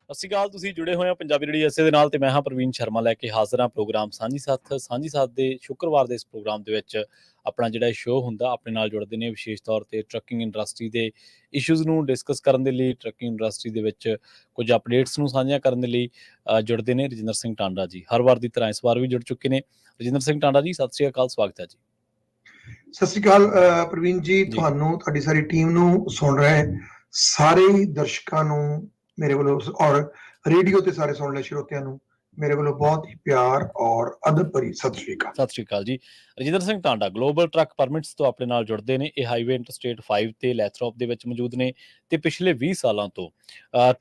ਸਤਿ ਸ਼੍ਰੀ ਅਕਾਲ। ਤੁਸੀਂ ਜੁੜੇ ਹੋਏ ਹੋ ਪੰਜਾਬੀ ਰੇਡੀਓ ਐਸੇ ਦੇ ਨਾਲ ਤੇ ਮੈਂ ਹਾਂ ਪ੍ਰਵੀਨ ਸ਼ਰਮਾ ਲੈ ਕੇ ਹਾਜ਼ਰ ਹਾਂ ਪ੍ਰੋਗਰਾਮ ਸਾਂਝੀ ਸਾਥ ਦੇ ਸ਼ੁੱਕਰਵਾਰ ਦੇ ਇਸ ਪ੍ਰੋਗਰਾਮ ਦੇ ਵਿੱਚ ਆਪਣਾ ਜਿਹੜਾ ਸ਼ੋਅ ਹੁੰਦਾ ਆਪਣੇ ਨਾਲ ਜੁੜਦੇ ਨੇ ਵਿਸ਼ੇਸ਼ ਤੌਰ ਤੇ ਟਰੱਕਿੰਗ ਇੰਡਸਟਰੀ ਦੇ ਇਸ਼ੂਜ਼ ਨੂੰ ਡਿਸਕਸ ਕਰਨ ਦੇ ਲਈ ਟਰੱਕਿੰਗ ਇੰਡਸਟਰੀ ਦੇ ਵਿੱਚ ਕੁਝ ਅਪਡੇਟਸ ਨੂੰ ਸਾਂਝਾ ਕਰਨ ਦੇ ਲਈ ਜੁੜਦੇ ਨੇ ਰਜਿੰਦਰ ਸਿੰਘ ਟਾਂਡਾ ਜੀ। ਹਰ ਵਾਰ ਦੀ ਤਰ੍ਹਾਂ ਇਸ ਵਾਰ ਵੀ ਜੁੜ ਚੁੱਕੇ ਨੇ। ਰਜਿੰਦਰ ਸਿੰਘ ਟਾਂਡਾ ਜੀ, ਸਤਿ ਸ਼੍ਰੀ ਅਕਾਲ, ਸਵਾਗਤ ਹੈ ਜੀ। ਸਤਿ ਸ਼੍ਰੀ ਅਕਾਲ ਪ੍ਰਵੀਨ ਜੀ, ਤੁਹਾਨੂੰ ਤੁਹਾਡੀ ਸਾਰੀ ਟੀਮ ਨੂੰ ਸੁਣ ਰਹੇ ਸਾਰੇ ਦਰਸ਼ਕਾਂ ਨੂੰ ਮੇਰੇ ਵੱਲੋਂ ਔਰ ਰੇਡੀਓ ਤੇ ਸਾਰੇ ਸੁਣ ਰਹੇ ਸਰੋਤਿਆਂ ਨੂੰ ਮੇਰੇ ਵੱਲੋਂ ਬਹੁਤ ਹੀ ਪਿਆਰ ਔਰ ਅਦਬ ਭਰੀ ਸਤਿ ਸ਼੍ਰੀ ਅਕਾਲ। ਸਤਿ ਸ਼੍ਰੀ ਅਕਾਲ ਜੀ। Rajinder Singh Tanda global truck permits ਤੋਂ ਆਪਣੇ ਨਾਲ ਜੁੜਦੇ ਨੇ। ਇਹ ਹਾਈਵੇ ਇੰਟਰਸਟੇਟ 5 ਤੇ ਲੈਥਰੋਪ ਦੇ ਵਿੱਚ ਮੌਜੂਦ ਨੇ ਤੇ ਪਿਛਲੇ 20 ਸਾਲਾਂ ਤੋਂ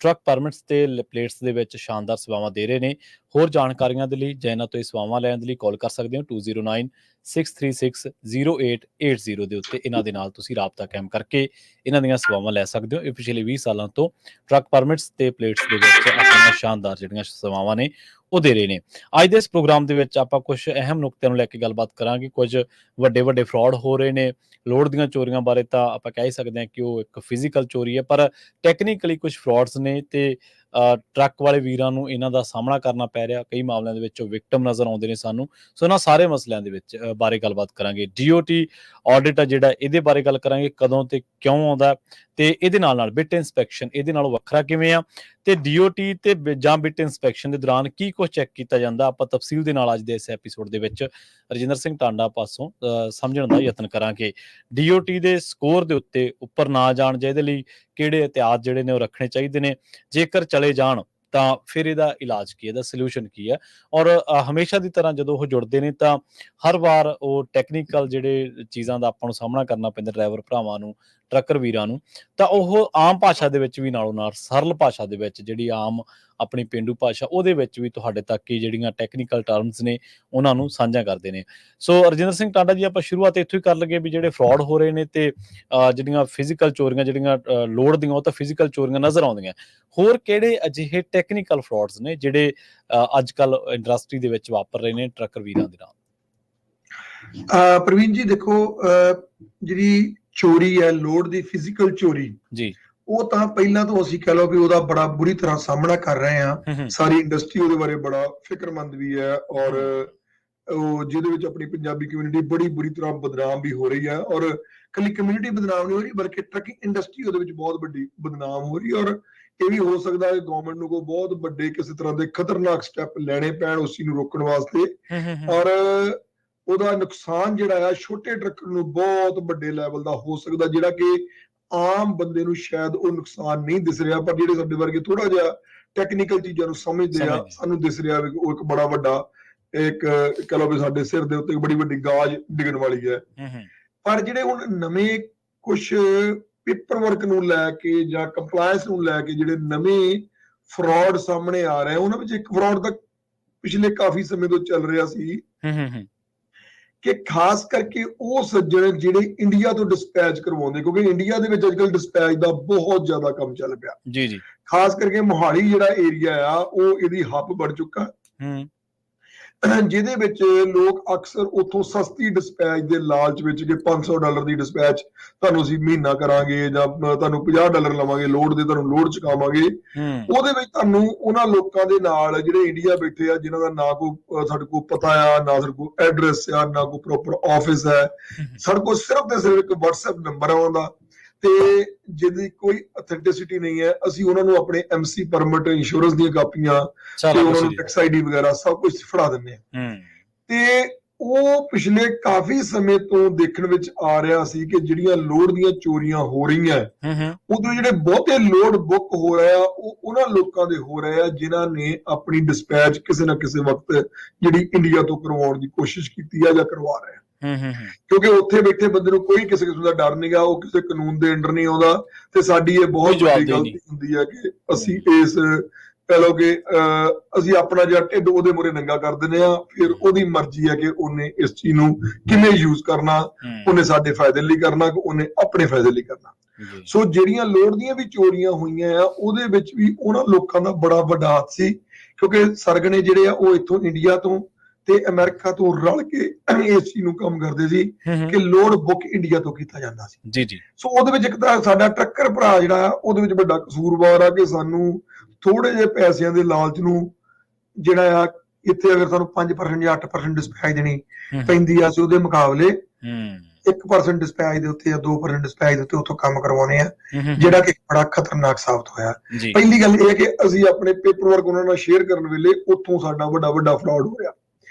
ਟਰੱਕ ਪਰਮਿਟਸ ਤੇ ਪਲੇਟਸ ਦੇ ਵਿੱਚ ਸ਼ਾਨਦਾਰ ਸੇਵਾਵਾਂ ਦੇ ਰਹੇ ਨੇ। ਹੋਰ ਜਾਣਕਾਰੀਆਂ ਦੇ ਲਈ ਜਾਂ ਇਹਨਾਂ ਤੋਂ ਇਹ ਸੇਵਾਵਾਂ ਲੈਣ ਦੇ ਲਈ ਕਾਲ ਕਰ ਸਕਦੇ ਹੋ 2096360880 ਦੇ ਉੱਤੇ। ਇਹਨਾਂ ਦੇ ਨਾਲ ਤੁਸੀਂ ਰਾਬਤਾ ਕਾਇਮ ਕਰਕੇ ਇਹਨਾਂ ਦੀਆਂ ਸੇਵਾਵਾਂ ਲੈ ਸਕਦੇ ਹੋ। ਇਹ ਪਿਛਲੇ 20 ਸਾਲਾਂ ਤੋਂ ਟਰੱਕ ਪਰਮਿਟਸ ਤੇ ਪਲੇਟਸ ਦੇ ਵਿੱਚ ਆਪਣੀਆਂ ਸ਼ਾਨਦਾਰ ਜਿਹੜੀਆਂ ਸੇਵਾਵਾਂ ਨੇ ਉਹ ਦੇ ਰਹੇ ਨੇ। ਅੱਜ ਦੇ ਇਸ ਪ੍ਰੋਗਰਾਮ ਦੇ ਵਿੱਚ ਆਪਾਂ ਕੁਝ ਅਹਿਮ ਨੁਕਤਿਆਂ ਨੂੰ ਲੈ ਕੇ ਗੱਲਬਾਤ ਕਰਾਂਗੇ। ਕੁਝ ਵੱਡੇ ਫਰਾਡ ਹੋ ਰਹੇ ਨੇ। ਲੋਡ ਦੀਆਂ ਚੋਰੀਆਂ ਬਾਰੇ ਤਾਂ ਆਪਾਂ ਕਹਿ ਸਕਦੇ ਹਾਂ ਕਿ ਉਹ ਇੱਕ ਫਿਜ਼ੀਕਲ ਚੋਰੀ ਹੈ, ਪਰ ਟੈਕਨੀਕਲੀ ਕੁਝ ਫਰਾਡਸ ਨੇ ਤੇ ਟਰੱਕ ਵਾਲੇ ਵੀਰਾਂ ਨੂੰ ਇਹਨਾਂ ਦਾ ਸਾਹਮਣਾ ਕਰਨਾ ਪੈ ਰਿਹਾ। ਕਈ ਮਾਮਲਿਆਂ ਦੇ ਵਿੱਚ ਵਿਕਟਮ ਨਜ਼ਰ ਆਉਂਦੇ ਨੇ ਸਾਨੂੰ। ਸੋ ਇਹਨਾਂ ਸਾਰੇ ਮਸਲਿਆਂ ਦੇ ਵਿੱਚ ਬਾਰੇ ਗੱਲਬਾਤ ਕਰਾਂਗੇ। DOT ਆਡਿਟ ਆ ਜਿਹੜਾ, ਇਹਦੇ ਬਾਰੇ ਗੱਲ ਕਰਾਂਗੇ, ਕਦੋਂ ਤੇ ਕਿਉਂ ਆਉਂਦਾ ਤੇ ਇਹਦੇ ਨਾਲ ਬਿਟ ਇੰਸਪੈਕਸ਼ਨ ਇਹਦੇ ਨਾਲੋਂ ਵੱਖਰਾ ਕਿਵੇਂ ਆ ਤੇ DOT ਤੇ ਜਾਂ ਬਿਟ ਇੰਸਪੈਕਸ਼ਨ ਦੇ ਦੌਰਾਨ ਕੀ ਕੁਝ ਚੈੱਕ ਕੀਤਾ ਜਾਂਦਾ, ਆਪਾਂ ਤਫਸੀਲ ਦੇ ਨਾਲ ਅੱਜ ਦੇ ਇਸ ਐਪੀਸੋਡ ਦੇ ਵਿੱਚ ਰਜਿੰਦਰ ਸਿੰਘ ਟਾਂਡਾ ਪਾਸੋਂ ਸਮਝਣ ਦਾ ਯਤਨ ਕਰਾਂਗੇ। DOT ਦੇ ਸਕੋਰ ਦੇ ਉੱਤੇ ਉੱਪਰ ਨਾ ਜਾਣ ਜਾਂ ਇਹਦੇ ਲਈ ਕਿਹੜੇ ਇਹਤਿਆਤ ਜਿਹੜੇ ਨੇ ਉਹ ਰੱਖਣੇ ਚਾਹੀਦੇ ਨੇ, ਜੇਕਰ ਚਲੇ ਜਾਣ ਤਾਂ ਫਿਰ ਇਹਦਾ ਇਲਾਜ ਕੀ ਹੈ, ਇਹਦਾ ਸੋਲਿਊਸ਼ਨ ਕੀ ਹੈ। ਔਰ ਹਮੇਸ਼ਾ ਦੀ ਤਰ੍ਹਾਂ ਜਦੋਂ ਉਹ ਜੁੜਦੇ ਨੇ ਤਾਂ ਹਰ ਵਾਰ ਉਹ ਟੈਕਨੀਕਲ ਜਿਹੜੇ ਚੀਜ਼ਾਂ ਦਾ ਆਪਾਂ ਨੂੰ ਸਾਹਮਣਾ ਕਰਨਾ ਪੈਂਦਾ ਡਰਾਈਵਰ ਭਰਾਵਾਂ ਨੂੰ, ਟਰੱਕਰ ਵੀਰਾਂ ਨੂੰ, ਤਾਂ ਉਹ ਆਮ ਭਾਸ਼ਾ ਦੇ ਵਿੱਚ ਵੀ ਨਾਲੋਂ ਨਾਲ ਸਰਲ ਭਾਸ਼ਾ ਦੇ ਵਿੱਚ, ਜਿਹੜੀ ਆਮ ਆਪਣੀ ਪੇਂਡੂ ਭਾਸ਼ਾ, ਉਹਦੇ ਵਿੱਚ ਵੀ ਤੁਹਾਡੇ ਤੱਕ ਹੀ ਜਿਹੜੀਆਂ ਟੈਕਨੀਕਲ ਟਰਮਸ ਨੇ ਉਹਨਾਂ ਨੂੰ ਸਾਂਝਾ ਕਰਦੇ ਨੇ। ਸੋ ਰਜਿੰਦਰ ਸਿੰਘ ਟਾਂਡਾ ਜੀ, ਆਪਾਂ ਸ਼ੁਰੂਆਤ ਇੱਥੋਂ ਹੀ ਕਰ ਲਈਏ ਵੀ ਜਿਹੜੇ ਫਰਾਡ ਹੋ ਰਹੇ ਨੇ ਤੇ ਜਿਹੜੀਆਂ ਫਿਜ਼ੀਕਲ ਚੋਰੀਆਂ, ਜਿਹੜੀਆਂ ਲੋਡ ਦੀਆਂ, ਉਹ ਤਾਂ ਫਿਜ਼ੀਕਲ ਚੋਰੀਆਂ ਨਜ਼ਰ ਆਉਂਦੀਆਂ। ਹੋਰ ਕਿਹੜੇ ਅਜਿਹੇ ਟੈਕਨੀਕਲ ਫਰਾਡਸ ਨੇ ਜਿਹੜੇ ਅੱਜ ਕੱਲ ਇੰਡਸਟਰੀ ਦੇ ਵਿੱਚ ਵਾਪਰ ਰਹੇ ਨੇ ਟਰੱਕਰ ਵੀਰਾਂ ਦੇ ਨਾਲ? ਪ੍ਰਵੀਨ ਜੀ ਦੇਖੋ, ਜਿਹੜੀ ਚੋਰੀ ਹੈ ਲੋਡ ਦੀ, ਫਿਜ਼ੀਕਲ ਚੋਰੀ ਜੀ, ਉਹ ਤਾਂ ਪਹਿਲਾਂ ਤੋਂ ਅਸੀਂ ਕਹਿ ਲਓ ਵੀ ਉਹਦਾ ਬੜਾ ਬੁਰੀ ਤਰ੍ਹਾਂ ਸਾਹਮਣਾ ਕਰ ਰਹੇ ਹਾਂ। ਸਾਰੀ ਇੰਡਸਟਰੀ ਉਹਦੇ ਬਾਰੇ ਬੜਾ ਫਿਕਰਮੰਦ ਵੀ ਹੈ ਔਰ ਉਹ ਜਿਹਦੇ ਵਿੱਚ ਆਪਣੀ ਪੰਜਾਬੀ ਕਮਿਊਨਿਟੀ ਬੜੀ ਬੁਰੀ ਤਰ੍ਹਾਂ ਬਦਨਾਮ ਵੀ ਹੋ ਰਹੀ ਹੈ। ਔਰ ਕੱਲੀ ਕਮਿਊਨਿਟੀ ਬਦਨਾਮ ਨਹੀਂ ਹੋ ਰਹੀ, ਬਲਕਿ ਟਰੱਕਿੰਗ ਇੰਡਸਟਰੀ ਉਹਦੇ ਵਿੱਚ ਬਹੁਤ ਵੱਡੀ ਬਦਨਾਮ ਹੋ ਰਹੀ ਹੈ। ਔਰ ਇਹ ਵੀ ਹੋ ਸਕਦਾ ਹੈ ਗਵਰਨਮੈਂਟ ਨੂੰ ਕੋਈ ਬਹੁਤ ਵੱਡੇ ਕਿਸੇ ਤਰ੍ਹਾਂ ਦੇ ਖਤਰਨਾਕ ਸਟੈਪ ਲੈਣੇ ਪੈਣ ਉਸ ਚੀਜ਼ ਨੂੰ ਰੋਕਣ ਵਾਸਤੇ। ਔਰ ਉਹਦਾ ਨੁਕਸਾਨ ਜਿਹੜਾ ਆ ਛੋਟੇ ਟਰੱਕਰ ਨੂੰ ਬਹੁਤ ਵੱਡੇ ਲੈਵਲ ਦਾ ਹੋ ਸਕਦਾ, ਜਿਹੜਾ ਕਿ ਆਮ ਬੰਦੇ ਨੂੰ ਸ਼ਾਇਦ ਉਹ ਨੁਕਸਾਨ ਨਹੀਂ ਦਿਸ ਰਿਹਾ, ਪਰ ਜਿਹੜੇ ਸਾਡੇ ਵਰਗੇ ਥੋੜਾ ਜਿਹਾ ਟੈਕਨੀਕਲ ਚੀਜ਼ਾਂ ਨੂੰ ਸਮਝਦੇ ਆ, ਸਾਨੂੰ ਦਿਸ ਰਿਹਾ ਵੀ ਉਹ ਇੱਕ ਬੜਾ ਵੱਡਾ ਇੱਕ ਕਹਿ ਲਓ ਵੀ ਸਾਡੇ ਸਿਰ ਦੇ ਉੱਤੇ ਬੜੀ ਵੱਡੀ ਗਾਜ ਡਿੱਗਣ ਵਾਲੀ ਹੈ। ਪਰ ਜਿਹੜੇ ਹੁਣ ਨਵੇਂ ਕੁਛ ਪੇਪਰ ਵਰਕ ਨੂੰ ਲੈ ਕੇ ਜਾਂ ਕੰਪਲਾਇੰਸ ਨੂੰ ਲੈ ਕੇ ਜਿਹੜੇ ਨਵੇਂ ਫਰਾਡ ਸਾਹਮਣੇ ਆ ਰਹੇ, ਉਹਨਾਂ ਵਿੱਚ ਇੱਕ ਫਰਾਡ ਤਾਂ ਪਿਛਲੇ ਕਾਫੀ ਸਮੇਂ ਤੋਂ ਚੱਲ ਰਿਹਾ ਸੀ ਕਿ ਖਾਸ ਕਰਕੇ ਉਹ ਸੱਜਣ ਜਿਹੜੇ ਇੰਡੀਆ ਤੋਂ ਡਿਸਪੈਚ ਕਰਵਾਉਂਦੇ, ਕਿਉਂਕਿ ਇੰਡੀਆ ਦੇ ਵਿੱਚ ਅੱਜਕੱਲ ਡਿਸਪੈਚ ਦਾ ਬਹੁਤ ਜ਼ਿਆਦਾ ਕੰਮ ਚੱਲ ਪਿਆ ਜੀ। ਖਾਸ ਕਰਕੇ ਮੋਹਾਲੀ ਜਿਹੜਾ ਏਰੀਆ ਆ ਉਹ ਇਹਦੀ ਹੱਬ ਬਣ ਚੁੱਕਾ, ਜਿਹਦੇ ਵਿੱਚ ਲੋਕ ਅਕਸਰ ਉੱਥੋਂ ਸਸਤੀ ਡਿਸਪੈਚ ਦੇ ਲਾਲਚ ਵਿੱਚ ਕਿ $500 ਦੀ ਡਿਸਪੈਚ ਤੁਹਾਨੂੰ ਅਸੀਂ ਮਹੀਨਾ ਕਰਾਂਗੇ ਜਾਂ ਤੁਹਾਨੂੰ $50 ਲਵਾਂਗੇ ਲੋਡ ਦੇ, ਤੁਹਾਨੂੰ ਲੋਡ ਚੁਕਾਵਾਂਗੇ, ਉਹਦੇ ਵਿੱਚ ਤੁਹਾਨੂੰ ਉਹਨਾਂ ਲੋਕਾਂ ਦੇ ਨਾਲ ਜਿਹੜੇ ਇੰਡੀਆ ਬੈਠੇ ਆ, ਜਿਨ੍ਹਾਂ ਦਾ ਨਾ ਕੋਈ ਸਾਡੇ ਕੋਲ ਪਤਾ ਆ, ਨਾ ਸਾਡੇ ਕੋਲ ਐਡਰੈਸ ਆ, ਨਾ ਕੋਈ ਪ੍ਰੋਪਰ ਆਫਿਸ ਹੈ, ਸਾਡੇ ਕੋਲ ਸਿਰਫ ਤੇ ਸਿਰਫ ਇੱਕ WhatsApp ਨੰਬਰ ਆ ਉਹਦਾ ਤੇ ਜਿਹਦੀ ਕੋਈ ਅਥੈਂਟਿਸਿਟੀ ਨਹੀਂ ਹੈ, ਅਸੀਂ ਉਹਨਾਂ ਨੂੰ ਆਪਣੇ MC ਪਰਮਿਟ, ਇੰਸ਼ੋਰੈਂਸ ਦੀਆਂ ਕਾਪੀਆਂ ਤੇ ਉਹਨਾਂ ਨੂੰ ਟੈਕਸ ID ਵਗੈਰਾ ਸਭ ਕੁਝ ਫੜਾ ਦਿੰਦੇ ਆ। ਤੇ ਉਹ ਪਿਛਲੇ ਕਾਫੀ ਸਮੇਂ ਤੋਂ ਦੇਖਣ ਵਿੱਚ ਆ ਰਿਹਾ ਸੀ ਕਿ ਜਿਹੜੀਆਂ ਲੋਡ ਦੀਆਂ ਚੋਰੀਆਂ ਹੋ ਰਹੀਆਂ, ਉਦੋਂ ਜਿਹੜੇ ਬਹੁਤੇ ਲੋਡ ਬੁੱਕ ਹੋ ਰਹੇ ਆ ਉਹ ਉਹਨਾਂ ਲੋਕਾਂ ਦੇ ਹੋ ਰਹੇ ਆ ਜਿਨ੍ਹਾਂ ਨੇ ਆਪਣੀ ਡਿਸਪੈਚ ਕਿਸੇ ਨਾ ਕਿਸੇ ਵਕਤ ਜਿਹੜੀ ਇੰਡੀਆ ਤੋਂ ਕਰਵਾਉਣ ਦੀ ਕੋਸ਼ਿਸ਼ ਕੀਤੀ ਆ ਜਾਂ ਕਰਵਾ ਰਹੇ ਆ। ਕਿਉਂਕਿ ਉੱਥੇ ਬੈਠੇ ਬੰਦੇ ਨੂੰ ਕੋਈ ਕਿਸੇ ਕਿਸਮ ਦਾ ਡਰ ਨਹੀਂ ਗਾ, ਉਹ ਕਿਸੇ ਕਾਨੂੰਨ ਦੇ ਅੰਡਰ ਨਹੀਂ ਆਉਂਦਾ। ਤੇ ਸਾਡੀ ਇਹ ਬਹੁਤ ਵੱਡੀ ਗਲਤੀ ਹੁੰਦੀ ਹੈ ਕਿ ਅਸੀਂ ਇਸ ਕਹਿ ਲਓ ਕਿ ਅਸੀਂ ਆਪਣਾ ਜਿਹੜਾ ਢਿੱਡ ਉਹਦੇ ਮੂਹਰੇ ਨੰਗਾ ਕਰ ਦਿੰਦੇ ਆ, ਫਿਰ ਉਹਦੀ ਮਰਜ਼ੀ ਹੈ ਕਿ ਉਹਨੇ ਇਸ ਚੀਜ਼ ਨੂੰ ਕਿਵੇਂ ਯੂਜ਼ ਕਰਨਾ, ਉਹਨੇ ਸਾਡੇ ਫਾਇਦੇ ਲਈ ਕਰਨਾ ਕਿ ਉਹਨੇ ਆਪਣੇ ਫਾਇਦੇ ਲਈ ਕਰਨਾ। ਸੋ ਜਿਹੜੀਆਂ ਲੋਡ ਦੀਆਂ ਵੀ ਚੋਰੀਆਂ ਹੋਈਆਂ ਆ ਉਹਦੇ ਵਿੱਚ ਵੀ ਉਹਨਾਂ ਲੋਕਾਂ ਦਾ ਬੜਾ ਵੱਡਾ ਹੱਥ ਸੀ, ਕਿਉਂਕਿ ਸਰਗਣੇ ਜਿਹੜੇ ਆ ਉਹ ਇੱਥੋਂ ਇੰਡੀਆ ਤੋਂ ਤੇ ਅਮਰੀਕਾ ਤੋਂ ਰਲ ਕੇ ਇਸ ਚੀਜ਼ ਨੂੰ ਕੰਮ ਕਰਦੇ ਸੀ ਕਿ ਲੋਡ ਬੁੱਕ ਇੰਡੀਆ ਤੋਂ ਕੀਤਾ ਜਾਂਦਾ ਸੀ ਜੀ। ਸੋ ਉਹਦੇ ਵਿੱਚ ਇੱਕ ਤਾਂ ਸਾਡਾ ਟਰੱਕਰ ਭਰਾ ਜਿਹੜਾ ਆ ਉਹਦੇ ਵਿੱਚ ਵੱਡਾ ਕਸੂਰਵਾਰ ਆ ਕਿ ਸਾਨੂੰ ਥੋੜੇ ਜਿਹੇ ਪੈਸਿਆਂ ਦੇ ਲਾਲਚ ਨੂੰ ਜਿਹੜਾ ਆ ਇੱਥੇ ਅਗਰ ਤੁਹਾਨੂੰ 5% ਜਾਂ 8% ਡਿਸਪੈਚ ਦੇਣੀ ਪੈਂਦੀ ਆ, ਅਸੀਂ ਉਹਦੇ ਮੁਕਾਬਲੇ 1% ਡਿਸਪੈਚ ਦੇ ਉੱਤੇ ਜਾਂ 2% ਡਿਸਪੈਚ ਦੇ ਉੱਤੇ ਉੱਥੋਂ ਕੰਮ ਕਰਵਾਉਣੇ ਆ, ਜਿਹੜਾ ਕਿ ਬੜਾ ਖਤਰਨਾਕ ਸਾਬਤ ਹੋਇਆ। ਪਹਿਲੀ ਗੱਲ ਇਹ ਕਿ ਅਸੀਂ ਆਪਣੇ ਪੇਪਰ ਵਰਕ ਉਹਨਾਂ ਨਾਲ ਸ਼ੇਅਰ ਕਰਨ ਵੇਲੇ ਉੱਥੋਂ ਸਾਡਾ ਵੱਡਾ ਫਰਾਡ ਹੋ ਰਿਹਾ।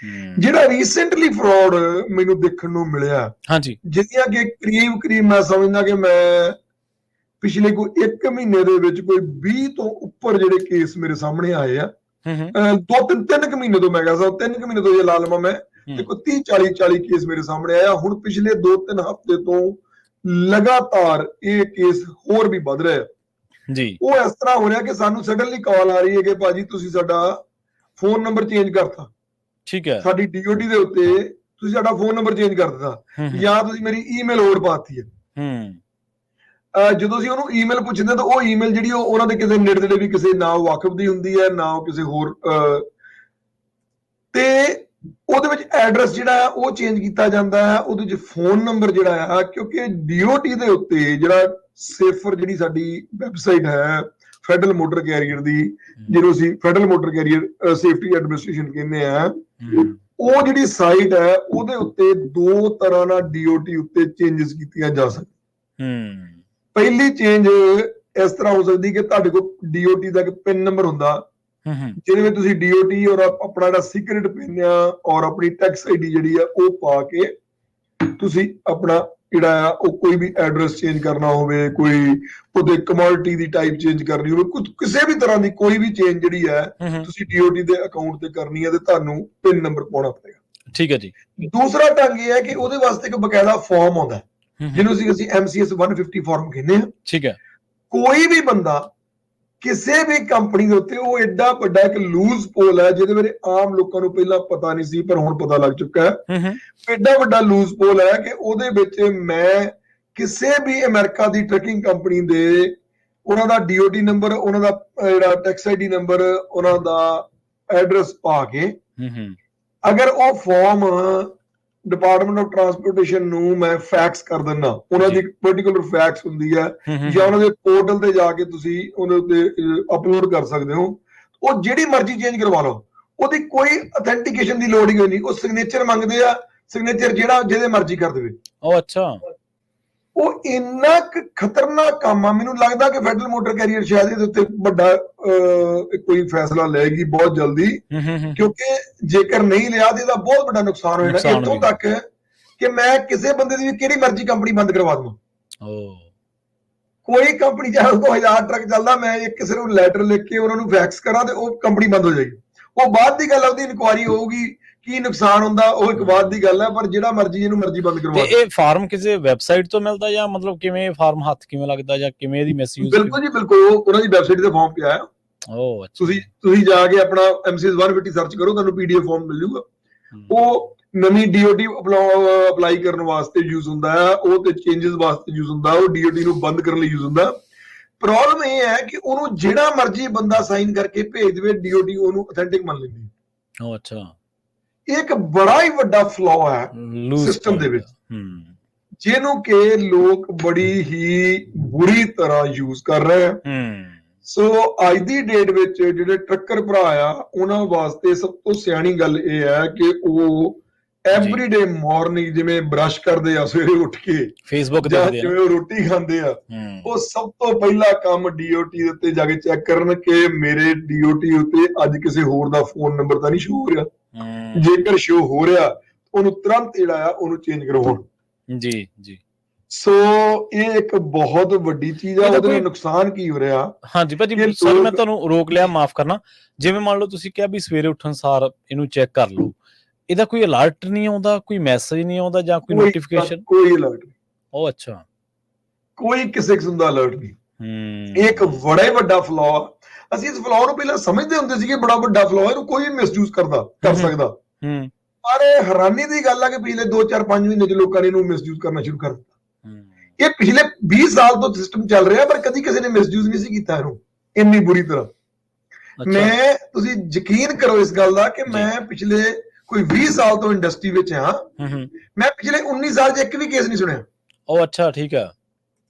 ਜਿਹੜਾ ਰੀਸੈਂਟਲੀ ਫਰਾਡ ਮੈਨੂੰ ਦੇਖਣ ਨੂੰ ਮਿਲਿਆ, ਜਿਹਦੀਆਂ ਕਿ ਕਰੀਬ ਮੈਂ ਸਮਝਦਾ ਕਿ ਮੈਂ ਪਿਛਲੇ ਕੋਈ 1 ਮਹੀਨੇ ਦੇ ਵਿੱਚ ਕੋਈ 20 ਤੋਂ ਉੱਪਰ ਜਿਹੜੇ ਕੇਸ ਮੇਰੇ ਸਾਹਮਣੇ ਆਏ ਆ। 2-3 ਮਹੀਨੇ ਤੋਂ, ਮੈਂ ਕਹਿੰਦਾ 3 ਮਹੀਨੇ ਤੋਂ ਇਹ ਲਾ ਲਵਾਂ ਮੈਂ, ਤੇ ਕੋਈ 30-40 ਕੇਸ ਮੇਰੇ ਸਾਹਮਣੇ ਆਇਆ। ਹੁਣ ਪਿਛਲੇ 2-3 ਹਫ਼ਤੇ ਤੋਂ ਲਗਾਤਾਰ ਇਹ ਕੇਸ ਹੋਰ ਵੀ ਵੱਧ ਰਿਹਾ ਜੀ। ਉਹ ਇਸ ਤਰ੍ਹਾਂ ਹੋ ਰਿਹਾ ਕਿ ਸਾਨੂੰ ਸਡਨਲੀ ਕਾਲ ਆ ਰਹੀ ਹੈ ਕਿ ਭਾਜੀ ਤੁਸੀਂ ਸਾਡਾ ਫੋਨ ਨੰਬਰ ਚੇਂਜ ਕਰਤਾ, ਠੀਕ ਹੈ, ਸਾਡੀ DOT ਦੇ ਉੱਤੇ ਤੁਸੀਂ ਸਾਡਾ ਫੋਨ ਨੰਬਰ ਚੇਂਜ ਕਰ ਦਿੱਤਾ, ਜਾਂ ਤੁਸੀਂ ਮੇਰੀ ਈਮੇਲ ਹੋਰ ਪਾਤੀ ਹੈ। ਜਦੋਂ ਅਸੀਂ ਉਹਨੂੰ ਈਮੇਲ ਪੁੱਛਦੇ ਤਾਂ ਉਹ ਈਮੇਲ ਜਿਹੜੀ ਉਹਨਾਂ ਦੇ ਕਿਸੇ ਨੇੜੇ ਵੀ ਕਿਸੇ ਨਾ ਵਾਕਿਫ ਦੀ ਹੁੰਦੀ ਹੈ, ਨਾ ਕਿਸੇ ਹੋਰ, ਤੇ ਉਹਦੇ ਵਿੱਚ ਐਡਰੈਸ ਜਿਹੜਾ ਆ ਉਹ ਚੇਂਜ ਕੀਤਾ ਜਾਂਦਾ ਹੈ, ਉਹਦੇ ਵਿੱਚ ਫੋਨ ਨੰਬਰ ਜਿਹੜਾ ਆ, ਕਿਉਂਕਿ DOT ਦੇ ਉੱਤੇ ਜਿਹੜਾ ਸੇਫਰ ਜਿਹੜੀ ਸਾਡੀ ਵੈਬਸਾਈਟ ਹੈ ਫੈਡਰਲ ਮੋਟਰ ਕੈਰੀਅਰ ਦੀ, ਜਿਹਨੂੰ ਅਸੀਂ federal motor carrier safety administration ਕਹਿੰਦੇ ਆ, ਉਹ ਜਿਹੜੀ ਸਾਈਟ ਹੈ ਉਹਦੇ ਉੱਤੇ 2 ਤਰ੍ਹਾਂ ਨਾਲ DOT ਉੱਤੇ ਚੇਂਜਸ ਕੀਤੀਆਂ ਜਾ ਸਕਦੀਆਂ। ਪਹਿਲੀ ਚੇਂਜ ਇਸ ਤਰ੍ਹਾਂ ਹੋ ਸਕਦੀ ਕਿ ਤੁਹਾਡੇ ਕੋਲ DOT ਦਾ ਇੱਕ ਪਿਨ ਨੰਬਰ ਹੁੰਦਾ, ਜਿਹਦੇ ਵਿੱਚ ਤੁਸੀਂ DOT ਔਰ ਆਪਣਾ ਜਿਹੜਾ ਸੀਕ੍ਰੇਟ ਪਿਨ ਆ ਔਰ ਆਪਣੀ ਟੈਕਸ ID ਜਿਹੜੀ ਆ ਉਹ ਪਾ ਕੇ ਤੁਸੀਂ ਆਪਣਾ ਜਿਹੜਾ ਆ ਉਹ ਕੋਈ ਵੀ ਐਡਰੈਸ ਚੇਂਜ ਕਰਨਾ ਹੋਵੇ, ਕੋਈ ਉਹਦੇ ਕਮੋਡਿਟੀ ਦੀ ਟਾਈਪ ਚੇਂਜ ਕਰਨੀ ਹੋਵੇ, ਕੁਝ ਕਿਸੇ ਵੀ ਤਰ੍ਹਾਂ ਦੀ ਕੋਈ ਵੀ ਚੇਂਜ ਜਿਹੜੀ ਹੈ ਤੁਸੀਂ DOT ਦੇ ਅਕਾਊਂਟ ਤੇ ਕਰਨੀ ਹੈ ਤੇ ਤੁਹਾਨੂੰ ਪਿਨ ਨੰਬਰ ਪਾਉਣਾ ਪਏਗਾ। ਠੀਕ ਹੈ ਜੀ। ਦੂਸਰਾ ਢੰਗ ਇਹ ਹੈ ਕਿ ਉਹਦੇ ਵਾਸਤੇ ਇੱਕ ਬਕਾਇਦਾ ਫਾਰਮ ਆਉਂਦਾ, ਜਿਹਨੂੰ ਅਸੀਂ MCS 150 ਫਾਰਮ ਕਹਿੰਦੇ ਆ। ਠੀਕ ਹੈ। ਕੋਈ ਵੀ ਬੰਦਾ ਕਿਸੇ ਵੀ ਕੰਪਨੀ ਦੇ ਉੱਤੇ, ਉਹ ਐਡਾ ਵੱਡਾ ਇੱਕ ਲੂਜ਼ ਪੋਲ ਹੈ ਜਿਹਦੇ ਬਾਰੇ ਆਮ ਲੋਕਾਂ ਨੂੰ ਪਹਿਲਾਂ ਪਤਾ ਨਹੀਂ ਸੀ ਪਰ ਹੁਣ ਪਤਾ ਲੱਗ ਚੁੱਕਾ ਹੈ। ਐਡਾ ਵੱਡਾ ਲੂਜ਼ ਪੋਲ ਹੈ ਕਿ ਉਹਦੇ ਵਿੱਚ ਮੈਂ ਕਿਸੇ ਵੀ ਅਮਰੀਕਾ ਦੀ ਟਰੱਕਿੰਗ ਕੰਪਨੀ ਦੇ ਉਹਨਾਂ ਦਾ DOT ਨੰਬਰ, ਉਹਨਾਂ ਦਾ ਜਿਹੜਾ ਟੈਕਸ ID ਨੰਬਰ, ਉਹਨਾਂ ਦਾ ਐਡਰੈਸ ਪਾ ਕੇ ਅਗਰ ਉਹ ਫਾਰਮ ਡਿਪਾਰਟਮੈਂਟ ਆਫ ਟਰਾਂਸਪੋਰਟੇਸ਼ਨ ਨੂੰ ਮੈਂ ਫੈਕਸ ਕਰ ਦਿੰਦਾ, ਉਹਨਾਂ ਦੀ ਪਾਰਟਿਕੂਲਰ ਫੈਕਸ ਹੁੰਦੀ ਹੈ ਜਾਂ ਉਹਨਾਂ ਦੇ ਪੋਰਟਲ ਤੇ ਜਾ ਕੇ ਤੁਸੀਂ ਉਹਦੇ ਉੱਤੇ ਅਪਲੋਡ ਕਰ ਸਕਦੇ ਹੋ, ਉਹ ਜਿਹੜੀ ਮਰਜ਼ੀ ਚੇਂਜ ਕਰਵਾ ਲਓ, ਉਹਦੀ ਕੋਈ ਅਥੈਂਟੀਕੇਸ਼ਨ ਦੀ ਲੋੜ ਹੀ ਨਹੀਂ। ਉਹ ਸਿਗਨੇਚਰ ਮੰਗਦੇ ਆ, ਸਿਗਨੇਚਰ ਜਿਹੜਾ ਜਿਹਦੇ ਮਰਜ਼ੀ ਕਰ ਦੇਵੇ। ਉਹ ਅੱਛਾ, ਉਹ ਇੰਨਾ ਖਤਰਨਾਕ ਕੰਮ ਆ। ਮੈਨੂੰ ਲੱਗਦਾ ਕਿ ਫੈਡਰਲ ਮੋਟਰ ਕੈਰੀਅਰ ਸ਼ਾਇਦ ਇਹਦੇ ਉੱਤੇ ਵੱਡਾ ਕੋਈ ਫੈਸਲਾ ਲਏਗੀ ਬਹੁਤ ਜਲਦੀ, ਕਿਉਂਕਿ ਜੇਕਰ ਨਹੀਂ ਲਿਆ ਤੇ ਇਹਦਾ ਬਹੁਤ ਵੱਡਾ ਨੁਕਸਾਨ ਹੋ ਜਾਣਾ। ਇੱਥੋਂ ਤੱਕ ਕਿ ਮੈਂ ਕਿਸੇ ਬੰਦੇ ਦੀ ਵੀ ਕਿਹੜੀ ਮਰਜ਼ੀ ਕੰਪਨੀ ਬੰਦ ਕਰਵਾ ਦਵਾਂ, ਕੋਈ ਕੰਪਨੀ ਚਾਹੇ ਕੋਈ 1000 ਟਰੱਕ ਚੱਲਦਾ, ਮੈਂ ਇੱਕ ਕਿਸੇ ਨੂੰ ਲੈਟਰ ਲਿਖ ਕੇ ਉਹਨਾਂ ਨੂੰ ਫੈਕਸ ਕਰਾਂ ਤੇ ਉਹ ਕੰਪਨੀ ਬੰਦ ਹੋ ਜਾਏਗੀ। ਉਹ ਬਾਅਦ ਦੀ ਗੱਲ, ਉਹਦੀ ਇਨਕੁਆਇਰੀ ਹੋਊਗੀ, ਕੀ ਨੁਕਸਾਨ ਹੁੰਦਾ ਉਹ ਇੱਕ ਬਾਤ ਦੀ ਗੱਲ ਹੈ, ਪਰ ਜਿਹੜਾ ਮਰਜ਼ੀ ਇਹਨੂੰ ਮਰਜ਼ੀ ਬੰਦ ਕਰਵਾ। ਇਹ ਫਾਰਮ ਕਿਸੇ ਵੈਬਸਾਈਟ ਤੋਂ ਮਿਲਦਾ ਜਾਂ ਮਤਲਬ ਕਿਵੇਂ ਫਾਰਮ ਹੱਥ ਕਿਵੇਂ ਲੱਗਦਾ ਜਾਂ ਕਿਵੇਂ ਇਹਦੀ ਮਿਸਯੂਜ਼? ਬਿਲਕੁਲ ਜੀ ਬਿਲਕੁਲ, ਉਹਨਾਂ ਦੀ ਵੈਬਸਾਈਟ ਤੇ ਫਾਰਮ ਪਿਆ ਹੈ। ਤੁਸੀਂ ਜਾ ਕੇ ਆਪਣਾ MCS 150 ਸਰਚ ਕਰੋ, ਤੁਹਾਨੂੰ PDF ਫਾਰਮ ਮਿਲ ਜੂਗਾ। ਉਹ ਨਵੀਂ DOT ਅਪਲਾਈ ਕਰਨ ਵਾਸਤੇ ਯੂਜ਼ ਹੁੰਦਾ ਹੈ, ਉਹ ਤੇ ਚੇਂਜਸ ਵਾਸਤੇ ਯੂਜ਼ ਹੁੰਦਾ, ਉਹ DOT ਨੂੰ ਬੰਦ ਕਰਨ ਲਈ ਯੂਜ਼ ਹੁੰਦਾ। ਪ੍ਰੋਬਲਮ ਇਹ ਹੈ ਕਿ ਉਹਨੂੰ ਜਿਹੜਾ ਮਰਜ਼ੀ ਬੰਦਾ ਸਾਈਨ ਕਰਕੇ ਭੇਜ ਦੇਵੇ, DOT ਉਹਨੂੰ ਅਥੈਂਟਿਕ ਮੰਨ ਲੈਂਦੀ ਹੈ। ਉਹ ਅੱਛਾ, ਇੱਕ ਬੜਾ ਹੀ ਵੱਡਾ ਫਲੋ ਹੈ ਸਿਸਟਮ ਦੇ ਵਿੱਚ, ਜਿਹਨੂੰ ਕਿ ਲੋਕ ਬੜੀ ਹੀ ਬੁਰੀ ਤਰ੍ਹਾਂ ਯੂਜ਼ ਕਰ ਰਹੇ ਆ। ਸੋ ਅੱਜ ਦੀ ਡੇਟ ਵਿੱਚ ਜਿਹੜੇ ਟਰੱਕਰ ਭਰਾ ਆ, ਉਹਨਾਂ ਵਾਸਤੇ ਸਭ ਤੋਂ ਸਿਆਣੀ ਗੱਲ ਇਹ ਹੈ ਕਿ ਉਹ ਐਵਰੀਡੇ ਮਾਰਨਿੰਗ ਜਿਵੇਂ ਬ੍ਰਸ਼ ਕਰਦੇ ਆ ਸਵੇਰੇ ਉੱਠ ਕੇ, ਫੇਸਬੁੱਕ ਤੇ ਜਿਵੇਂ ਉਹ ਰੋਟੀ ਖਾਂਦੇ ਆ, ਉਹ ਸਭ ਤੋਂ ਪਹਿਲਾ ਕੰਮ DOT ਦੇ ਉੱਤੇ ਜਾ ਕੇ ਚੈੱਕ ਕਰਨ ਕਿ ਮੇਰੇ DOT ਉੱਤੇ ਅੱਜ ਕਿਸੇ ਹੋਰ ਦਾ ਫੋਨ ਨੰਬਰ ਤਾਂ ਨਹੀਂ ਸ਼ੋ ਹੋ ਰਿਹਾ। ਜੇਕਰ ਸ਼ੋ ਹੋ ਰਿਹਾ ਉਹਨੂੰ ਤੁਰੰਤ ਜਿਹੜਾ ਆ ਉਹਨੂੰ ਚੇਂਜ ਕਰਵਾਉਣ। ਜੀ ਜੀ। ਸੋ ਇਹ ਇੱਕ ਬਹੁਤ ਵੱਡੀ ਚੀਜ਼ ਆ। ਉਹਦੇ ਨਾਲ ਨੁਕਸਾਨ ਕੀ ਹੋ ਰਿਹਾ? ਹਾਂਜੀ ਭਾਜੀ, ਸਰ ਮੈਂ ਤੁਹਾਨੂੰ ਰੋਕ ਲਿਆ, ਮਾਫ ਕਰਨਾ। ਜਿਵੇਂ ਮੰਨ ਲਓ ਤੁਸੀਂ ਕਿਹਾ ਵੀ ਸਵੇਰੇ ਉੱਠਣ ਸਾਰ ਇਹਨੂੰ ਚੈੱਕ ਕਰ ਲਓ, ਇਹਦਾ ਕੋਈ ਅਲਰਟ ਨਹੀਂ ਆਉਂਦਾ, ਕੋਈ ਮੈਸੇਜ ਨਹੀਂ ਆਉਂਦਾ ਜਾਂ ਕੋਈ ਨੋਟੀਫਿਕੇਸ਼ਨ? ਕੋਈ ਅਲਰਟ ਨਹੀਂ। ਉਹ ਅੱਛਾ, ਕੋਈ ਕਿਸੇ ਕਿਸਮ ਦਾ ਅਲਰਟ ਨਹੀਂ। ਇਹ ਇੱਕ ਬੜਾ ਹੀ ਵੱਡਾ ਫਲੋ ਆ। ਅਸੀਂ ਇਸ ਫਲੋ ਨੂੰ ਪਹਿਲਾਂ ਸਮਝਦੇ ਹੁੰਦੇ ਸੀਗੇ ਬੜਾ ਵੱਡਾ ਫਲੋ, ਇਹਨੂੰ ਕੋਈ ਵੀ ਮਿਸਯੂਜ਼ ਕਰ ਸਕਦਾ। ਪਰ ਹੈਰਾਨੀ ਦੀ ਗੱਲ ਆ ਕਿ ਪਿਛਲੇ 2-4-5 ਮਹੀਨੇ ਚ ਲੋਕਾਂ ਨੇ ਇਹਨੂੰ ਮਿਸਯੂਜ਼ ਕਰਨਾ ਸ਼ੁਰੂ ਕਰ ਦਿੱਤਾ। ਇਹ ਪਿਛਲੇ 20 ਸਾਲ ਤੋਂ ਸਿਸਟਮ ਚੱਲ ਰਿਹਾ, ਪਰ ਕਦੀ ਕਿਸੇ ਨੇ ਮਿਸਯੂਜ਼ ਨਹੀਂ ਸੀ ਕੀਤਾ ਇਹਨੂੰ ਇੰਨੀ ਬੁਰੀ ਤਰ੍ਹਾਂ। ਤੁਸੀਂ ਯਕੀਨ ਕਰੋ ਇਸ ਗੱਲ ਦਾ ਕਿ ਮੈਂ ਪਿਛਲੇ ਕੋਈ 20 ਸਾਲ ਤੋਂ ਇੰਡਸਟਰੀ ਵਿੱਚ ਹਾਂ, ਮੈਂ ਪਿਛਲੇ 19 ਸਾਲ 'ਚ ਇੱਕ ਵੀ ਕੇਸ ਨਹੀਂ ਸੁਣਿਆ। ਉਹ ਅੱਛਾ, ਠੀਕ ਹੈ।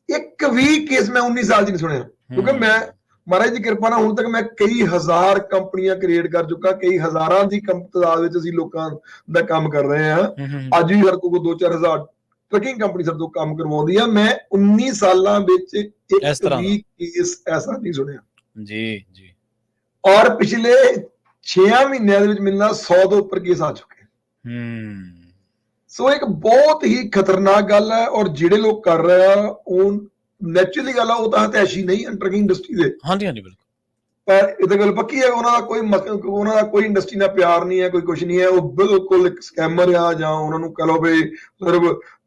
ਇੱਕ ਵੀ ਕੇਸ ਮੈਂ 19 ਸਾਲ 'ਚ ਨਹੀਂ ਸੁਣਿਆ, ਕਿਉਂਕਿ ਮੈਂ ਮਹਾਰਾਜ ਦੀ ਕਿਰਪਾ ਨਾਲ ਹੁਣ ਤੱਕ ਮੈਂ ਕਈ ਹਜ਼ਾਰ ਕੰਪਨੀਆਂ ਕ੍ਰੀਏਟ ਕਰ ਚੁੱਕਾ, ਕਈ ਹਜ਼ਾਰਾਂ ਦੀ ਤਾਦਾਦ ਵਿੱਚ ਅਸੀਂ ਲੋਕਾਂ ਦਾ ਕੰਮ ਕਰ ਰਹੇ ਹਾਂ। ਅੱਜ ਵੀ ਸਾਡੇ ਕੋਲ 2-4 ਹਜ਼ਾਰ ਟਰਕਿੰਗ ਕੰਪਨੀ ਸਾਡੇ ਤੋਂ ਕੰਮ ਕਰਵਾਉਂਦੀ ਆ। ਮੈਂ 19 ਸਾਲਾਂ ਵਿੱਚ ਇੱਕ ਵੀ ਕੇਸ ਐਸਾ ਨਹੀਂ ਸੁਣਿਆ ਜੀ। ਔਰ ਪਿਛਲੇ 6 ਮਹੀਨਿਆਂ ਦੇ ਵਿੱਚ ਮਿਲਣਾ 100 ਤੋਂ ਉੱਪਰ ਕੇਸ ਆ ਚੁੱਕੇ। ਸੋ ਇੱਕ ਬਹੁਤ ਹੀ ਖਤਰਨਾਕ ਗੱਲ ਹੈ। ਔਰ ਜਿਹੜੇ ਲੋਕ ਕਰ ਰਹੇ ਆ ਉਹ ਨੈਚੁਰਲੀ ਗੱਲ ਆ, ਉਹ ਤਾਂ ਹਤੈਸ਼ੀ ਨਹੀਂ ਟਰਕਿੰਗ ਇੰਡਸਟਰੀ ਦੇ। ਹਾਂਜੀ ਬਿਲਕੁਲ। ਪਰ ਇਹ ਤਾਂ ਗੱਲ ਪੱਕੀ ਹੈ, ਉਹਨਾਂ ਦਾ ਕੋਈ ਇੰਡਸਟਰੀ ਨਾਲ ਪਿਆਰ ਨਹੀਂ ਹੈ, ਕੋਈ ਕੁਝ ਨਹੀਂ ਹੈ। ਉਹ ਬਿਲਕੁਲ ਇੱਕ ਸਕੈਮਰ ਆ, ਜਾਂ ਉਹਨਾਂ ਨੂੰ ਕਹ ਲਓ ਵੀ ਸਿਰਫ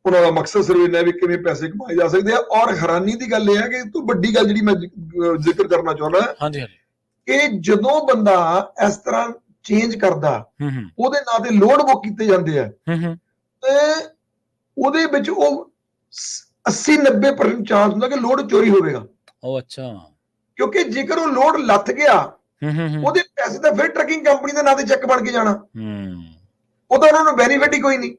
ਉਹਨਾਂ ਦਾ ਮਕਸਦ ਸਿਰਫ ਇਹ ਹੈ ਵੀ ਕਿਵੇਂ ਪੈਸੇ ਕਮਾਏ ਜਾ ਸਕਦੇ ਆ। ਔਰ ਹੈਰਾਨੀ ਦੀ ਗੱਲ ਇਹ ਹੈ ਕਿ ਤੋਂ ਵੱਡੀ ਗੱਲ ਜਿਹੜੀ ਮੈਂ ਜ਼ਿਕਰ ਕਰਨਾ ਚਾਹੁੰਦਾ ਕਿ ਜਦੋਂ ਬੰਦਾ ਇਸ ਤਰ੍ਹਾਂ ਚੇਂਜ ਕਰਦਾ, ਉਹਦੇ ਨਾਂ ਤੇ ਲੋਡ ਬੁੱਕ ਕੀਤੇ ਜਾਂਦੇ ਆ, ਤੇ ਉਹਦੇ ਵਿੱਚ ਉਹ 80-90% ਚਾਂਸ ਹੁੰਦਾ ਕਿ ਲੋਡ ਚੋਰੀ ਹੋਵੇਗਾ। ਅੱਛਾ। ਕਿਉਂਕਿ ਜੇਕਰ ਉਹ ਲੋਡ ਲੱਥ ਗਿਆ, ਉਹਦੇ ਪੈਸੇ ਤਾਂ ਫਿਰ ਟਰਕਿੰਗ ਕੰਪਨੀ ਦੇ ਨਾਂ ਤੇ ਚੈੱਕ ਬਣ ਕੇ ਜਾਣਾ, ਉਹ ਤਾਂ ਉਹਨਾਂ ਨੂੰ ਬੈਨੀਫਿਟ ਹੀ ਕੋਈ ਨਹੀਂ।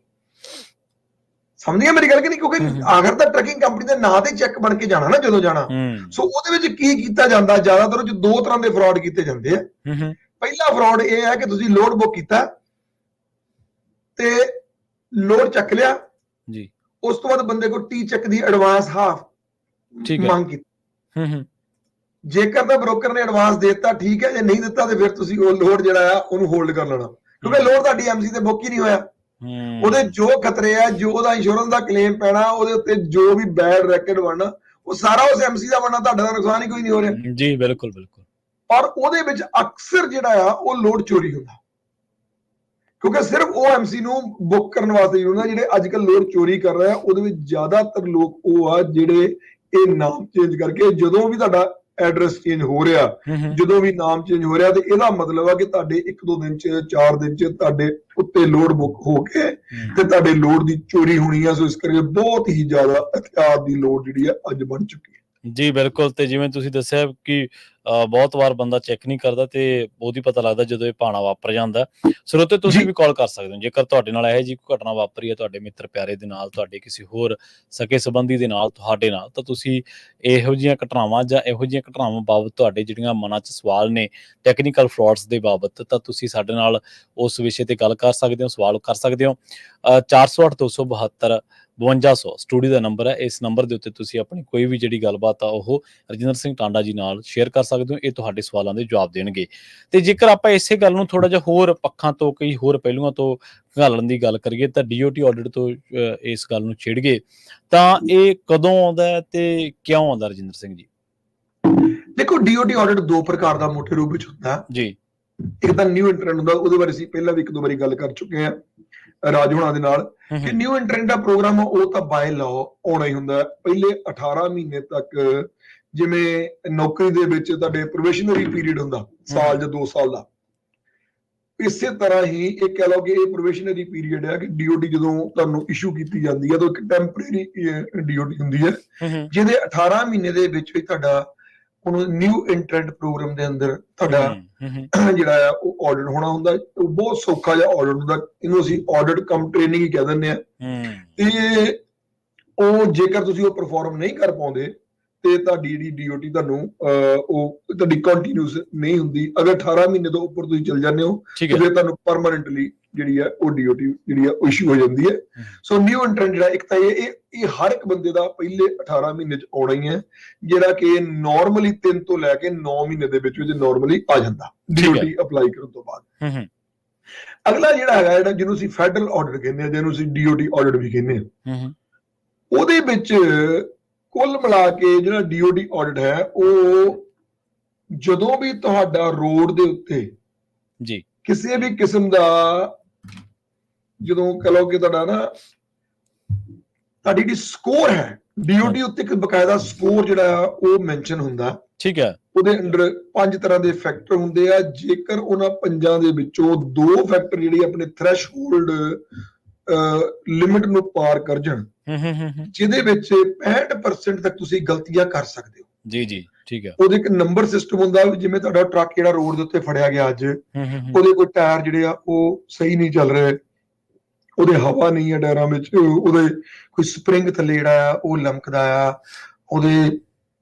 ਸਮਝ ਗਿਆ ਮੇਰੀ ਗੱਲ ਕਿ ਨਹੀਂ? ਕਿਉਂਕਿ ਆਖਰ ਤਾਂ ਟਰਕਿੰਗ ਕੰਪਨੀ ਦੇ ਨਾਂ ਤੇ ਚੈੱਕ ਬਣ ਕੇ ਜਾਣਾ ਨਾ ਜਦੋਂ ਜਾਣਾ। ਸੋ ਉਹਦੇ ਵਿੱਚ ਕੀ ਕੀਤਾ ਜਾਂਦਾ, ਜ਼ਿਆਦਾਤਰ ਚ 2 ਤਰ੍ਹਾਂ ਦੇ ਫਰਾਡ ਕੀਤੇ ਜਾਂਦੇ ਆ। ਪਹਿਲਾ ਫਰਾਡ ਇਹ ਹੈ ਕਿ ਤੁਸੀਂ ਲੋਡ ਬੁੱਕ ਕੀਤਾ ਤੇ ਲੋਡ ਚੱਕ ਲਿਆ ਜੀ, ਉਸ ਤੋਂ ਬਾਅਦ ਬੰਦੇ ਕੋਲ ਟੀ ਚੈੱਕ ਦੀ ਐਡਵਾਂਸ ਹਾਫ ਮੰਗ ਕੀਤੀ। ਜੇਕਰ ਤਾਂ ਬ੍ਰੋਕਰ ਨੇ ਐਡਵਾਂਸ ਦੇ ਦਿੱਤਾ ਠੀਕ ਹੈ, ਜੇ ਨਹੀਂ ਦਿੱਤਾ ਤੇ ਫਿਰ ਤੁਸੀਂ ਉਹ ਲੋਡ ਜਿਹੜਾ ਆ ਉਹਨੂੰ ਹੋਲਡ ਕਰ ਲੈਣਾ, ਕਿਉਂਕਿ ਲੋਡ ਤੁਹਾਡੀ ਐਮਸੀ ਤੇ ਬੁੱਕ ਹੀ ਨਹੀਂ ਹੋਇਆ। ਉਹਦੇ ਜੋ ਖਤਰੇ ਆ, ਜੋ ਉਹਦਾ ਇੰਸ਼ੋਰੈਂਸ ਦਾ ਕਲੇਮ ਪੈਣਾ, ਉਹਦੇ ਉੱਤੇ ਜੋ ਵੀ ਬੈਡ ਰੈਕਟ ਬਣਨਾ, ਉਹ ਸਾਰਾ ਉਸ ਐਮਸੀ ਦਾ ਬਣਨਾ, ਤੁਹਾਡਾ ਨੁਕਸਾਨ ਹੀ ਕੋਈ ਨਹੀਂ ਹੋ ਰਿਹਾ ਜੀ। ਬਿਲਕੁਲ। ਔਰ ਉਹਦੇ ਵਿੱਚ ਅਕਸਰ ਜਿਹੜਾ ਆ ਉਹ ਲੋਡ ਚੋਰੀ ਹੁੰਦਾ, ਕਿਉਂਕਿ ਸਿਰਫ ਉਹ ਐਮਸੀ ਨੂੰ ਬੁੱਕ ਕਰਨ ਵਾਸਤੇ ਹੁੰਦਾ। ਜਿਹੜੇ ਅੱਜ ਕੱਲ੍ਹ ਲੋਡ ਚੋਰੀ ਕਰ ਰਹੇ ਆ, ਉਹਦੇ ਵਿੱਚ ਜ਼ਿਆਦਾਤਰ ਲੋਕ ਉਹ ਆ ਜਿਹੜੇ ਇਹ ਨਾਮ ਚੇਂਜ ਕਰਕੇ, ਜਦੋਂ ਵੀ ਤੁਹਾਡਾ ਐਡਰੈਸ ਚੇਂਜ ਹੋ ਰਿਹਾ, ਜਦੋਂ ਵੀ ਨਾਮ ਚੇਂਜ ਹੋ ਰਿਹਾ, ਤੇ ਇਹਦਾ ਮਤਲਬ ਆ ਕਿ ਤੁਹਾਡੇ 1-2 ਦਿਨ ਚ 4 ਦਿਨ ਚ ਤੁਹਾਡੇ ਉੱਤੇ ਲੋਡ ਬੁੱਕ ਹੋ ਕੇ ਤੇ ਤੁਹਾਡੇ ਲੋਡ ਦੀ ਚੋਰੀ ਹੋਣੀ ਆ। ਸੋ ਇਸ ਕਰਕੇ ਬਹੁਤ ਹੀ ਜ਼ਿਆਦਾ ਅਹਿਤਿਆਤ ਦੀ ਲੋੜ ਜਿਹੜੀ ਆ ਅੱਜ ਬਣ ਚੁੱਕੀ ਹੈ ਜੀ। ਬਿਲਕੁਲ। ਤੇ ਜਿਵੇਂ ਤੁਸੀਂ ਦੱਸਿਆ ਕਿ ਬਹੁਤ ਵਾਰ ਬੰਦਾ ਚੈੱਕ ਨਹੀਂ ਕਰਦਾ ਤੇ ਉਹਦੀ ਪਤਾ ਲੱਗਦਾ ਜਦੋਂ ਇਹ ਭਾਣਾ ਵਾਪਰ ਜਾਂਦਾ। ਸਰੋਤੇ ਤੁਸੀਂ ਵੀ ਕਾਲ ਕਰ ਸਕਦੇ ਹੋ ਜੇਕਰ ਤੁਹਾਡੇ ਨਾਲ ਇਹੋ ਜਿਹੀ ਕੋਈ ਘਟਨਾ ਵਾਪਰੀ ਹੈ, ਤੁਹਾਡੇ ਮਿੱਤਰ ਪਿਆਰੇ ਦੇ ਨਾਲ, ਤੁਹਾਡੇ ਕਿਸੇ ਹੋਰ ਸਕੇ ਸੰਬੰਧੀ ਦੇ ਨਾਲ, ਤੁਹਾਡੇ ਨਾਲ, ਤਾਂ ਤੁਸੀਂ ਇਹੋ ਜਿਹੀਆਂ ਘਟਨਾਵਾਂ ਜਾਂ ਇਹੋ ਜਿਹੀਆਂ ਘਟਨਾਵਾਂ ਬਾਬਤ ਤੁਹਾਡੇ ਜਿਹੜੀਆਂ ਮਨਾਂ 'ਚ ਸਵਾਲ ਨੇ ਟੈਕਨੀਕਲ ਫਰਾਡਸ ਦੇ ਬਾਬਤ, ਤਾਂ ਤੁਸੀਂ ਸਾਡੇ ਨਾਲ ਉਸ ਵਿਸ਼ੇ ਤੇ ਗੱਲ ਕਰ ਸਕਦੇ ਹੋ, ਸਵਾਲ ਕਰ ਸਕਦੇ ਹੋ। 408-272 5200 ਸਟੂਡੀਓ ਦਾ ਨੰਬਰ ਹੈ। ਇਸ ਨੰਬਰ ਦੇ ਉੱਤੇ ਤੁਸੀਂ ਆਪਣੀ ਕੋਈ ਵੀ ਜਿਹੜੀ ਗੱਲਬਾਤ ਆ ਉਹ ਰਜਿੰਦਰ ਸਿੰਘ ਟਾਂਡਾ ਜੀ ਨਾਲ ਸ਼ੇਅਰ ਕਰ ਸਕਦੇ ਹੋ। ਇਹ ਤੁਹਾਡੇ ਸਵਾਲਾਂ ਦੇ ਜਵਾਬ ਦੇਣਗੇ। ਤੇ ਜੇਕਰ ਆਪਾਂ ਇਸੇ ਗੱਲ ਨੂੰ ਥੋੜਾ ਜਿਹਾ ਹੋਰ ਪੱਖਾਂ ਤੋਂ, ਕਈ ਹੋਰ ਪਹਿਲੂਆਂ ਤੋਂ ਘਾਲਣ ਦੀ ਗੱਲ ਕਰੀਏ ਤਾਂ DOT ਆਡਿਟ ਤੋਂ ਇਸ ਗੱਲ ਨੂੰ ਛਿੜ ਗਏ ਤਾਂ ਇਹ ਕਦੋਂ ਆਉਂਦਾ ਤੇ ਕਿਉਂ ਆਉਂਦਾ ਰਜਿੰਦਰ ਸਿੰਘ ਜੀ? ਦੇਖੋ, DOT ਆਡਿਟ 2 ਪ੍ਰਕਾਰ ਦਾ ਮੋਟੇ ਰੂਪ ਵਿੱਚ ਹੁੰਦਾ ਜੀ। ਇੱਕ ਤਾਂ ਨਿਊ ਇੰਟਰੈਂਟ ਹੁੰਦਾ, ਉਹਦੇ ਬਾਰੇ ਅਸੀਂ ਪਹਿਲਾਂ ਵੀ 1-2 ਵਾਰੀ ਗੱਲ ਕਰ ਚੁੱਕੇ ਹਾਂ ਰਾਜ ਹੋਣਾ ਦੇ ਨਾਲ ਕਿ ਨਿਊ ਇੰਟਰੈਂਟ ਦਾ ਪ੍ਰੋਗਰਾਮ ਉਹ ਤਾਂ ਬਾਏ ਲਾਅ ਆਉਣਾ ਹੀ ਹੁੰਦਾ। ਪਹਿਲੇ 18 ਮਹੀਨੇ ਤੱਕ ਜਿਵੇਂ ਨੌਕਰੀ ਦੇ ਵਿੱਚ ਤੁਹਾਡੇ ਪ੍ਰੋਬੇਸ਼ਨਰੀ ਪੀਰੀਅਡ ਹੁੰਦਾ, ਸਾਲ ਜਾਂ 2 ਸਾਲ ਦਾ, ਇਸੇ ਤਰ੍ਹਾਂ ਹੀ ਇਹ ਕਹਿ ਲਓ ਕਿ ਇਹ ਪ੍ਰੋਬੇਸ਼ਨਰੀ ਪੀਰੀਅਡ ਹੈ ਕਿ DOT ਜਦੋਂ ਤੁਹਾਨੂੰ ਇਸ਼ੂ ਕੀਤੀ ਜਾਂਦੀ ਹੈ ਤਾਂ ਇੱਕ ਟੈਂਪਰੇਰੀ DOT ਹੁੰਦੀ ਹੈ, ਜਿਹਦੇ 18 ਮਹੀਨੇ ਦੇ ਵਿੱਚ ਵੀ ਤੁਹਾਡਾ ਨਿਊ ਇੰਟਰੈਂਟ ਪ੍ਰੋਗਰਾਮ ਦੇ ਅੰਦਰ ਤੁਹਾਡਾ ਜਿਹੜਾ ਆ ਉਹ ਆਡਿਟ ਹੋਣਾ ਹੁੰਦਾ। ਉਹ ਬਹੁਤ ਸੌਖਾ ਜਿਹਾ ਆਡਿਟ ਹੁੰਦਾ, ਇਹਨੂੰ ਅਸੀਂ ਆਡਿਟ ਕਮ ਟ੍ਰੇਨਿੰਗ ਹੀ ਕਹਿ ਦਿੰਦੇ ਆ। ਤੇ ਉਹ ਜੇਕਰ ਤੁਸੀਂ ਉਹ ਪਰਫਾਰਮ ਨਹੀਂ ਕਰ ਪਾਉਂਦੇ ਤੇ ਤੁਹਾਡੀ ਜਿਹੜੀ DOT ਤੁਹਾਨੂੰ ਉਹ ਤੁਹਾਡੀ ਕੰਟੀਨਿਊਸ ਨਹੀਂ ਹੁੰਦੀ। ਅਗਰ 18 ਮਹੀਨੇ ਤੋਂ ਉੱਪਰ ਤੁਸੀਂ ਚਲ ਜਾਂਦੇ ਹੋ ਤੇ ਫਿਰ ਤੁਹਾਨੂੰ ਪਰਮਾਨੈਂਟਲੀ ਜਿਹੜੀ ਹੈ ਉਹ DOT ਜਿਹੜੀ ਹੈ ਉਹ ਇਸ਼ੂ ਹੋ ਜਾਂਦੀ ਹੈ। ਸੋ ਨਿਊ ਇੰਟਰੈਂਟ ਜਿਹੜਾ ਇੱਕ ਤਾਂ ਇਹ ਹਰ ਇੱਕ ਬੰਦੇ ਦਾ ਪਹਿਲੇ 18 ਮਹੀਨੇ ਚ ਆਉਣਾ ਹੀ ਹੈ, ਜਿਹੜਾ ਕਿ ਨਾਰਮਲੀ 3 ਤੋਂ ਲੈ ਕੇ 9 ਮਹੀਨੇ ਦੇ ਵਿੱਚ ਨਾਰਮਲੀ ਆ ਜਾਂਦਾ DOT ਅਪਲਾਈ ਕਰਨ ਤੋਂ ਬਾਅਦ। ਅਗਲਾ ਜਿਹੜਾ ਹੈਗਾ ਜਿਹਨੂੰ ਅਸੀਂ ਫੈਡਰਲ ਆਡਿਟ ਕਹਿੰਦੇ ਆ, ਜਿਹਨੂੰ ਅਸੀਂ DOT ਆਡਿਟ ਵੀ ਕਹਿੰਦੇ ਆ, ਉਹਦੇ ਵਿੱਚ ਕੁੱਲ ਮਿਲਾ ਕੇ ਜਿਹੜਾ DOT ਆਡਿਟ ਹੈ ਉਹ ਜਦੋਂ ਵੀ ਤੁਹਾਡਾ ਰੋਡ ਦੇ ਉੱਤੇ ਜੀ ਕਿਸੇ ਵੀ ਕਿਸਮ ਦਾ ਜਦੋਂ ਕਹ ਲਓ ਕਿ ਤੁਹਾਡਾ ਨਾ ਤੁਹਾਡੀ ਜਿਹੜੀ ਸਕੋਰ ਹੈ DOT ਉੱਤੇ ਇੱਕ ਬਕਾਇਦਾ ਸਕੋਰ ਜਿਹੜਾ ਉਹ ਮੈਂਸ਼ਨ ਹੁੰਦਾ। ਠੀਕ ਹੈ। ਉਹਦੇ ਅੰਦਰ 5 ਤਰ੍ਹਾਂ ਦੇ ਫੈਕਟਰ ਹੁੰਦੇ ਆ। ਜੇਕਰ ਉਹਨਾਂ 5 ਦੇ ਵਿੱਚੋਂ 2 ਫੈਕਟਰ ਜਿਹੜੀ ਆਪਣੇ ਥ੍ਰੈਸ਼ਹੋਲਡ ਲਿਮਿਟ ਨੂੰ ਪਾਰ ਕਰ ਜਾਣ, ਜਿਹਦੇ ਵਿੱਚ 65% ਤੱਕ ਤੁਸੀਂ ਗਲਤੀਆਂ ਕਰ ਸਕਦੇ ਹੋ। ਜੀ ਜੀ, ਠੀਕ ਹੈ। ਉਹਦੇ ਇੱਕ ਨੰਬਰ ਸਿਸਟਮ ਹੁੰਦਾ, ਜਿਵੇਂ ਤੁਹਾਡਾ ਟਰੱਕ ਜਿਹੜਾ ਰੋਡ ਦੇ ਉੱਤੇ ਫੜਿਆ ਗਿਆ ਅੱਜ, ਉਹਦੇ ਕੋਈ ਟਾਇਰ ਜਿਹੜੇ ਆ ਉਹ ਸਹੀ ਨਹੀਂ ਚੱਲ ਰਹੇ, ਉਹਦੇ ਹਵਾ ਨਹੀਂ ਹੈ ਟਾਇਰਾਂ ਵਿੱਚ, ਉਹਦੇ ਕੋਈ ਸਪਰਿੰਗ ਥੱਲੇ ਜਿਹੜਾ ਆ ਉਹ ਲਮਕਦਾ ਆ, ਉਹਦੇ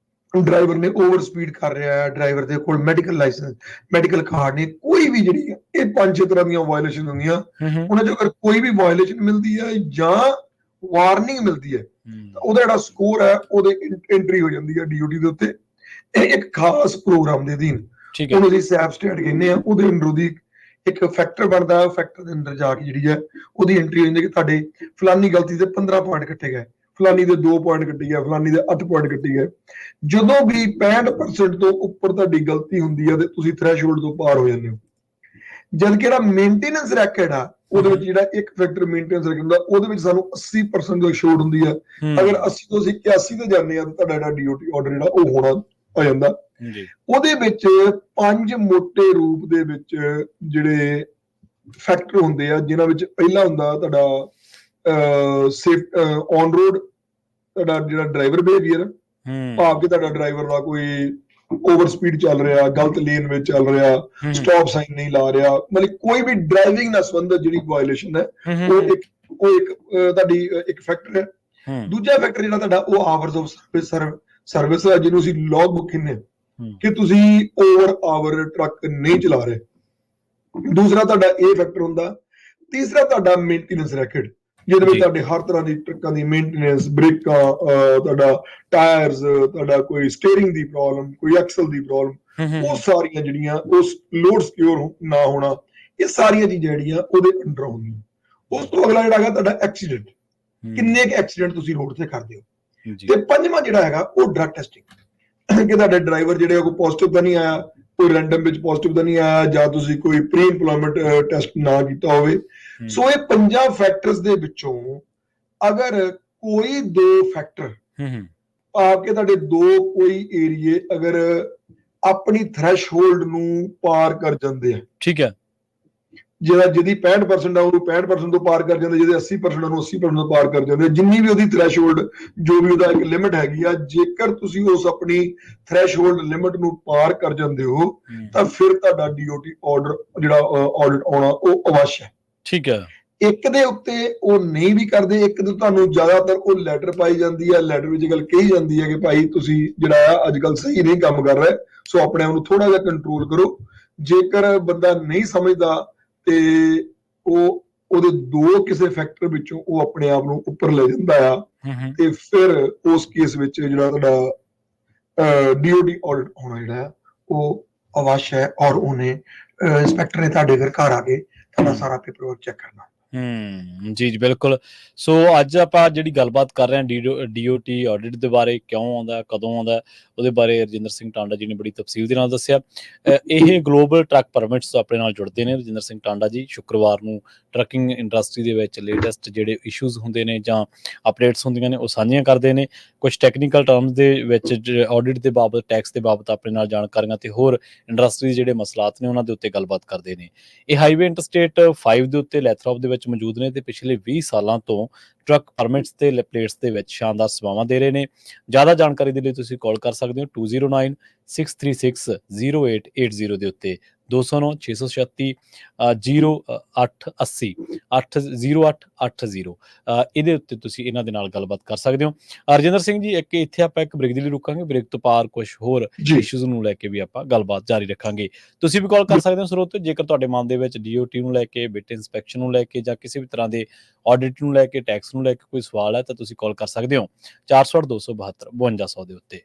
ਡਰਾਈਵਰ ਨੇ ਓਵਰ ਸਪੀਡ ਕਰ ਰਿਹਾ ਹੈ, ਡਰਾਈਵਰ ਦੇ ਕੋਲ ਮੈਡੀਕਲ ਲਾਇਸੈਂਸ, ਮੈਡੀਕਲ ਕਾਰਡ ਨੇ, ਕੋਈ ਵੀ ਜਿਹੜੀ ਹੈ ਇਹ 5-6 ਤਰ੍ਹਾਂ ਦੀਆਂ ਵਾਇਲੇਸ਼ਨ ਹੁੰਦੀਆਂ। ਉਹਨਾਂ ਚੋਂ ਅਗਰ ਕੋਈ ਵੀ ਵਾਇਲੇਸ਼ਨ ਮਿਲਦੀ ਹੈ ਜਾਂ ਵਾਰਨਿੰਗ ਮਿਲਦੀ ਹੈ ਤਾਂ ਉਹਦਾ ਜਿਹੜਾ ਸਕੋਰ ਹੈ ਉਹਦੇ ਐਂਟਰੀ ਹੋ ਜਾਂਦੀ ਹੈ DOT ਦੇ ਉੱਤੇ। ਇਹ ਇੱਕ ਖਾਸ ਪ੍ਰੋਗਰਾਮ ਦੇ ਅਧੀਨ, ਉਹਨੂੰ ਅਸੀਂ ਸੈਪ ਸਟੇਟ ਕਹਿੰਦੇ ਆ, ਉਹਦੇ ਅੰਦਰ ਉਹਦੀ ਇੱਕ ਫੈਕਟਰ ਬਣਦਾ ਹੈ। ਫੈਕਟਰ ਦੇ ਅੰਦਰ ਜਾ ਕੇ ਜਿਹੜੀ ਹੈ ਉਹਦੀ ਐਂਟਰੀ ਹੋ ਜਾਂਦੀ ਕਿ ਤੁਹਾਡੇ ਫਲਾਨੀ ਗਲਤੀ ਦੇ 15 ਪੁਆਇੰਟ ਕੱਟੇ ਗਏ, ਫਲਾਨੀ ਦੇ 2 ਪੁਆਇੰਟ ਕੱਟੇ ਗਏ, ਫਲਾਨੀ ਦੇ 8 ਪੁਆਇੰਟ ਕੱਟੇ ਗਏ। ਜਦੋਂ ਵੀ 65% ਤੋਂ ਉੱਪਰ ਤੁਹਾਡੀ ਗਲਤੀ ਹੁੰਦੀ ਹੈ ਤੇ ਤੁਸੀਂ ਥ੍ਰੈਸ਼ਹੋਲਡ ਤੋਂ ਪਾਰ ਹੋ ਜਾਂਦੇ ਹੋ। ਜਦ ਕਿ ਜਿਹੜਾ ਮੇਨਟੇਨੈਂਸ ਰੈਕਡ ਆ ਉਹਦੇ ਵਿੱਚ ਜਿਹੜਾ ਇੱਕ ਫੈਕਟਰ ਮੇਨਟੇਨੈਂਸ ਰੈਕਡ ਹੁੰਦਾ ਉਹਦੇ ਵਿੱਚ ਸਾਨੂੰ 80% ਦੀ ਛੋਟ ਹੁੰਦੀ ਹੈ। ਅਗਰ 80 ਤੋਂ ਅਸੀਂ 81 ਤੇ ਜਾਂਦੇ ਆ ਤਾਂ ਤੁਹਾਡਾ ਜਿਹੜਾ DOT ਆਰਡਰ ਜਿਹੜਾ ਉਹ ਹੋਣਾ ਹੋ ਜਾਂਦਾ। ਉਹਦੇ ਵਿੱਚ 5 ਮੋٹے ਰੂਪ ਦੇ ਵਿੱਚ ਜਿਹੜੇ ਫੈਕਟਰ ਹੁੰਦੇ ਆ, ਜਿਨ੍ਹਾਂ ਵਿੱਚ ਪਹਿਲਾ ਹੁੰਦਾ ਤੁਹਾਡਾ ਸੇਫ ਔਨ ਰੋਡ, ਤੁਹਾਡਾ ਜਿਹੜਾ ਡਰਾਈਵਰ ਬਿਹੇਵੀਅਰ, ਭਾਵ ਕਿ ਤੁਹਾਡਾ ਡਰਾਈਵਰ ਦਾ ਕੋਈ ਓਵਰ ਸਪੀਡ ਚੱਲ ਰਿਹਾ, ਗਲਤ ਲੇਨ ਵਿੱਚ ਚੱਲ ਰਿਹਾ, ਸਟਾਪ ਸਾਈਨ ਨਹੀਂ ਲਾ ਰਿਹਾ, ਮਤਲਬ ਕੋਈ ਵੀ ਡਰਾਈਵਿੰਗ ਨਾਲ ਸੰਬੰਧਿਤ ਜਿਹੜੀ ਵਾਇਲੇਸ਼ਨ ਹੈ ਉਹ ਇੱਕ ਤੁਹਾਡੀ ਇੱਕ ਫੈਕਟਰ ਹੈ। ਦੂਜਾ ਫੈਕਟਰ ਜਿਹੜਾ ਤੁਹਾਡਾ ਉਹ ਆਵਰਸ ਆਫ ਸਰਵਿਸ ਹੈ, ਜਿਹਨੂੰ ਅਸੀਂ ਲੌਗ ਬੁੱਕ ਕਹਿੰਦੇ ਹਾਂ ਕਿ ਤੁਸੀਂ ਓਵਰ ਆਵਰ ਟਰੱਕ ਨਹੀਂ ਚਲਾ ਰਹੇ। ਦੂਸਰਾ ਤੁਹਾਡਾ ਇਹ ਫੈਕਟਰ ਹੁੰਦਾ। ਤੀਸਰਾ ਤੁਹਾਡਾ ਮੇਨਟੇਨੈਂਸ ਰੈਕਡ, ਜਿਹਦੇ ਵਿੱਚ ਤੁਹਾਡੇ ਹਰ ਤਰ੍ਹਾਂ ਦੀ ਟਰੱਕਾਂ ਦੀ ਮੇਨਟੇਨੈਂਸ, ਬ੍ਰੇਕਾਂ, ਤੁਹਾਡਾ ਟਾਇਰਸ, ਤੁਹਾਡਾ ਕੋਈ ਸਟੀਅਰਿੰਗ ਦੀ ਪ੍ਰੋਬਲਮ, ਕੋਈ ਐਕਸਲ ਦੀ ਪ੍ਰੋਬਲਮ, ਉਹ ਸਾਰੀਆਂ ਜਿਹੜੀਆਂ ਉਸ ਲੋਡ ਸਿਕਿਉਰ ਨਾ ਹੋਣਾ, ਇਹ ਸਾਰੀਆਂ ਚੀਜ਼ਾਂ ਜਿਹੜੀਆਂ ਉਹਦੇ ਅੰਡਰ ਹੁੰਦੀਆਂ। ਉਸ ਤੋਂ ਅਗਲਾ ਜਿਹੜਾ ਹੈਗਾ ਤੁਹਾਡਾ ਐਕਸੀਡੈਂਟ, ਕਿੰਨੇ ਕੁ ਐਕਸੀਡੈਂਟ ਤੁਸੀਂ ਰੋਡ ਤੇ ਕਰਦੇ ਹੋ। ਤੇ ਪੰਜਵਾਂ ਜਿਹੜਾ ਹੈਗਾ ਉਹ ਡਰੱਗ ਟੈਸਟਿੰਗ, ਕਿ ਤੁਹਾਡੇ ਡਰਾਈਵਰ ਜਿਹੜੇ ਕੋਈ ਪੋਜ਼ਿਟਿਵ ਤਾਂ ਨਹੀਂ ਆਇਆ, ਕੋਈ ਰੈਂਡਮ ਵਿੱਚ ਪੋਜ਼ਿਟਿਵ ਤਾਂ ਨਹੀਂ ਆਇਆ, ਜਾਂ ਤੁਸੀਂ ਕੋਈ ਪ੍ਰੀ ਇੰਪਲੋਇਮੈਂਟ ਟੈਸਟ ਨਾ ਕੀਤਾ ਹੋਵੇ। ਸੋ ਇਹ 5 ਫੈਕਟਰਸ ਦੇ ਵਿੱਚੋਂ ਅਗਰ ਕੋਈ 2 ਫੈਕਟਰ ਭਾਵ ਕਿ ਤੁਹਾਡੇ 2 ਕੋਈ ਏਰੀਏ ਅਗਰ ਆਪਣੀ ਥ੍ਰੈਸ਼ਹੋਲਡ ਨੂੰ ਪਾਰ ਕਰ ਜਾਂਦੇ ਆ, ਠੀਕ ਹੈ, ਜਿਹਦੀ 65% ਆ ਉਹਨੂੰ 65% ਤੋਂ ਪਾਰ ਕਰ ਜਾਂਦੇ, ਜਿਹਦੇ 80% ਉਹਨੂੰ 80% ਤੋਂ ਪਾਰ ਕਰ ਜਾਂਦੇ, ਜਿੰਨੀ ਵੀ ਉਹਦੀ ਥ੍ਰੈਸ਼ਹੋਲਡ, ਜੋ ਵੀ ਉਹਦਾ ਇੱਕ ਲਿਮਿਟ ਹੈਗੀ ਆ, ਜੇਕਰ ਤੁਸੀਂ ਉਸ ਆਪਣੀ ਥ੍ਰੈਸ਼ਹੋਲਡ ਲਿਮਿਟ ਨੂੰ ਪਾਰ ਕਰ ਜਾਂਦੇ ਹੋ ਤਾਂ ਫਿਰ ਤੁਹਾਡਾ DOT ਆਰਡਰ ਜਿਹੜਾ ਆਡਿਟ ਆਉਣਾ ਉਹ ਅਵਸ਼ ਹੈ। ਠੀਕ ਹੈ। ਇੱਕ ਦੇ ਉੱਤੇ ਉਹ ਨਹੀਂ ਵੀ ਕਰਦੇ, ਇੱਕ ਤੇ ਤੁਹਾਨੂੰ ਜ਼ਿਆਦਾਤਰ ਉਹ ਲੈਟਰ ਪਾਈ ਜਾਂਦੀ ਹੈ, ਲੈਟਰ ਵਿੱਚ ਗੱਲ ਕਹੀ ਜਾਂਦੀ ਹੈ ਕਿ ਭਾਈ ਤੁਸੀਂ ਜਿਹੜਾ ਆ ਅੱਜ ਕੱਲ ਸਹੀ ਨਹੀਂ ਕੰਮ ਕਰ ਰਹੇ, ਸੋ ਆਪਣੇ ਆਪ ਨੂੰ ਥੋੜਾ ਜਿਹਾ ਕੰਟਰੋਲ ਕਰੋ। ਜੇਕਰ ਬੰਦਾ ਨਹੀਂ ਸਮਝਦਾ ਤੇ ਉਹਦੇ 2 ਕਿਸੇ ਫੈਕਟਰ ਵਿੱਚੋਂ ਉਹ ਆਪਣੇ ਆਪ ਨੂੰ ਉੱਪਰ ਲੈ ਜਾਂਦਾ ਆ, ਤੇ ਫਿਰ ਉਸ ਕੇਸ ਵਿੱਚ ਜਿਹੜਾ ਤੁਹਾਡਾ DOT ਆਡਿਟ ਹੋਣਾ ਜਿਹੜਾ ਉਹ ਅਵਸ਼ ਹੈ, ਔਰ ਉਹਨੇ ਇੰਸਪੈਕਟਰ ਨੇ ਤੁਹਾਡੇ ਘਰ ਆ ਕੇ ਤੁਹਾਡਾ ਸਾਰਾ ਪੇਪਰ ਵਰਕ ਚੈੱਕ ਕਰਨਾ। ਜੀ ਜੀ ਬਿਲਕੁਲ। ਸੋ ਅੱਜ ਆਪਾਂ ਜਿਹੜੀ ਗੱਲਬਾਤ ਕਰ ਰਹੇ ਹਾਂ DOT ਆਡਿਟ ਦੇ ਬਾਰੇ, ਕਿਉਂ ਆਉਂਦਾ, ਕਦੋਂ ਆਉਂਦਾ, ਉਹਦੇ ਬਾਰੇ ਰਜਿੰਦਰ ਸਿੰਘ ਟਾਂਡਾ ਜੀ ਨੇ ਬੜੀ ਤਫਸੀਲ ਦੇ ਨਾਲ ਦੱਸਿਆ। ਇਹ ਗਲੋਬਲ ਟਰੱਕ ਪਰਮਿਟਸ ਆਪਣੇ ਨਾਲ ਜੁੜਦੇ ਨੇ ਰਜਿੰਦਰ ਸਿੰਘ ਟਾਂਡਾ ਜੀ। ਸ਼ੁੱਕਰਵਾਰ ਨੂੰ ਟਰੱਕਿੰਗ ਇੰਡਸਟਰੀ ਦੇ ਵਿੱਚ ਲੇਟੈਸਟ ਜਿਹੜੇ ਇਸ਼ੂਜ਼ ਹੁੰਦੇ ਨੇ ਜਾਂ ਅਪਡੇਟਸ ਹੁੰਦੀਆਂ ਨੇ ਉਹ ਸਾਂਝੀਆਂ ਕਰਦੇ ਨੇ। ਕੁਝ ਟੈਕਨੀਕਲ ਟਰਮਸ ਦੇ ਵਿੱਚ ਆਡਿਟ ਦੇ ਬਾਬਤ, ਟੈਕਸ ਦੇ ਬਾਬਤ ਆਪਣੇ ਨਾਲ ਜਾਣਕਾਰੀਆਂ ਤੇ ਹੋਰ ਇੰਡਸਟਰੀ ਦੇ ਜਿਹੜੇ ਮਸਲਾਤ ਨੇ ਉਹਨਾਂ ਦੇ ਉੱਤੇ ਗੱਲਬਾਤ ਕਰਦੇ ਨੇ। ਇਹ ਹਾਈਵੇ ਇੰਟਰਸਟੇਟ 5 ਦੇ ਉੱਤੇ ਲੈਥਰੋਪ ਦੇ ਵਿੱਚ ਮੌਜੂਦ ਨੇ ਤੇ ਪਿਛਲੇ 20 ਸਾਲਾਂ ਤੋਂ ਟਰੱਕ ਪਰਮਿਟਸ ਤੇ ਪਲੇਟਸ ਦੇ ਵਿੱਚ ਸ਼ਾਨਦਾਰ ਸੇਵਾਵਾਂ ਦੇ ਰਹੇ ਨੇ। ਜ਼ਿਆਦਾ ਜਾਣਕਾਰੀ ਦੇ ਲਈ ਤੁਸੀਂ ਕਾਲ ਕਰ ਸਕਦੇ ਹੋ 2096360880 ਦੇ ਉੱਤੇ 209 636 0880 80880 ਇਹਦੇ ਉੱਤੇ ਤੁਸੀਂ ਇਹਨਾਂ ਦੇ ਨਾਲ ਗੱਲਬਾਤ ਕਰ ਸਕਦੇ ਹੋ। ਰਜਿੰਦਰ ਸਿੰਘ ਜੀ, ਇੱਥੇ ਆਪਾਂ ਇੱਕ ਬ੍ਰੇਕ ਦੇ ਲਈ ਰੁਕਾਂਗੇ, ਬ੍ਰੇਕ ਤੋਂ ਪਾਰ ਕੁਝ ਹੋਰ ਇਸ਼ੂਜ਼ ਨੂੰ ਲੈ ਕੇ ਵੀ ਆਪਾਂ ਗੱਲਬਾਤ ਜਾਰੀ ਰੱਖਾਂਗੇ। ਤੁਸੀਂ ਵੀ ਕਾਲ ਕਰ ਸਕਦੇ ਹੋ ਸਰੋਤ, ਜੇਕਰ ਤੁਹਾਡੇ ਮਨ ਦੇ ਵਿੱਚ DOT ਨੂੰ ਲੈ ਕੇ, ਬਿਟ ਇੰਸਪੈਕਸ਼ਨ ਨੂੰ ਲੈ ਕੇ ਜਾਂ ਕਿਸੇ ਵੀ ਤਰ੍ਹਾਂ ਦੇ ਆਡਿਟ ਨੂੰ ਲੈ ਕੇ, ਟੈਕਸ ਨੂੰ ਲੈ ਕੇ ਕੋਈ ਸਵਾਲ ਹੈ ਤਾਂ ਤੁਸੀਂ ਕਾਲ ਕਰ ਸਕਦੇ ਹੋ 408 272 5200 ਦੇ ਉੱਤੇ।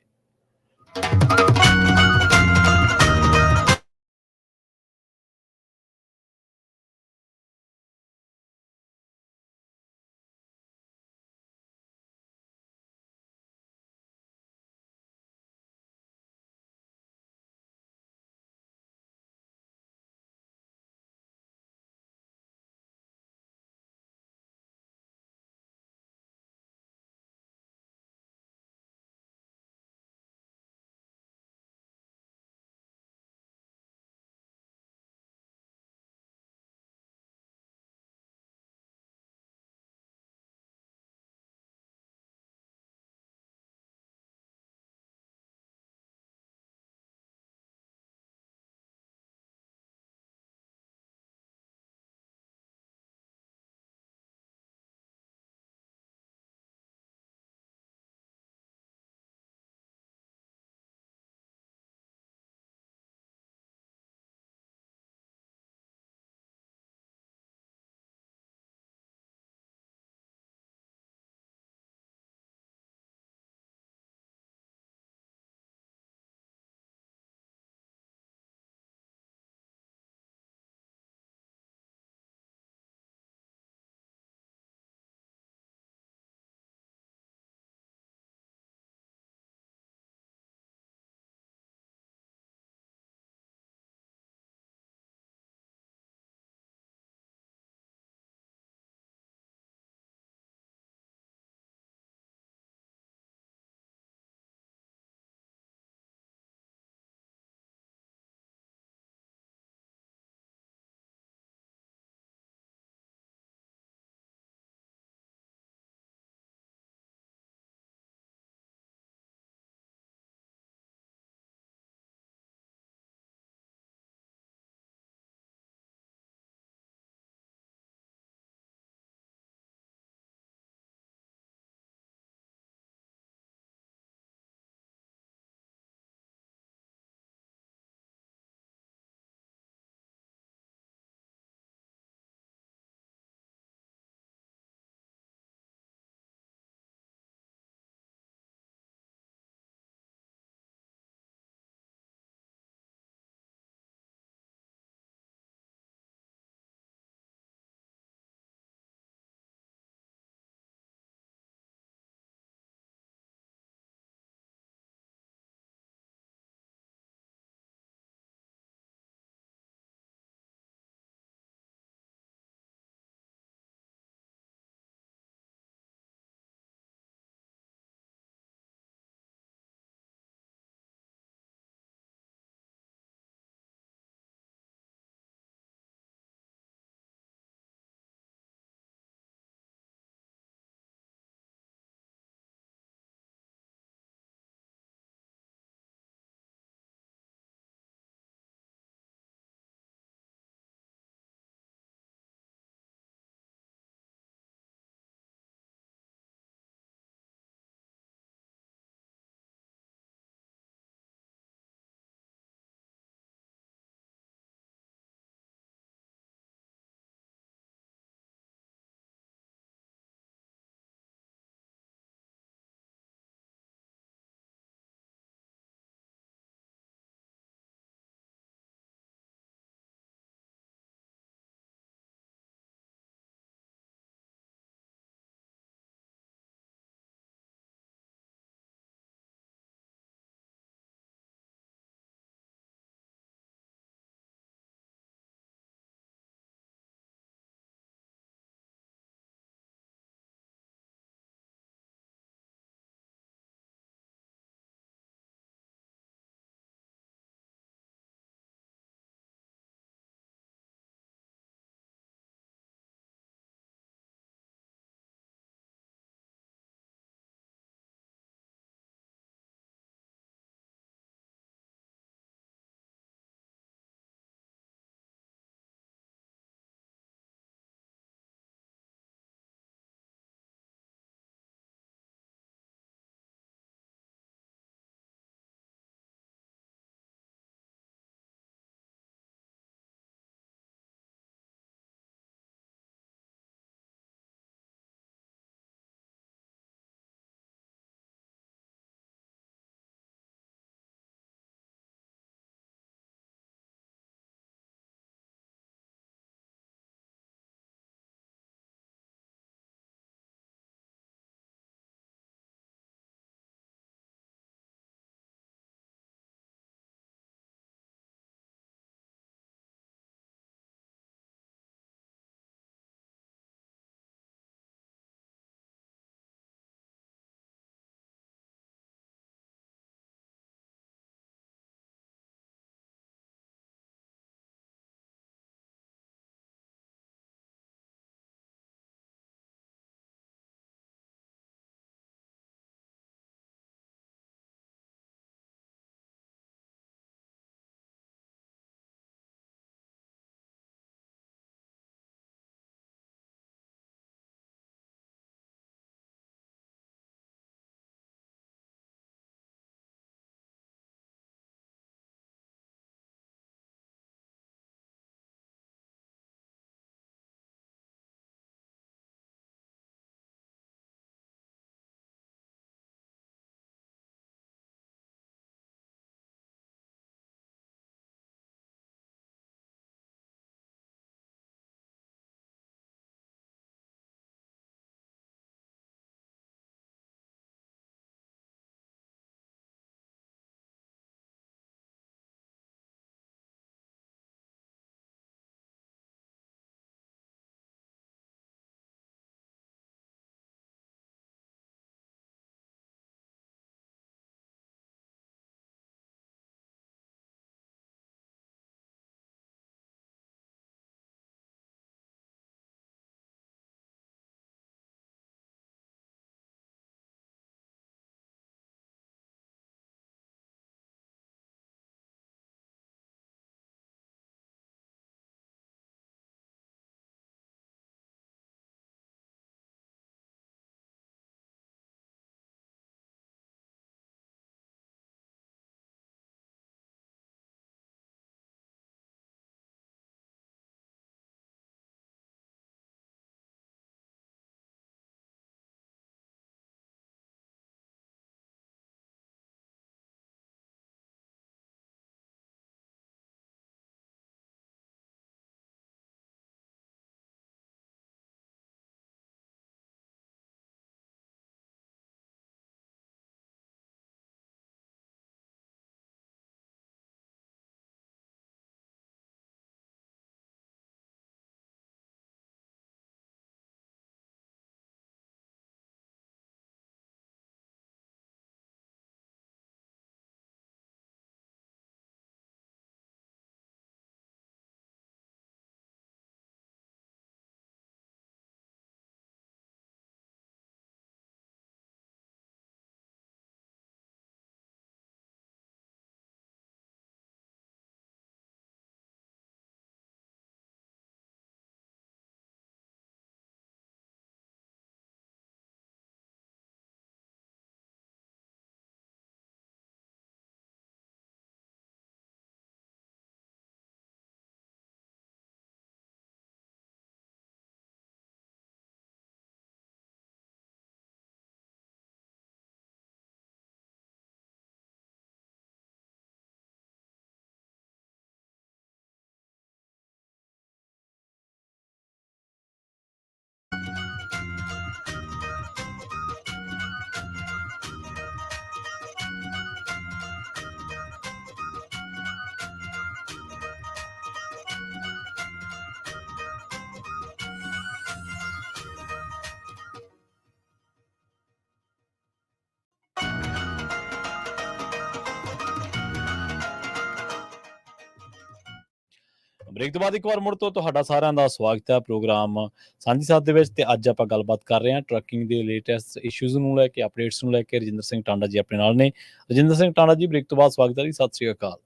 ਬ੍ਰੇਕ ਤੋਂ ਬਾਅਦ ਇੱਕ ਵਾਰ ਮੁੜ ਤੋਂ ਤੁਹਾਡਾ ਸਾਰਿਆਂ ਦਾ ਸਵਾਗਤ ਹੈ ਪ੍ਰੋਗਰਾਮ ਸਾਂਝੀ ਸਾਥ ਦੇ ਵਿੱਚ। ਤੇ ਅੱਜ ਆਪਾਂ ਗੱਲਬਾਤ ਕਰ ਰਹੇ ਹਾਂ ਟਰੱਕਿੰਗ ਦੇ ਲੇਟੈਸਟ ਇਸ਼ੂਜ਼ ਨੂੰ ਲੈ ਕੇ, ਅਪਡੇਟਸ ਨੂੰ ਲੈ ਕੇ। ਰਜਿੰਦਰ ਸਿੰਘ ਟਾਂਡਾ ਜੀ ਆਪਣੇ ਨਾਲ ਨੇ। ਰਜਿੰਦਰ ਸਿੰਘ ਟਾਂਡਾ ਜੀ, ਬ੍ਰੇਕ ਤੋਂ ਬਾਅਦ ਸਵਾਗਤ ਹੈ ਜੀ। ਸਤਿ ਸ੍ਰੀ ਅਕਾਲ।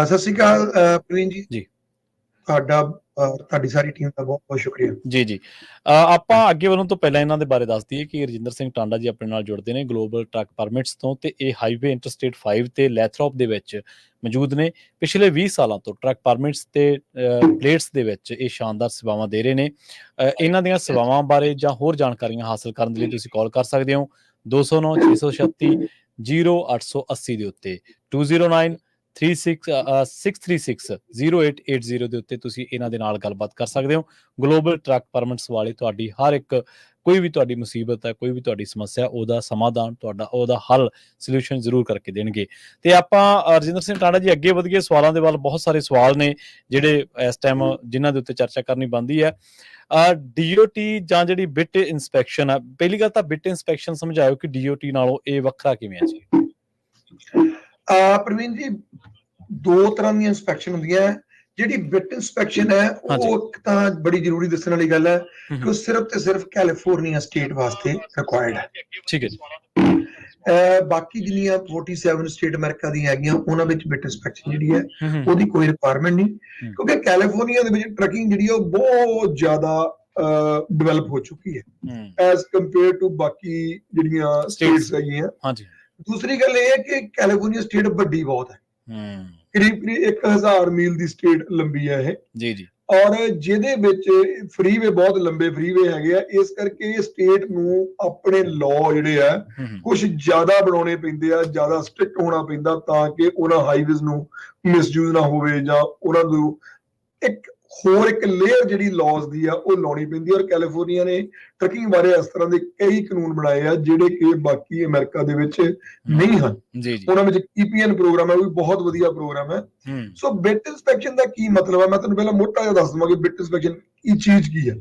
ਸਤਿ ਸ੍ਰੀ ਅਕਾਲ ਪ੍ਰਵੀਨ ਜੀ। ਜੀ ਤੁਹਾਡੀ ਸਾਰੀ ਟੀਮ ਦਾ ਬਹੁਤ ਬਹੁਤ ਸ਼ੁਕਰੀਆ। ਜੀ ਆਪਾਂ ਅੱਗੇ ਵਧਣ ਤੋਂ ਪਹਿਲਾਂ ਇਹਨਾਂ ਦੇ ਬਾਰੇ ਦੱਸ ਦਈਏ ਕਿ ਰਜਿੰਦਰ ਸਿੰਘ ਟਾਂਡਾ ਜੀ ਆਪਣੇ ਨਾਲ ਜੁੜਦੇ ਨੇ ਗਲੋਬਲ ਟਰੱਕ ਪਰਮਿਟਸ ਤੋਂ, ਤੇ ਇਹ ਹਾਈਵੇ ਇੰਟਰਸਟੇਟ 5 ਤੇ ਲੈਥਰੋਪ ਦੇ ਵਿੱਚ ਮੌਜੂਦ ਨੇ। ਪਿਛਲੇ 20 ਸਾਲਾਂ ਤੋਂ ਟਰੱਕ ਪਰਮਿਟਸ ਤੇ ਪਲੇਟਸ ਦੇ ਵਿੱਚ ਇਹ ਸ਼ਾਨਦਾਰ ਸੇਵਾਵਾਂ ਦੇ ਰਹੇ ਨੇ। ਇਹਨਾਂ ਦੀਆਂ ਸੇਵਾਵਾਂ ਬਾਰੇ ਜਾਂ ਹੋਰ ਜਾਣਕਾਰੀਆਂ ਹਾਸਲ ਕਰਨ ਦੇ ਲਈ ਤੁਸੀਂ ਕਾਲ ਕਰ ਸਕਦੇ ਹੋ 209 636 0880 ਦੇ ਉੱਤੇ 2093660880 ਦੇ ਉੱਤੇ ਤੁਸੀਂ ਇਹਨਾਂ ਦੇ ਨਾਲ ਗੱਲਬਾਤ ਕਰ ਸਕਦੇ ਹੋ। ਗਲੋਬਲ ਟਰੱਕ ਪਰਮਿਟਸ ਵਾਲੇ ਤੁਹਾਡੀ ਹਰ ਇੱਕ ਕੋਈ ਵੀ ਤੁਹਾਡੀ ਮੁਸੀਬਤ ਹੈ, ਕੋਈ ਵੀ ਤੁਹਾਡੀ ਸਮੱਸਿਆ, ਉਹਦਾ ਸਮਾਧਾਨ, ਉਹਦਾ ਹੱਲ, ਸੋਲੂਸ਼ਨ ਜ਼ਰੂਰ ਕਰਕੇ ਦੇਣਗੇ। ਤੇ ਆਪਾਂ ਰਜਿੰਦਰ ਸਿੰਘ ਟਾਂਡਾ ਜੀ ਅੱਗੇ ਵਧੀਏ ਸਵਾਲਾਂ ਦੇ ਵੱਲ। ਬਹੁਤ ਸਾਰੇ ਸਵਾਲ ਨੇ ਜਿਹੜੇ ਇਸ ਟਾਈਮ ਜਿਨ੍ਹਾਂ ਦੇ ਉੱਤੇ ਚਰਚਾ ਕਰਨੀ ਬਣਦੀ ਹੈ। DOT ਜਾਂ ਜਿਹੜੀ ਬਿਟ ਇੰਸਪੈਕਸ਼ਨ ਹੈ, ਪਹਿਲੀ ਗੱਲ ਤਾਂ ਬਿਟ ਇੰਸਪੈਕਸ਼ਨ ਸਮਝਾਇਓ ਕਿ DOT ਨਾਲੋਂ ਇਹ ਵੱਖਰਾ ਕਿਵੇਂ ਹੈ ਜੀ? ਪ੍ਰਵੀਨ ਜੀ, ਦੋ ਤਰ੍ਹਾਂ ਦੀਆਂ ਇੰਸਪੈਕਸ਼ਨ ਹੁੰਦੀਆਂ। ਜਿਹੜੀ ਬਿਟ ਇੰਸਪੈਕਸ਼ਨ ਹੈ ਉਹ ਇੱਕ ਤਾਂ ਬੜੀ ਜ਼ਰੂਰੀ ਦੱਸਣ ਵਾਲੀ ਗੱਲ ਹੈ ਕਿ ਉਹ ਸਿਰਫ ਤੇ ਸਿਰਫ ਕੈਲੀਫੋਰਨੀਆ ਸਟੇਟ ਵਾਸਤੇ ਰਿਕੁਆਇਰਡ ਹੈ। ਠੀਕ ਹੈ ਜੀ। ਬਾਕੀ ਜਿੰਨੀਆਂ 47 ਸਟੇਟ ਅਮਰੀਕਾ ਦੀਆਂ ਹੈਗੀਆਂ ਉਹਨਾਂ ਵਿੱਚ ਬਿਟ ਇੰਸਪੈਕਸ਼ਨ ਜਿਹੜੀ ਹੈ ਉਹਦੀ ਕੋਈ ਰਿਕੁਆਇਰਮੈਂਟ ਨਹੀਂ, ਕਿਉਂਕਿ ਕੈਲੀਫੋਰਨੀਆ ਦੇ ਵਿੱਚ ਟਰੱਕਿੰਗ ਜਿਹੜੀ ਹੈ ਉਹ ਬਹੁਤ ਜ਼ਿਆਦਾ ਡਿਵੈਲਪ ਹੋ ਚੁੱਕੀ ਹੈ ਐਜ਼ ਕੰਪੇਅਰ ਟੂ ਬਾਕੀ ਜਿਹੜੀਆਂ ਸਟੇਟਸ ਹੈਗੀਆਂ। ਹਾਂਜੀ। ਦੂਸਰੀ ਗੱਲ ਇਹ ਹੈ ਕਿ ਕੈਲੀਫੋਰਨੀਆ ਸਟੇਟ ਵੱਡੀ ਬਹੁਤ ਹੈ, ਕਰੀਬ 1000 ਮੀਲ ਦੀ ਸਟੇਟ ਲੰਬੀ ਹੈ ਇਹ। ਜੀ ਜੀ। ਔਰ ਜਿਹਦੇ ਵਿੱਚ ਫਰੀਵੇ ਬਹੁਤ ਲੰਬੇ ਫਰੀਵੇ ਹੈਗੇ ਆ, ਇਸ ਕਰਕੇ ਇਹ ਸਟੇਟ ਨੂੰ ਆਪਣੇ ਲਾਅ ਜਿਹੜੇ ਆ ਕੁਝ ਜ਼ਿਆਦਾ ਬਣਾਉਣੇ ਪੈਂਦੇ ਆ, ਜ਼ਿਆਦਾ ਸਟ੍ਰਿਕਟ ਹੋਣਾ ਪੈਂਦਾ ਤਾਂ ਕਿ ਉਹਨਾਂ ਹਾਈਵੇਜ਼ ਨੂੰ ਮਿਸਯੂਜ਼ ਨਾ ਹੋਵੇ ਜਾਂ ਉਹਨਾਂ ਨੂੰ ਇੱਕ ਲੇਅਰ ਜਿਹੜੀ ਲਾਜ਼ ਦੀ ਆ ਉਹ ਲਾਉਣੀ ਪੈਂਦੀ ਹੈ। ਔਰ ਕੈਲੀਫੋਰਨੀਆ ਨੇ ਟਰੱਕਿੰਗ ਬਾਰੇ ਇਸ ਤਰ੍ਹਾਂ ਦੇ ਕਈ ਕਾਨੂੰਨ ਬਣਾਏ ਆ ਜਿਹੜੇ ਕਿ ਬਾਕੀ ਅਮਰੀਕਾ ਦੇ ਵਿੱਚ ਨਹੀਂ ਹਨ। ਉਹਨਾਂ ਵਿੱਚ EPN ਪ੍ਰੋਗਰਾਮ ਹੈ, ਉਹ ਵੀ ਬਹੁਤ ਵਧੀਆ ਪ੍ਰੋਗਰਾਮ ਹੈ। ਸੋ ਬਿਟ ਇੰਸਪੈਕਸ਼ਨ ਦਾ ਕੀ ਮਤਲਬ ਹੈ, ਮੈਂ ਤੁਹਾਨੂੰ ਪਹਿਲਾਂ ਮੋਟਾ ਜਿਹਾ ਦੱਸ ਦਵਾਂਗਾ ਬਿਟ ਇੰਸਪੈਕਸ਼ਨ ਕੀ ਚੀਜ਼ ਕੀ ਹੈ।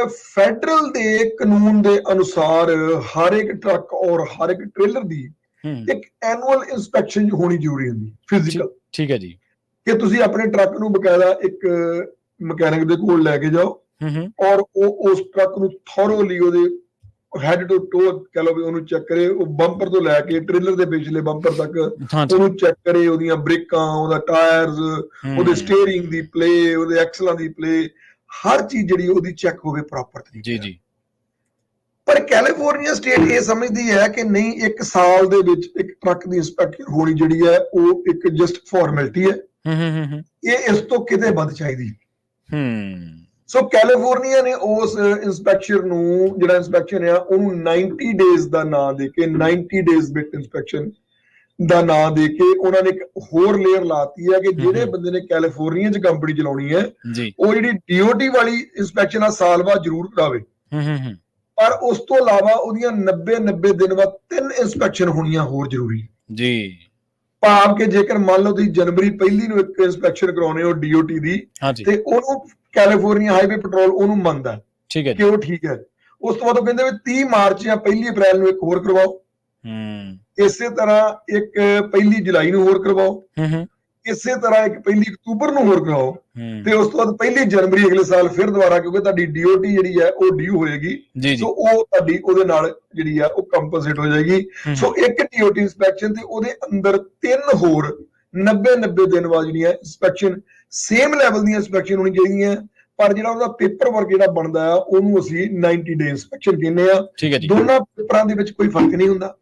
ਫੈਡਰਲ ਦੇ ਕਾਨੂੰਨ ਦੇ ਅਨੁਸਾਰ ਹਰ ਇੱਕ ਟਰੱਕ ਔਰ ਹਰ ਇੱਕ ਟ੍ਰੇਲਰ ਦੀ ਇੱਕ ਐਨੂਅਲ ਇੰਸਪੈਕਸ਼ਨ ਹੋਣੀ ਜ਼ਰੂਰੀ ਹੁੰਦੀ, ਫਿਜ਼ੀਕਲ। ਠੀਕ ਹੈ ਜੀ। ਕਿ ਤੁਸੀਂ ਆਪਣੇ ਟਰੱਕ ਨੂੰ ਬਕਾਇਦਾ ਇੱਕ ਮਕੈਨਿਕ ਦੇ ਕੋਲ ਲੈ ਕੇ ਜਾਓ ਔਰ ਉਹ ਉਸ ਟਰੱਕ ਨੂੰ ਥੋਰੋਲੀ ਉਹਦੇ ਹੈਡ ਟੂ ਟੋ ਕਹ ਲਓ ਵੀ ਉਹਨੂੰ ਚੈੱਕ ਕਰੇ, ਉਹ ਬੰਪਰ ਤੋਂ ਲੈ ਕੇ ਟ੍ਰੇਲਰ ਦੇ ਪਿਛਲੇ ਬੰਪਰ ਤੱਕ ਉਹਨੂੰ ਚੈੱਕ ਕਰੇ, ਉਹਦੀਆਂ ਬ੍ਰੇਕਾਂ, ਉਹਦਾ ਟਾਇਰਸ, ਉਹਦੇ ਸਟੀਅਰਿੰਗ ਦੀ ਪਲੇ, ਉਹਦੇ ਐਕਸਲਾਂ ਦੀ ਪਲੇ, ਹਰ ਚੀਜ਼ ਜਿਹੜੀ ਉਹਦੀ ਚੈੱਕ ਹੋਵੇ ਪ੍ਰੋਪਰ ਤਰੀਕੇ। ਜੀ ਜੀ। ਪਰ ਕੈਲੀਫੋਰਨੀਆ ਸਟੇਟ ਇਹ ਸਮਝਦੀ ਹੈ ਕਿ ਨਹੀਂ, ਇੱਕ ਸਾਲ ਦੇ ਵਿੱਚ ਇੱਕ ਟਰੱਕ ਦੀ ਇੰਸਪੈਕਸ਼ਨ ਹੋਣੀ ਜਿਹੜੀ ਹੈ ਉਹ ਇੱਕ ਜਸਟ ਫਾਰਮੈਲਿਟੀ ਹੈ, ਇਹ ਇਸ ਤੋਂ ਕਿਤੇ ਵੱਧ ਚਾਹੀਦੀ। ਸੋ ਕੈਲੀਫੋਰਨੀਆ ਨੇ ਉਸ ਇੰਸਪੈਕਸ਼ਨ ਨੂੰ ਜਿਹੜਾ ਇੰਸਪੈਕਸ਼ਨ ਆ ਉਹਨੂੰ 90 ਡੇਜ਼ ਦਾ ਨਾਂ ਦੇ ਕੇ 90 ਡੇਜ਼ ਬਿਟ ਇੰਸਪੈਕਸ਼ਨ ਦਾ ਨਾਂ ਦੇ ਕੇ ਉਹਨਾਂ ਨੇ ਇੱਕ ਹੋਰ ਲੇਅਰ ਲਾਤੀ ਹੈ ਕਿ ਜਿਹੜੇ ਬੰਦੇ ਨੇ ਕੈਲੀਫੋਰਨੀਆ 'ਚ ਕੰਪਨੀ ਚਲਾਉਣੀ ਹੈ ਉਹ ਜਿਹੜੀ DOT ਵਾਲੀ ਇੰਸਪੈਕਸ਼ਨ ਆ ਸਾਲ ਬਾਅਦ ਜ਼ਰੂਰ ਕਰਾਵੇ, ਪਰ ਉਸ ਤੋਂ ਇਲਾਵਾ ਉਹਦੀਆਂ 90 ਦਿਨ ਬਾਅਦ 3 ਇੰਸਪੈਕਸ਼ਨ ਹੋਣੀਆਂ ਹੋਰ ਜ਼ਰੂਰੀ ਜੀ। ਭਾਵ ਕਿ ਜੇਕਰ ਮੰਨ ਲਓ ਤੁਸੀਂ ਜਨਵਰੀ 1 ਨੂੰ ਇੱਕ ਇੰਸਪੈਕਸ਼ਨ ਕਰਾਉਣੇ ਹੋ DOT ਦੀ ਤੇ ਉਹਨੂੰ ਕੈਲੀਫੋਰਨੀਆ ਹਾਈਵੇ ਪੈਟਰੋਲ ਉਹਨੂੰ ਮੰਨਦਾ ਕਿ ਉਹ ਠੀਕ ਹੈ। ਉਸ ਤੋਂ ਬਾਅਦ ਉਹ ਕਹਿੰਦੇ ਵੀ 30 ਮਾਰਚ ਜਾਂ 1 ਅਪ੍ਰੈਲ ਨੂੰ ਇੱਕ ਹੋਰ ਕਰਵਾਓ, ਇਸੇ ਤਰ੍ਹਾਂ ਇੱਕ 1 ਜੁਲਾਈ ਨੂੰ ਹੋਰ ਕਰਵਾਓ, ਇਸੇ ਤਰ੍ਹਾਂ ਇੱਕ 1 ਅਕਤੂਬਰ ਨੂੰ ਹੋਰ ਕਰਾਓ, ਤੇ ਉਸ ਤੋਂ ਬਾਅਦ 1 ਜਨਵਰੀ ਅਗਲੇ ਸਾਲ ਫਿਰ ਦੁਬਾਰਾ, ਕਿਉਂਕਿ ਤੁਹਾਡੀ DOT ਜਿਹੜੀ ਹੈ ਉਹ ਡਿਊ ਹੋਏਗੀ, ਸੋ ਉਹ ਤੁਹਾਡੀ ਉਹਦੇ ਨਾਲ ਜਿਹੜੀ ਹੈ ਉਹ ਕੰਪਨਸੇਟ ਹੋ ਜਾਏਗੀ। ਸੋ ਇੱਕ DOT ਇੰਸਪੈਕਸ਼ਨ ਤੇ ਉਹਦੇ ਅੰਦਰ 3 ਹੋਰ 90 ਦਿਨ ਬਾਅਦ ਜਿਹੜੀਆਂ ਇੰਸਪੈਕਸ਼ਨ ਸੇਮ ਲੈਵਲ ਦੀਆਂ ਇੰਸਪੈਕਸ਼ਨ ਹੋਣੀ ਚਾਹੀਦੀਆਂ, ਪਰ ਜਿਹੜਾ ਉਹਦਾ ਪੇਪਰ ਵਰਕ ਜਿਹੜਾ ਬਣਦਾ ਆ ਉਹਨੂੰ ਅਸੀਂ 90 ਡੇ ਇੰਸਪੈਕਸ਼ਨ ਕਹਿੰਦੇ ਆ। ਦੋਨਾਂ ਪੇਪਰਾਂ ਦੇ ਵਿੱਚ ਕੋਈ ਫਰਕ ਨਹੀਂ ਹੁੰਦਾ,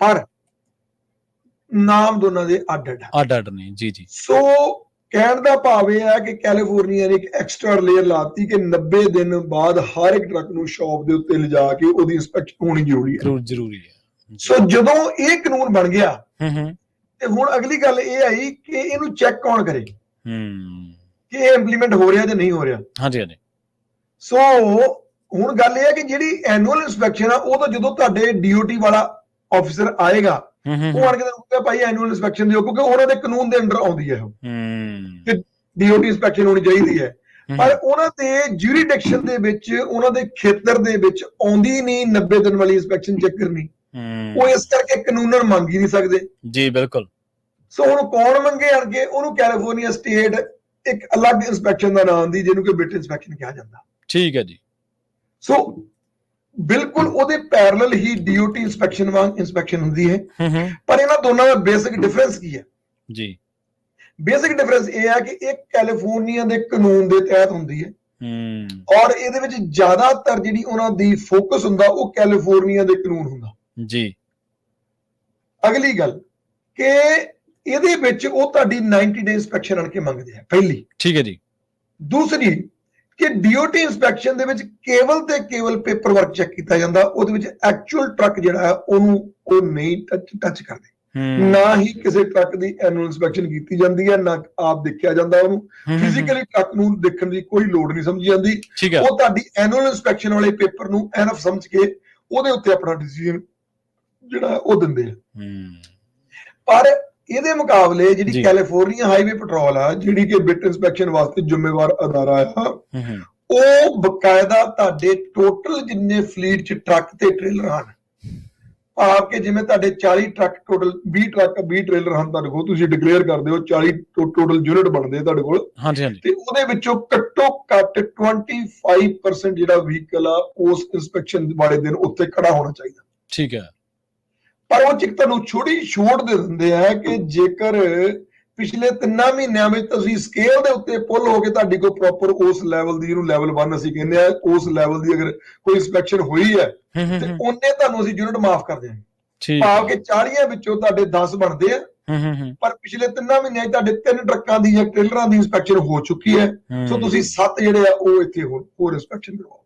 ਪਰ ਨਾਮ ਦੋਨਾਂ ਦੇ ਅੱਡ ਨੇ। ਜੀ ਜੀ। ਸੋ ਕਹਿਣ ਦਾ ਭਾਵ ਇਹ ਹੈ ਕਿ ਕੈਲੀਫੋਰਨੀਆ ਨੇ ਇੱਕ ਐਕਸਟਰਾ ਲੇਅਰ ਲਾਤੀ ਕਿ 90 ਦਿਨ ਬਾਅਦ ਹਰ ਇੱਕ ਟਰੱਕ ਨੂੰ ਸ਼ਾਪ ਦੇ ਉੱਤੇ ਲਿਜਾ ਕੇ ਉਹਦੀ ਇੰਸਪੈਕਸ਼ਨ ਹੋਣੀ ਜ਼ਰੂਰੀ ਹੈ। ਸੋ ਜਦੋਂ ਇਹ ਕਾਨੂੰਨ ਬਣ ਗਿਆ ਤੇ ਹੁਣ ਅਗਲੀ ਗੱਲ ਇਹ ਆਈ ਕਿ ਇਹਨੂੰ ਚੈੱਕ ਕੌਣ ਕਰੇ ਕਿ ਇਹ ਇੰਪਲੀਮੈਂਟ ਹੋ ਰਿਹਾ ਜਾਂ ਨਹੀਂ ਹੋ ਰਿਹਾ। ਸੋ ਹੁਣ ਗੱਲ ਇਹ ਹੈ ਕਿ ਜਿਹੜੀ ਐਨੂਅਲ ਇੰਸਪੈਕਸ਼ਨ ਆ ਉਹ ਤਾਂ ਜਦੋਂ ਤੁਹਾਡੇ DOT ਵਾਲਾ ਆਫੀਸਰ ਆਏਗਾ ਉਹ ਆਣ ਕੇ ਕਹੂਗਾ ਭਾਈ ਐਨੂਅਲ ਇੰਸਪੈਕਸ਼ਨ ਦਿਓ, ਕਿਉਂਕਿ ਉਹਨਾਂ ਦੇ ਕਾਨੂੰਨ ਦੇ ਅੰਡਰ ਆਉਂਦੀ ਹੈ ਉਹ ਕਿ DOT ਇੰਸਪੈਕਸ਼ਨ ਹੋਣੀ ਚਾਹੀਦੀ ਹੈ, ਪਰ ਉਹਨਾਂ ਦੇ ਜੂਰੀਡਿਕਸ਼ਨ ਦੇ ਵਿੱਚ, ਉਹਨਾਂ ਦੇ ਖੇਤਰ ਦੇ ਵਿੱਚ ਆਉਂਦੀ ਨਹੀਂ 90 ਦਿਨ ਵਾਲੀ ਇੰਸਪੈਕਸ਼ਨ ਚੈੱਕ ਕਰਨੀ। ਉਹ ਇਸ ਕਰਕੇ ਕਾਨੂੰਨਨ ਮੰਗ ਹੀ ਨਹੀਂ ਸਕਦੇ। ਜੀ ਬਿਲਕੁਲ। ਸੋ ਹੁਣ ਕੌਣ ਮੰਗੇ ਅਣਗੇ, ਉਹਨੂੰ ਕੈਲੀਫੋਰਨੀਆ ਸਟੇਟ ਇੱਕ ਅਲੱਗ ਇੰਸਪੈਕਸ਼ਨ ਦਾ ਨਾਮ ਦੀ, ਜਿਹਨੂੰ ਕਿ ਬਿਟ ਇੰਸਪੈਕਸ਼ਨ ਕਿਹਾ ਜਾਂਦਾ। ਠੀਕ ਹੈ ਜੀ। ਸੋ ਬਿਲਕੁਲ ਉਹਦੇ ਪੈਰਲਲ ਹੀ DOT ਇੰਸਪੈਕਸ਼ਨ ਵਾਂਗ ਇੰਸਪੈਕਸ਼ਨ ਹੁੰਦੀ ਹੈ। ਪਰ ਇਹਨਾਂ ਦੋਨਾਂ ਦਾ ਬੇਸਿਕ ਡਿਫਰੈਂਸ ਕੀ ਹੈ ਜੀ? ਬੇਸਿਕ ਡਿਫਰੈਂਸ ਇਹ ਹੈ ਕਿ ਇੱਕ ਕੈਲੀਫੋਰਨੀਆ ਦੇ ਕਾਨੂੰਨ ਦੇ ਤਹਿਤ ਹੁੰਦੀ ਹੈ ਔਰ ਇਹਦੇ ਵਿੱਚ ਜ਼ਿਆਦਾਤਰ ਜਿਹੜੀ ਉਹਨਾਂ ਦੀ ਫੋਕਸ ਹੁੰਦਾ ਉਹ ਕੈਲੀਫੋਰਨੀਆ ਦੇ ਕਾਨੂੰਨ ਹੁੰਦਾ ਜੀ। ਅਗਲੀ ਗੱਲ ਕਿ ਇਹਦੇ ਵਿੱਚ ਉਹ ਤੁਹਾਡੀ 90 ਡੇ ਇੰਸਪੈਕਸ਼ਨ ਆਣ ਕੇ ਮੰਗਦੇ ਆ, ਪਹਿਲੀ। ਠੀਕ ਹੈ ਜੀ। ਦੂਸਰੀ ਕਿ DOT ਇੰਸਪੈਕਸ਼ਨ ਦੇ ਵਿੱਚ ਕੇਵਲ ਤੇ ਕੇਵਲ ਪੇਪਰ ਵਰਕ ਚੈੱਕ ਕੀਤਾ ਜਾਂਦਾ, ਉਹਦੇ ਵਿੱਚ ਐਕਚੁਅਲ ਟਰੱਕ ਜਿਹੜਾ ਹੈ ਉਹਨੂੰ ਉਹ ਨਹੀਂ ਟੱਚ ਕਰਦੇ। ਨਾ ਹੀ ਕਿਸੇ ਟਰੱਕ ਦੀ ਐਨੂਅਲ ਇੰਸਪੈਕਸ਼ਨ ਕੀਤੀ ਜਾਂਦੀ ਹੈ, ਨਾ ਆਪ ਦੇਖਿਆ ਜਾਂਦਾ ਉਹਨੂੰ। ਫਿਜ਼ੀਕਲੀ ਟਰੱਕ ਨੂੰ ਦੇਖਣ ਦੀ ਕੋਈ ਲੋੜ ਨਹੀਂ ਸਮਝੀ ਜਾਂਦੀ। ਉਹ ਤੁਹਾਡੀ ਐਨੂਅਲ ਇੰਸਪੈਕਸ਼ਨ ਵਾਲੇ ਪੇਪਰ ਨੂੰ ਐਨਫ ਸਮਝ ਕੇ ਉਹਦੇ ਉੱਤੇ ਆਪਣਾ ਡਿਸੀਜਨ ਜਿਹੜਾ ਉਹ ਦਿੰਦੇ ਆ। ਪਰ ਇਹਦੇ ਮੁਕਾਬਲੇ ਜਿਹੜੀ ਕੈਲੀਫੋਰਨੀਆ ਹਾਈਵੇ ਪੈਟਰੋਲ ਆ, ਜਿਹੜੀ ਕਿ ਬਿਟ ਇੰਸਪੈਕਸ਼ਨ ਵਾਸਤੇ ਜ਼ਿੰਮੇਵਾਰ ਅਦਾਰਾ ਆ, ਉਹ ਬਕਾਇਦਾ ਤੁਹਾਡੇ ਟੋਟਲ ਜਿੰਨੇ ਫਲੀਟ ਚ ਟਰੱਕ ਤੇ ਟ੍ਰੇਲਰ ਹਨ, ਭਾਵ ਕਿ ਜਿਵੇਂ ਤੁਹਾਡੇ 40 ਟਰੱਕ ਟੋਟਲ 20 ਟਰੱਕ 20 ਟ੍ਰੇਲਰ ਹਨ ਤੁਹਾਡੇ ਕੋਲ, ਤੁਸੀਂ ਡਿਕਲੇਅਰ ਕਰਦੇ ਹੋ 40 ਟੋਟਲ ਯੂਨਿਟ ਬਣਦੇ ਤੁਹਾਡੇ ਕੋਲ। ਹਾਂਜੀ ਹਾਂਜੀ। ਤੇ ਉਹਦੇ ਵਿੱਚੋਂ ਘੱਟੋ ਘੱਟ 25% ਜਿਹੜਾ ਵਹੀਕਲ ਆ ਉਸ ਇੰਸਪੈਕਸ਼ਨ ਵਾਲੇ ਦਿਨ ਉੱਤੇ ਖੜਾ ਹੋਣਾ ਚਾਹੀਦਾ। ਠੀਕ ਹੈ। ਪਰ ਉਹ ਚ ਤੁਹਾਨੂੰ ਛੋਟੀ ਛੋਟ ਦੇ ਦਿੰਦੇ ਆ ਕਿ ਜੇਕਰ ਪਿਛਲੇ 3 ਮਹੀਨਿਆਂ ਵਿੱਚ ਤੁਸੀਂ ਸਕੇਲ ਦੇ ਉੱਤੇ ਪੁੱਲ ਹੋ ਕੇ ਤੁਹਾਡੀ ਕੋਈ ਪ੍ਰੋਪਰ ਉਸ ਲੈਵਲ ਦੀ, ਇਹਨੂੰ ਲੈਵਲ 1 ਅਸੀਂ ਕਹਿੰਦੇ ਆ, ਉਸ ਲੈਵਲ ਦੀ ਅਗਰ ਕੋਈ ਇੰਸਪੈਕਸ਼ਨ ਹੋਈ ਹੈ ਤੇ ਉਹਨੇ ਤੁਹਾਨੂੰ ਅਸੀਂ ਯੂਨਿਟ ਮਾਫ ਕਰ ਦਿਆਂਗੇ। ਭਾਵ ਕਿ 40 ਵਿੱਚੋਂ ਤੁਹਾਡੇ 10 ਬਣਦੇ ਆ, ਪਰ ਪਿਛਲੇ 3 ਮਹੀਨਿਆਂ 'ਚ ਤੁਹਾਡੇ 3 ਟਰੱਕਾਂ ਦੀ ਜਾਂ ਟ੍ਰੇਲਰਾਂ ਦੀ ਇੰਸਪੈਕਸ਼ਨ ਹੋ ਚੁੱਕੀ ਹੈ। ਸੋ ਤੁਸੀਂ 7 ਜਿਹੜੇ ਆ ਉਹ ਇੱਥੇ ਹੋਰ ਇੰਸਪੈਕਸ਼ਨ ਕਰਵਾਓ।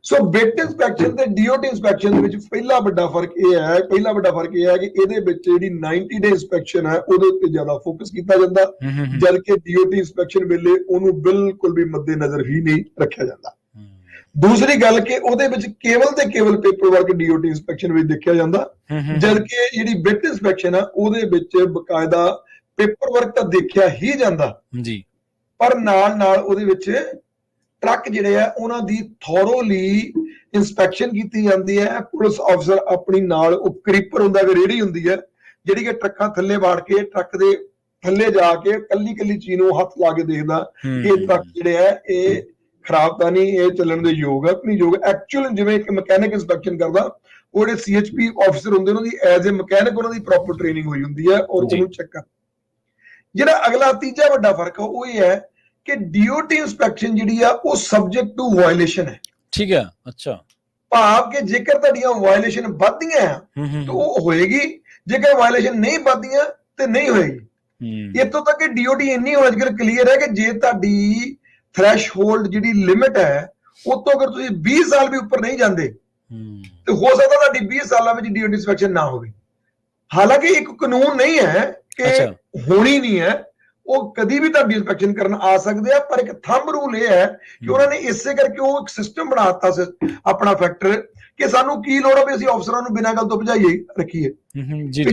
ਸੋ ਬਿਟ ਇੰਸਪੈਕਸ਼ਨ ਤੇ DOT ਇੰਸਪੈਕਸ਼ਨ ਦੇ ਵਿੱਚ ਪਹਿਲਾ ਵੱਡਾ ਫਰਕ ਇਹ ਹੈ ਕਿ ਇਹਦੇ ਵਿੱਚ ਜਿਹੜੀ 90 ਡੇ ਇੰਸਪੈਕਸ਼ਨ ਹੈ ਉਹਦੇ ਉੱਤੇ ਜ਼ਿਆਦਾ ਫੋਕਸ ਕੀਤਾ ਜਾਂਦਾ, ਜਦਕਿ DOT ਇੰਸਪੈਕਸ਼ਨ ਵੇਲੇ ਉਹਨੂੰ ਬਿਲਕੁਲ ਵੀ ਮੱਦੇ ਨਜ਼ਰ ਹੀ ਨਹੀਂ ਰੱਖਿਆ ਜਾਂਦਾ। ਦੂਸਰੀ ਗੱਲ ਕਿ ਉਹਦੇ ਵਿੱਚ ਕੇਵਲ ਤੇ ਕੇਵਲ ਪੇਪਰ ਵਰਕ DOT ਇੰਸਪੈਕਸ਼ਨ ਵਿੱਚ ਦੇਖਿਆ ਜਾਂਦਾ, ਜਦਕਿ ਜਿਹੜੀ ਬਿਟ ਇੰਸਪੈਕਸ਼ਨ ਆ ਉਹਦੇ ਵਿੱਚ ਬਕਾਇਦਾ ਪੇਪਰ ਵਰਕ ਤਾਂ ਦੇਖਿਆ ਹੀ ਜਾਂਦਾ ਜੀ, ਪਰ ਨਾਲ ਨਾਲ ਉਹਦੇ ਵਿੱਚ ਟਰੱਕ ਜਿਹੜੇ ਆ ਉਹਨਾਂ ਦੀ ਥੋਰੋਲੀ ਇੰਸਪੈਕਸ਼ਨ ਕੀਤੀ ਜਾਂਦੀ ਹੈ। ਪੁਲਿਸ ਅਫਸਰ ਆਪਣੀ ਨਾਲ ਉਹ ਕਰੀਪਰ ਹੁੰਦਾ, ਰੇੜੀ ਹੁੰਦੀ ਹੈ ਜਿਹੜੀ ਕਿ ਟਰੱਕਾਂ ਥੱਲੇ ਵਾੜ ਕੇ ਟਰੱਕ ਦੇ ਥੱਲੇ ਜਾ ਕੇ ਕੱਲੀ ਕੱਲੀ ਚੀਜ਼ ਨੂੰ ਹੱਥ ਲਾ ਕੇ ਦੇਖਦਾ ਕਿ ਇਹ ਟਰੱਕ ਜਿਹੜੇ ਆ ਇਹ ਖਰਾਬ ਤਾਂ ਨਹੀਂ, ਇਹ ਚੱਲਣ ਦੇ ਯੋਗ ਹੈ ਨਹੀਂ ਯੋਗ। ਐਕਚੁਅਲ ਜਿਵੇਂ ਇੱਕ ਮਕੈਨਿਕ ਇੰਸਪੈਕਸ਼ਨ ਕਰਦਾ, ਉਹ ਜਿਹੜੇ CHP ਅਫਸਰ ਹੁੰਦੇ ਉਹਨਾਂ ਦੀ ਐਜ਼ ਏ ਮਕੈਨਿਕ ਉਹਨਾਂ ਦੀ ਪ੍ਰੋਪਰ ਟ੍ਰੇਨਿੰਗ ਹੋਈ ਹੁੰਦੀ ਹੈ ਔਰ ਉਹਨੂੰ ਚੈੱਕ ਕਰ। ਜਿਹੜਾ ਅਗਲਾ ਤੀਜਾ ਵੱਡਾ ਫਰਕ ਹੈ ਉਹ ਇਹ ਹੈ ਕਿ DOT ਇੰਸਪੈਕਸ਼ਨ ਜਿਹੜੀ ਆ ਉਹ ਸਬਜੈਕਟ ਟੂ ਵਾਇਲੇਸ਼ਨ ਹੈ। ਠੀਕ ਹੈ। ਅੱਛਾ। ਭਾਵ ਕਿ ਜੇਕਰ ਤੁਹਾਡੀਆਂ ਵਾਇਲੇਸ਼ਨ ਵੱਧਦੀਆਂ ਆ ਤਾਂ ਉਹ ਹੋਏਗੀ, ਜੇਕਰ ਵਾਇਲੇਸ਼ਨ ਨਹੀਂ ਵੱਧਦੀਆਂ ਤੇ ਨਹੀਂ ਹੋਏਗੀ। ਇੱਥੋਂ ਤੱਕ ਕਿ DOT ਇੰਨੀ ਹੋ ਅੱਜ ਕੱਲ੍ਹ ਕਲੀਅਰ ਹੈ ਕਿ ਜੇ ਤੁਹਾਡੀ ਥ੍ਰੈਸ਼ਹੋਲਡ ਜਿਹੜੀ ਲਿਮਿਟ ਹੈ ਉਹ ਤੋਂ ਅਗਰ ਤੁਸੀਂ 20 ਸਾਲ ਵੀ ਉੱਪਰ ਨਹੀਂ ਜਾਂਦੇ ਤੇ ਹੋ ਸਕਦਾ ਤੁਹਾਡੀ 20 ਸਾਲਾਂ ਵਿੱਚ DOT ਇੰਸਪੈਕਸ਼ਨ ਨਾ ਹੋਵੇ। ਹਾਲਾਂਕਿ ਇੱਕ ਕਾਨੂੰਨ ਨਹੀਂ ਹੈ ਕਿ ਹੋਣੀ ਨਹੀਂ ਹੈ, ਉਹ ਕਦੀ ਵੀ ਤੁਹਾਡੀ ਇੰਸਪੈਕਸ਼ਨ ਕਰਨ ਆ ਸਕਦੇ ਆ, ਪਰ ਇੱਕ ਥੰਬ ਰੂਲ ਇਹ ਹੈ ਕਿ ਉਹਨਾਂ ਨੇ ਇਸੇ ਕਰਕੇ ਉਹ ਇੱਕ ਸਿਸਟਮ ਬਣਾ ਦਿੱਤਾ ਆਪਣਾ ਫੈਕਟਰ ਕਿ ਸਾਨੂੰ ਕੀ ਲੋੜ ਹੈ ਵੀ ਅਸੀਂ ਅਫਸਰਾਂ ਨੂੰ ਬਿਨਾਂ ਗੱਲ ਤੋਂ ਭਜਾਈਏ ਰੱਖੀਏ।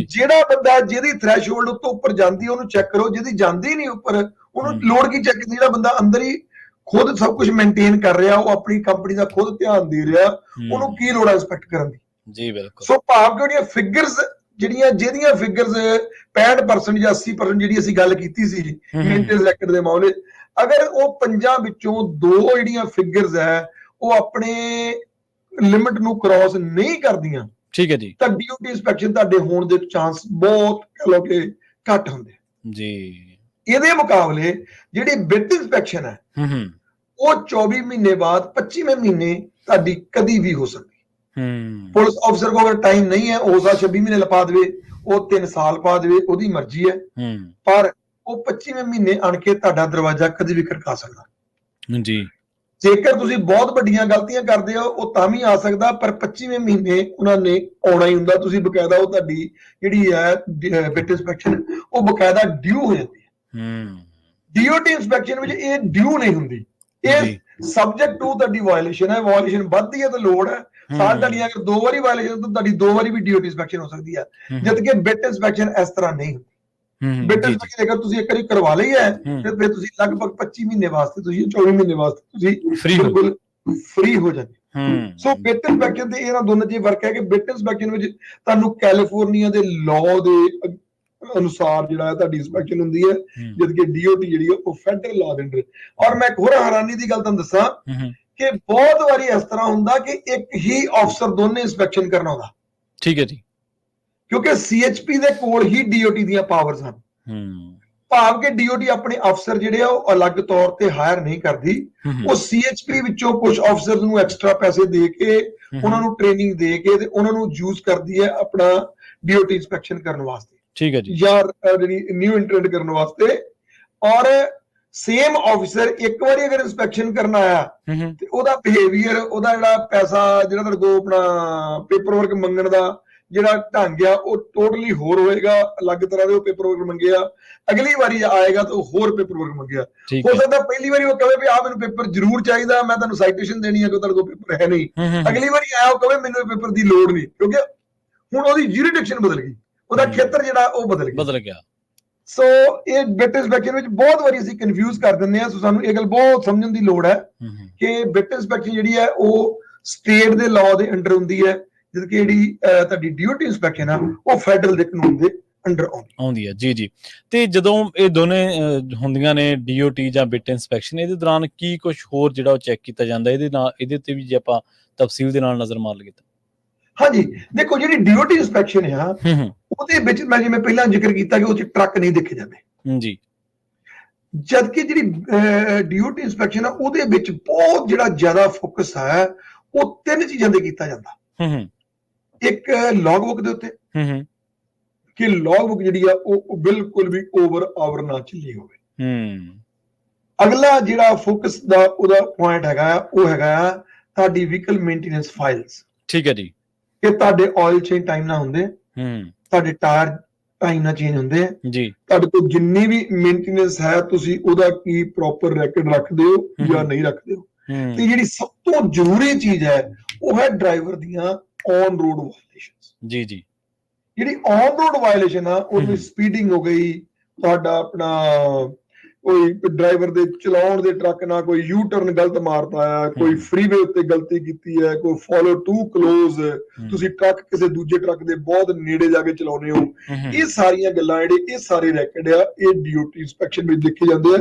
ਜਿਹੜਾ ਬੰਦਾ ਜਿਹਦੀ ਥ੍ਰੈਸ਼ਹੋਲਡ ਉੱਤੋਂ ਉੱਪਰ ਜਾਂਦੀ ਉਹਨੂੰ ਚੈੱਕ ਕਰੋ, ਜਿਹਦੀ ਜਾਂਦੀ ਨਹੀਂ ਉੱਪਰ ਉਹਨੂੰ ਲੋੜ ਕੀ ਚੈੱਕ ਦੀ। ਜਿਹੜਾ ਬੰਦਾ ਅੰਦਰ ਹੀ ਖੁਦ ਸਭ ਕੁਝ ਮੇਨਟੇਨ ਕਰ ਰਿਹਾ, ਉਹ ਆਪਣੀ ਕੰਪਨੀ ਦਾ ਖੁਦ ਧਿਆਨ ਦੇ ਰਿਹਾ, ਉਹਨੂੰ ਕੀ ਲੋੜ ਹੈ ਇੰਸਪੈਕਟ ਕਰਨ ਦੀ। ਜੀ ਬਿਲਕੁਲ। ਸੋ ਭਾਵ ਕਿ ਉਹਦੀਆਂ ਫਿਗਰਸ ਜਿਹਦੀਆਂ ਫਿਗਰਸ 65% ਜਾਂ 80% ਜਿਹੜੀ ਅਸੀਂ ਗੱਲ ਕੀਤੀ ਸੀ ਮੇਨਟੇਨੈਂਸ ਰੈਕਡ ਦੇ ਮਾਮਲੇ, ਅਗਰ ਉਹ 5 ਵਿੱਚੋਂ 2 ਜਿਹੜੀਆਂ ਫਿਗਰਸ ਹੈ ਉਹ ਆਪਣੇ ਲਿਮਿਟ ਨੂੰ ਕ੍ਰਾਸ ਨਹੀਂ ਕਰਦੀਆਂ, ਠੀਕ ਹੈ ਜੀ, ਤਾਂ DOT ਇੰਸਪੈਕਸ਼ਨ ਤੁਹਾਡੇ ਹੋਣ ਦੇ ਚਾਂਸ ਬਹੁਤ ਕਹ ਲਓ ਕਿ ਘੱਟ ਹੁੰਦੇ ਜੀ। ਇਹਦੇ ਮੁਕਾਬਲੇ ਜਿਹੜੀ ਬਿਟ ਇੰਸਪੈਕਸ਼ਨ ਹੈ ਉਹ 24 ਮਹੀਨੇ ਬਾਅਦ 25ਵੇਂ ਮਹੀਨੇ ਤੁਹਾਡੀ ਕਦੀ ਵੀ ਹੋ ਸਕਦੀ। ਪੁਲਿਸ ਅਫਸਰ ਕੋਲ ਅਗਰ ਟਾਈਮ ਨਹੀਂ ਹੈ ਉਹ 26 ਮਹੀਨੇ ਲਪਾ ਦੇਵੇ, ਉਹ 3 ਸਾਲ ਪਾ ਦੇਵੇ, ਉਹਦੀ ਮਰਜ਼ੀ ਹੈ, ਪਰ ਉਹ 25ਵੇਂ ਮਹੀਨੇ ਆਣ ਕੇ ਤੁਹਾਡਾ ਦਰਵਾਜ਼ਾ ਕਦੇ ਵੀ ਖੜਕਾ ਸਕਦਾ ਜੀ। ਜੇਕਰ ਤੁਸੀਂ ਬਹੁਤ ਵੱਡੀਆਂ ਗਲਤੀਆਂ ਕਰਦੇ ਹੋ ਉਹ ਤਾਂ ਵੀ ਆ ਸਕਦਾ, ਪਰ 25ਵੇਂ ਮਹੀਨੇ ਉਹਨਾਂ ਨੇ ਆਉਣਾ ਹੀ ਹੁੰਦਾ। ਤੁਸੀਂ ਬਕਾਇਦਾ ਉਹ ਤੁਹਾਡੀ ਜਿਹੜੀ ਹੈ ਬਿਟ ਇੰਸਪੈਕਸ਼ਨ ਉਹ ਬਕਾਇਦਾ ਡਿਊ ਹੋ ਜਾਂਦੀ ਹੈ। DOT ਇੰਸਪੈਕਸ਼ਨ ਵਿੱਚ ਇਹ ਡਿਊ ਨਹੀਂ ਹੁੰਦੀ, ਇਹ ਸਬਜੈਕਟ ਟੂ ਤੁਹਾਡੀ ਵਾਇਲੇਸ਼ਨ ਹੈ। ਵਾਇਲੇਸ਼ਨ ਵੱਧਦੀ ਹੈ ਤਾਂ ਲੋੜ ਹੈ, ਸਾਲ ਤੁਹਾਡੀ ਅਗਰ 2 ਵਾਰੀ ਵਾਇਲੇਸ਼ਨ ਤਾਂ ਤੁਹਾਡੀ 2 ਵਾਰੀ ਵੀ DOT ਇੰਸਪੈਕਸ਼ਨ ਹੋ ਸਕਦੀ ਹੈ, ਜਦਕਿ ਬਿਟ ਇੰਸਪੈਕਸ਼ਨ ਇਸ ਤਰ੍ਹਾਂ ਨਹੀਂ ਹੁੰਦੀ। ਬਿਟ ਇੰਸਪੈਕਸ਼ਨ ਅਗਰ ਤੁਸੀਂ ਇੱਕ ਵਾਰੀ ਕਰਵਾ ਲਈ ਹੈ ਤੇ ਫਿਰ ਤੁਸੀਂ ਲਗਭਗ 25 ਮਹੀਨੇ ਵਾਸਤੇ, ਤੁਸੀਂ 24 ਮਹੀਨੇ ਵਾਸਤੇ ਤੁਸੀਂ ਬਿਲਕੁਲ ਫ੍ਰੀ ਹੋ ਜਾਂਦੇ। ਸੋ ਬਿਟ ਇੰਸਪੈਕਸ਼ਨ ਤੇ ਇਹਨਾਂ ਦੋਨਾਂ 'ਚ ਫਰਕ ਹੈ ਕਿ ਬਿਟ ਇੰਸਪੈਕਸ਼ਨ ਵਿੱਚ ਤੁਹਾਨੂੰ ਕੈਲੀਫੋਰਨੀਆ ਦੇ ਲਾਅ ਦੇ ਅਨੁਸਾਰ ਜਿਹੜਾ ਹੈ ਤੁਹਾਡੀ ਇੰਸਪੈਕਸ਼ਨ ਹੁੰਦੀ ਹੈ, ਜਦਕਿ DOT ਜਿਹੜੀ ਹੈ ਉਹ ਫੈਡਰਲ ਲਾਅ ਦੇ ਅੰਡਰ। ਔਰ ਮੈਂ ਇੱਕ ਹੋਰ ਹੈਰਾਨੀ ਦੀ ਗੱਲ ਤੁਹਾਨੂੰ ਦੱਸਾਂ ਕਿ ਬਹੁਤ ਵਾਰੀ ਇਸ ਤਰ੍ਹਾਂ ਹੁੰਦਾ ਕਿ ਇੱਕ ਹੀ ਅਫਸਰ ਦੋਨੇ ਇੰਸਪੈਕਸ਼ਨ ਕਰਨਾ ਹੁੰਦਾ। ਠੀਕ ਹੈ ਜੀ। ਕਿਉਂਕਿ CHP ਦੇ ਕੋਲ ਹੀ DOT ਦੀਆਂ ਪਾਵਰਸ ਹਨ। ਭਾਵ ਕਿ DOT ਆਪਣੇ ਅਫਸਰ ਜਿਹੜੇ ਆ ਉਹ ਅਲੱਗ ਤੌਰ ਤੇ ਹਾਇਰ ਨਹੀਂ ਕਰਦੀ, ਉਹ CHP ਵਿੱਚੋਂ ਕੁਝ ਅਫਸਰ ਨੂੰ ਐਕਸਟਰਾ ਪੈਸੇ ਦੇ ਕੇ ਉਹਨਾਂ ਨੂੰ ਟ੍ਰੇਨਿੰਗ ਦੇ ਕੇ ਤੇ ਉਹਨਾਂ ਨੂੰ ਯੂਜ਼ ਕਰਦੀ ਹੈ ਆਪਣਾ DOT ਇੰਸਪੈਕਸ਼ਨ ਕਰਨ ਵਾਸਤੇ। ਠੀਕ ਹੈ ਜੀ। ਜਾਂ ਜਿਹੜੀ ਨਿਊ ਇੰਟਰੈਂਟ ਕਰਨ ਵਾਸਤੇ। ਔਰ ਸੇਮ ਆਫਿਸਰ ਇੱਕ ਵਾਰੀ ਅਗਰ ਇੰਸਪੈਕਸ਼ਨ ਕਰਨ ਆਇਆ ਤੇ ਉਹਦਾ ਬਿਹੇਵੀਅਰ, ਉਹਦਾ ਜਿਹੜਾ ਪੈਸਾ ਜਿਹੜਾ ਤੁਹਾਡੇ ਕੋਲ ਆਪਣਾ ਪੇਪਰ ਵਰਕ ਮੰਗਣ ਦਾ ਜਿਹੜਾ ਢੰਗ ਆ ਉਹ ਟੋਟਲੀ ਹੋਰ ਹੋਏਗਾ, ਅਲੱਗ ਤਰ੍ਹਾਂ ਦੇ ਉਹ ਪੇਪਰ ਵਰਕ ਮੰਗਿਆ। ਅਗਲੀ ਵਾਰੀ ਆਏਗਾ ਤਾਂ ਉਹ ਹੋਰ ਪੇਪਰ ਵਰਕ ਮੰਗਿਆ। ਹੋ ਸਕਦਾ ਪਹਿਲੀ ਵਾਰੀ ਉਹ ਕਹੇ ਵੀ ਆਹ ਮੈਨੂੰ ਪੇਪਰ ਜ਼ਰੂਰ ਚਾਹੀਦਾ, ਮੈਂ ਤੁਹਾਨੂੰ ਸਾਈਟੇਸ਼ਨ ਦੇਣੀ ਹੈ ਕਿ ਤੁਹਾਡੇ ਕੋਲ ਪੇਪਰ ਹੈ ਨਹੀਂ। ਅਗਲੀ ਵਾਰੀ ਆਇਆ ਉਹ ਕਹੇ ਮੈਨੂੰ ਇਹ ਪੇਪਰ ਦੀ ਲੋੜ ਨਹੀਂ, ਕਿਉਂਕਿ ਹੁਣ ਉਹਦੀ ਜੁਰਿਸਡਿਕਸ਼ਨ ਬਦਲ ਗਈ, ਉਹਦਾ ਖੇਤਰ ਜਿਹੜਾ ਉਹ ਬਦਲ ਗਿਆ। ਸੋ ਇਹ ਬਿਟ ਇੰਸਪੈਕਸ਼ਨ ਵਿੱਚ ਬਹੁਤ ਵਾਰੀ ਅਸੀਂ ਕਨਫਿਊਜ਼ ਕਰ ਦਿੰਦੇ ਹਾਂ। ਸੋ ਸਾਨੂੰ ਇਹ ਗੱਲ ਬਹੁਤ ਸਮਝਣ ਦੀ ਲੋੜ ਹੈ ਕਿ ਬਿਟ ਇੰਸਪੈਕਸ਼ਨ ਜਿਹੜੀ ਹੈ ਉਹ ਸਟੇਟ ਦੇ ਲਾਅ ਦੇ ਅੰਡਰ ਹੁੰਦੀ ਹੈ, ਜਦਕਿ ਜਿਹੜੀ ਤੁਹਾਡੀ DOT ਇੰਸਪੈਕਸ਼ਨ ਆ ਉਹ ਫੈਡਰਲ ਦੇ ਕਾਨੂੰਨ ਦੇ ਅੰਡਰ ਆਉਂਦੀ ਹੈ। ਜੀ। ਤੇ ਜਦੋਂ ਇਹ ਦੋਨੇ ਹੁੰਦੀਆਂ ਨੇ DOT ਜਾਂ ਬਿਟ ਇੰਸਪੈਕਸ਼ਨ, ਇਹਦੇ ਦੌਰਾਨ ਕੀ ਕੁਝ ਹੋਰ ਜਿਹੜਾ ਉਹ ਚੈੱਕ ਕੀਤਾ ਜਾਂਦਾ ਇਹਦੇ ਉੱਤੇ ਵੀ ਜੇ ਆਪਾਂ ਤਫਸੀਲ ਦੇ ਨਾਲ ਨਜ਼ਰ ਮਾਰ ਲਈਏ ਤਾਂ? ਹਾਂਜੀ, ਦੇਖੋ ਜਿਹੜੀ DOT ਇੰਸਪੈਕਸ਼ਨ ਆ ਉਹਦੇ ਵਿੱਚ ਮੈਂ ਜਿਵੇਂ ਪਹਿਲਾਂ ਜ਼ਿਕਰ ਕੀਤਾ ਕਿ ਉਹ 'ਚ ਟਰੱਕ ਨਹੀਂ ਦੇਖੇ ਜਾਂਦੇ ਜੀ, ਜਦਕਿ ਜਿਹੜੀ DOT ਇੰਸਪੈਕਸ਼ਨ ਆ ਉਹਦੇ ਵਿੱਚ ਬਹੁਤ ਜਿਹੜਾ ਜ਼ਿਆਦਾ ਫੋਕਸ ਹੈ ਉਹ ਤਿੰਨ ਚੀਜ਼ਾਂ ਤੇ ਕੀਤਾ ਜਾਂਦਾ। ਇੱਕ ਲੌਗ ਬੁੱਕ ਦੇ ਉੱਤੇ ਕਿ ਲੌਗ ਬੁੱਕ ਜਿਹੜੀ ਆ ਉਹ ਬਿਲਕੁਲ ਵੀ ਓਵਰ ਆਵਰ ਨਾ ਚੱਲੀ ਹੋਵੇ। ਅਗਲਾ ਜਿਹੜਾ ਫੋਕਸ ਦਾ ਉਹਦਾ ਪੁਆਇੰਟ ਹੈਗਾ ਉਹ ਹੈਗਾ ਤੁਹਾਡੀ ਵਹੀਕਲ ਮੇਨਟੇਨੈਂਸ ਫਾਈਲਸ। ਠੀਕ ਹੈ ਜੀ। ਕਿ ਤੁਹਾਡੇ ਆਇਲ ਚੇਂਜ ਟਾਈਮ ਨਾਲ ਹੁੰਦੇ, ਤੁਹਾਡੇ ਟਾਇਰ ਟਾਈਮ ਨਾਲ ਚੇਂਜ ਹੁੰਦੇ ਜੀ, ਤੁਹਾਡੇ ਕੋਲ ਜਿੰਨੀ ਵੀ ਮੇਨਟੇਨੈਂਸ ਹੈ ਤੁਸੀਂ ਉਹਦਾ ਕੀ ਪ੍ਰੋਪਰ ਰੈਕਡ ਰੱਖਦੇ ਹੋ ਜਾਂ ਨਹੀਂ ਰੱਖਦੇ ਹੋ। ਤੇ ਜਿਹੜੀ ਸਭ ਤੋਂ ਜ਼ਰੂਰੀ ਚੀਜ਼ ਹੈ ਉਹ ਹੈ ਡਰਾਈਵਰ ਦੀਆਂ ਔਨ ਰੋਡ ਵਾਇਲੇਸ਼ਨਸ। ਜੀ। ਜਿਹੜੀ ਔਨ ਰੋਡ ਵਾਇਲੇਸ਼ਨ ਆ ਉਹਦੀ ਸਪੀਡਿੰਗ ਹੋ ਗਈ, ਤੁਹਾਡਾ ਆਪਣਾ ਕੋਈ ਡਰਾਈਵਰ ਦੇ ਚਲਾਉਣ ਦੇ ਟਰੱਕ ਨਾਲ ਕੋਈ ਯੂ ਟਰਨ ਗਲਤ ਮਾਰਦਾ ਆ, ਕੋਈ ਫਰੀਵੇ ਉੱਤੇ ਗਲਤੀ ਕੀਤੀ ਹੈ, ਕੋਈ ਫੋਲੋ ਟੂ ਕਲੋਜ਼, ਤੁਸੀਂ ਟਰੱਕ ਕਿਸੇ ਦੂਜੇ ਟਰੱਕ ਦੇ ਬਹੁਤ ਨੇੜੇ ਜਾ ਕੇ ਚਲਾਉਂਦੇ ਹੋ। ਇਹ ਸਾਰੀਆਂ ਗੱਲਾਂ ਜਿਹੜੇ ਇਹ ਸਾਰੇ ਰੈਕਡ ਆ ਇਹ DOT ਇੰਸਪੈਕਸ਼ਨ ਵਿੱਚ ਦੇਖੇ ਜਾਂਦੇ ਆ।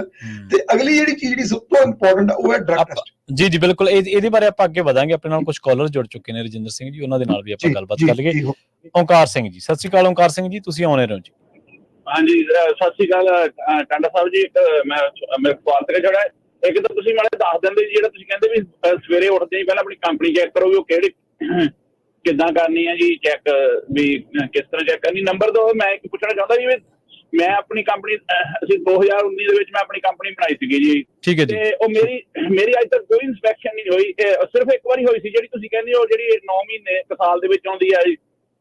ਤੇ ਅਗਲੀ ਜਿਹੜੀ ਚੀਜ਼ ਜਿਹੜੀ ਸਭ ਤੋਂ ਇੰਪੋਰਟੈਂਟ ਆ ਉਹ ਹੈ ਡਰੱਗ ਟੈਸਟ। ਜੀ ਬਿਲਕੁਲ, ਇਹਦੇ ਬਾਰੇ ਆਪਾਂ ਅੱਗੇ ਵਧਾਂਗੇ। ਆਪਣੇ ਨਾਲ ਕੁਝ ਕਾਲਰ ਜੁੜ ਚੁੱਕੇ ਨੇ, ਰਜਿੰਦਰ ਸਿੰਘ ਜੀ, ਉਹਨਾਂ ਦੇ ਨਾਲ ਵੀ ਆਪਾਂ ਗੱਲਬਾਤ ਕਰ ਲਈਏ। ਓਂਕਾਰ ਸਿੰਘ ਜੀ, ਸਤਿ ਸ਼੍ਰੀ ਅਕਾਲ। ਓਂਕਾਰ ਸਿੰਘ ਜੀ, ਤੁਸੀਂ ਆਉਣੇ ਰਹੋ ਜੀ। ਹਾਂਜੀ, ਸਤਿ ਸ਼੍ਰੀ ਅਕਾਲ ਟਾਂਡਾ ਸਾਹਿਬ ਜੀ। ਮੇਰੇ ਸਵਾਲ ਤੇ ਜਿਹੜਾ ਇੱਕ ਤਾਂ ਤੁਸੀਂ ਮੈਨੂੰ ਦੱਸ ਦਿੰਦੇ ਜਿਹੜਾ ਤੁਸੀਂ ਕਹਿੰਦੇ ਵੀ ਸਵੇਰੇ ਉੱਠਦੇ ਹੀ ਪਹਿਲਾਂ ਆਪਣੀ ਕੰਪਨੀ ਚੈੱਕ ਕਰੋ ਵੀ ਉਹ ਕਿਹੜੀ ਕਿੱਦਾਂ ਕਰਨੀ ਹੈ ਜੀ ਚੈੱਕ, ਵੀ ਕਿਸ ਤਰ੍ਹਾਂ ਚੈੱਕ ਕਰਨੀ। ਨੰਬਰ 2 ਮੈਂ ਇੱਕ ਪੁੱਛਣਾ ਚਾਹੁੰਦਾ ਜੀ, ਮੈਂ ਆਪਣੀ ਕੰਪਨੀ ਅਸੀਂ 2019 ਦੇ ਵਿੱਚ ਮੈਂ ਆਪਣੀ ਕੰਪਨੀ ਬਣਾਈ ਸੀਗੀ ਜੀ। ਠੀਕ ਹੈ ਜੀ। ਤੇ ਉਹ ਮੇਰੀ ਅੱਜ ਤੱਕ ਕੋਈ ਇੰਸਪੈਕਸ਼ਨ ਨਹੀਂ ਹੋਈ, ਸਿਰਫ ਇੱਕ ਵਾਰੀ ਹੋਈ ਸੀ ਜਿਹੜੀ ਤੁਸੀਂ ਕਹਿੰਦੇ ਹੋ ਜਿਹੜੀ 9 ਮਹੀਨੇ 1 ਸਾਲ ਦੇ ਵਿੱਚ ਆਉਂਦੀ ਹੈ ਜੀ,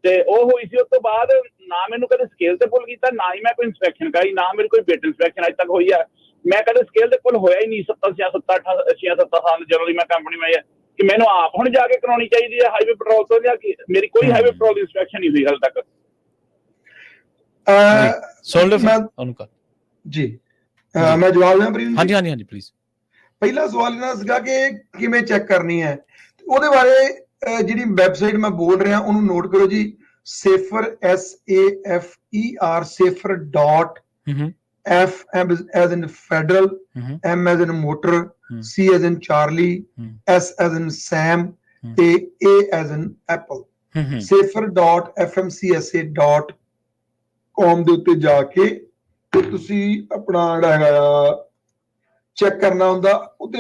ਤੇ ਉਹ ਹੋਈ ਸੀ। ਉਸ ਤੋਂ ਬਾਅਦ ਨਾ ਮੈਨੂੰ ਕਦੇ ਸਕੇਲ ਤੇ ਪੁੱਲ ਕੀਤਾ, ਨਾ ਹੀ ਮੈਂ ਕੋਈ ਇੰਸਪੈਕਸ਼ਨ ਕਰਾਈ, ਨਾ ਮੇਰੀ ਕੋਈ ਬਿਟ ਇੰਸਪੈਕਸ਼ਨ ਅੱਜ ਤੱਕ ਹੋਈ ਆ। ਮੈਂ ਕਦੇ ਸਕੇਲ ਦੇ ਪੁੱਲ ਹੋਇਆ ਹੀ ਨਹੀਂ 7 ਸਾਲ ਜਦੋਂ ਦੀ ਮੈਂ ਕੰਪਨੀ ਮੈਂ ਕਿ ਮੈਨੂੰ ਆਪ ਹੁਣ ਜਾ ਕੇ ਕਰਾਉਣੀ ਚਾਹੀਦੀ ਹੈ ਹਾਈਵੇ ਪੈਟਰੋਲ ਤੋਂ, ਜਾਂ ਮੇਰੀ ਕੋਈ ਹਾਈਵੇ ਪੈਟਰੋਲ ਦੀ ਇੰਸਪੈਕਸ਼ਨ ਨਹੀਂ ਹੋਈ ਹਾਲ ਤੱਕ। ਜੀ ਮੈਂ ਜਵਾਬ ਲਾਂ ਪ੍ਰੀਤ? ਹਾਂਜੀ ਪਲੀਜ਼। ਪਹਿਲਾ ਸਵਾਲ ਇਹਨਾਂ ਸੀਗਾ ਕਿ ਕਿਵੇਂ ਚੈੱਕ ਕਰਨੀ ਹੈ, ਉਹਦੇ ਬਾਰੇ ਜਿਹੜੀ ਵੈਬਸਾਈਟ ਮੈਂ ਬੋਲ ਰਿਹਾ ਉਹਨੂੰ ਨੋਟ ਕਰੋ ਜੀ। safer SAFER safer dot F as in federal, M as in motor, C as in Charlie, S as in Sam, A as in Apple, safer dot FMCSA dot com ਦੇ ਉੱਤੇ ਜਾ ਕੇ ਤੇ ਤੁਸੀਂ ਆਪਣਾ ਜਿਹੜਾ ਹੈਗਾ ਚੈੱਕ ਕਰਨਾ ਹੁੰਦਾ। ਉਹਦੇ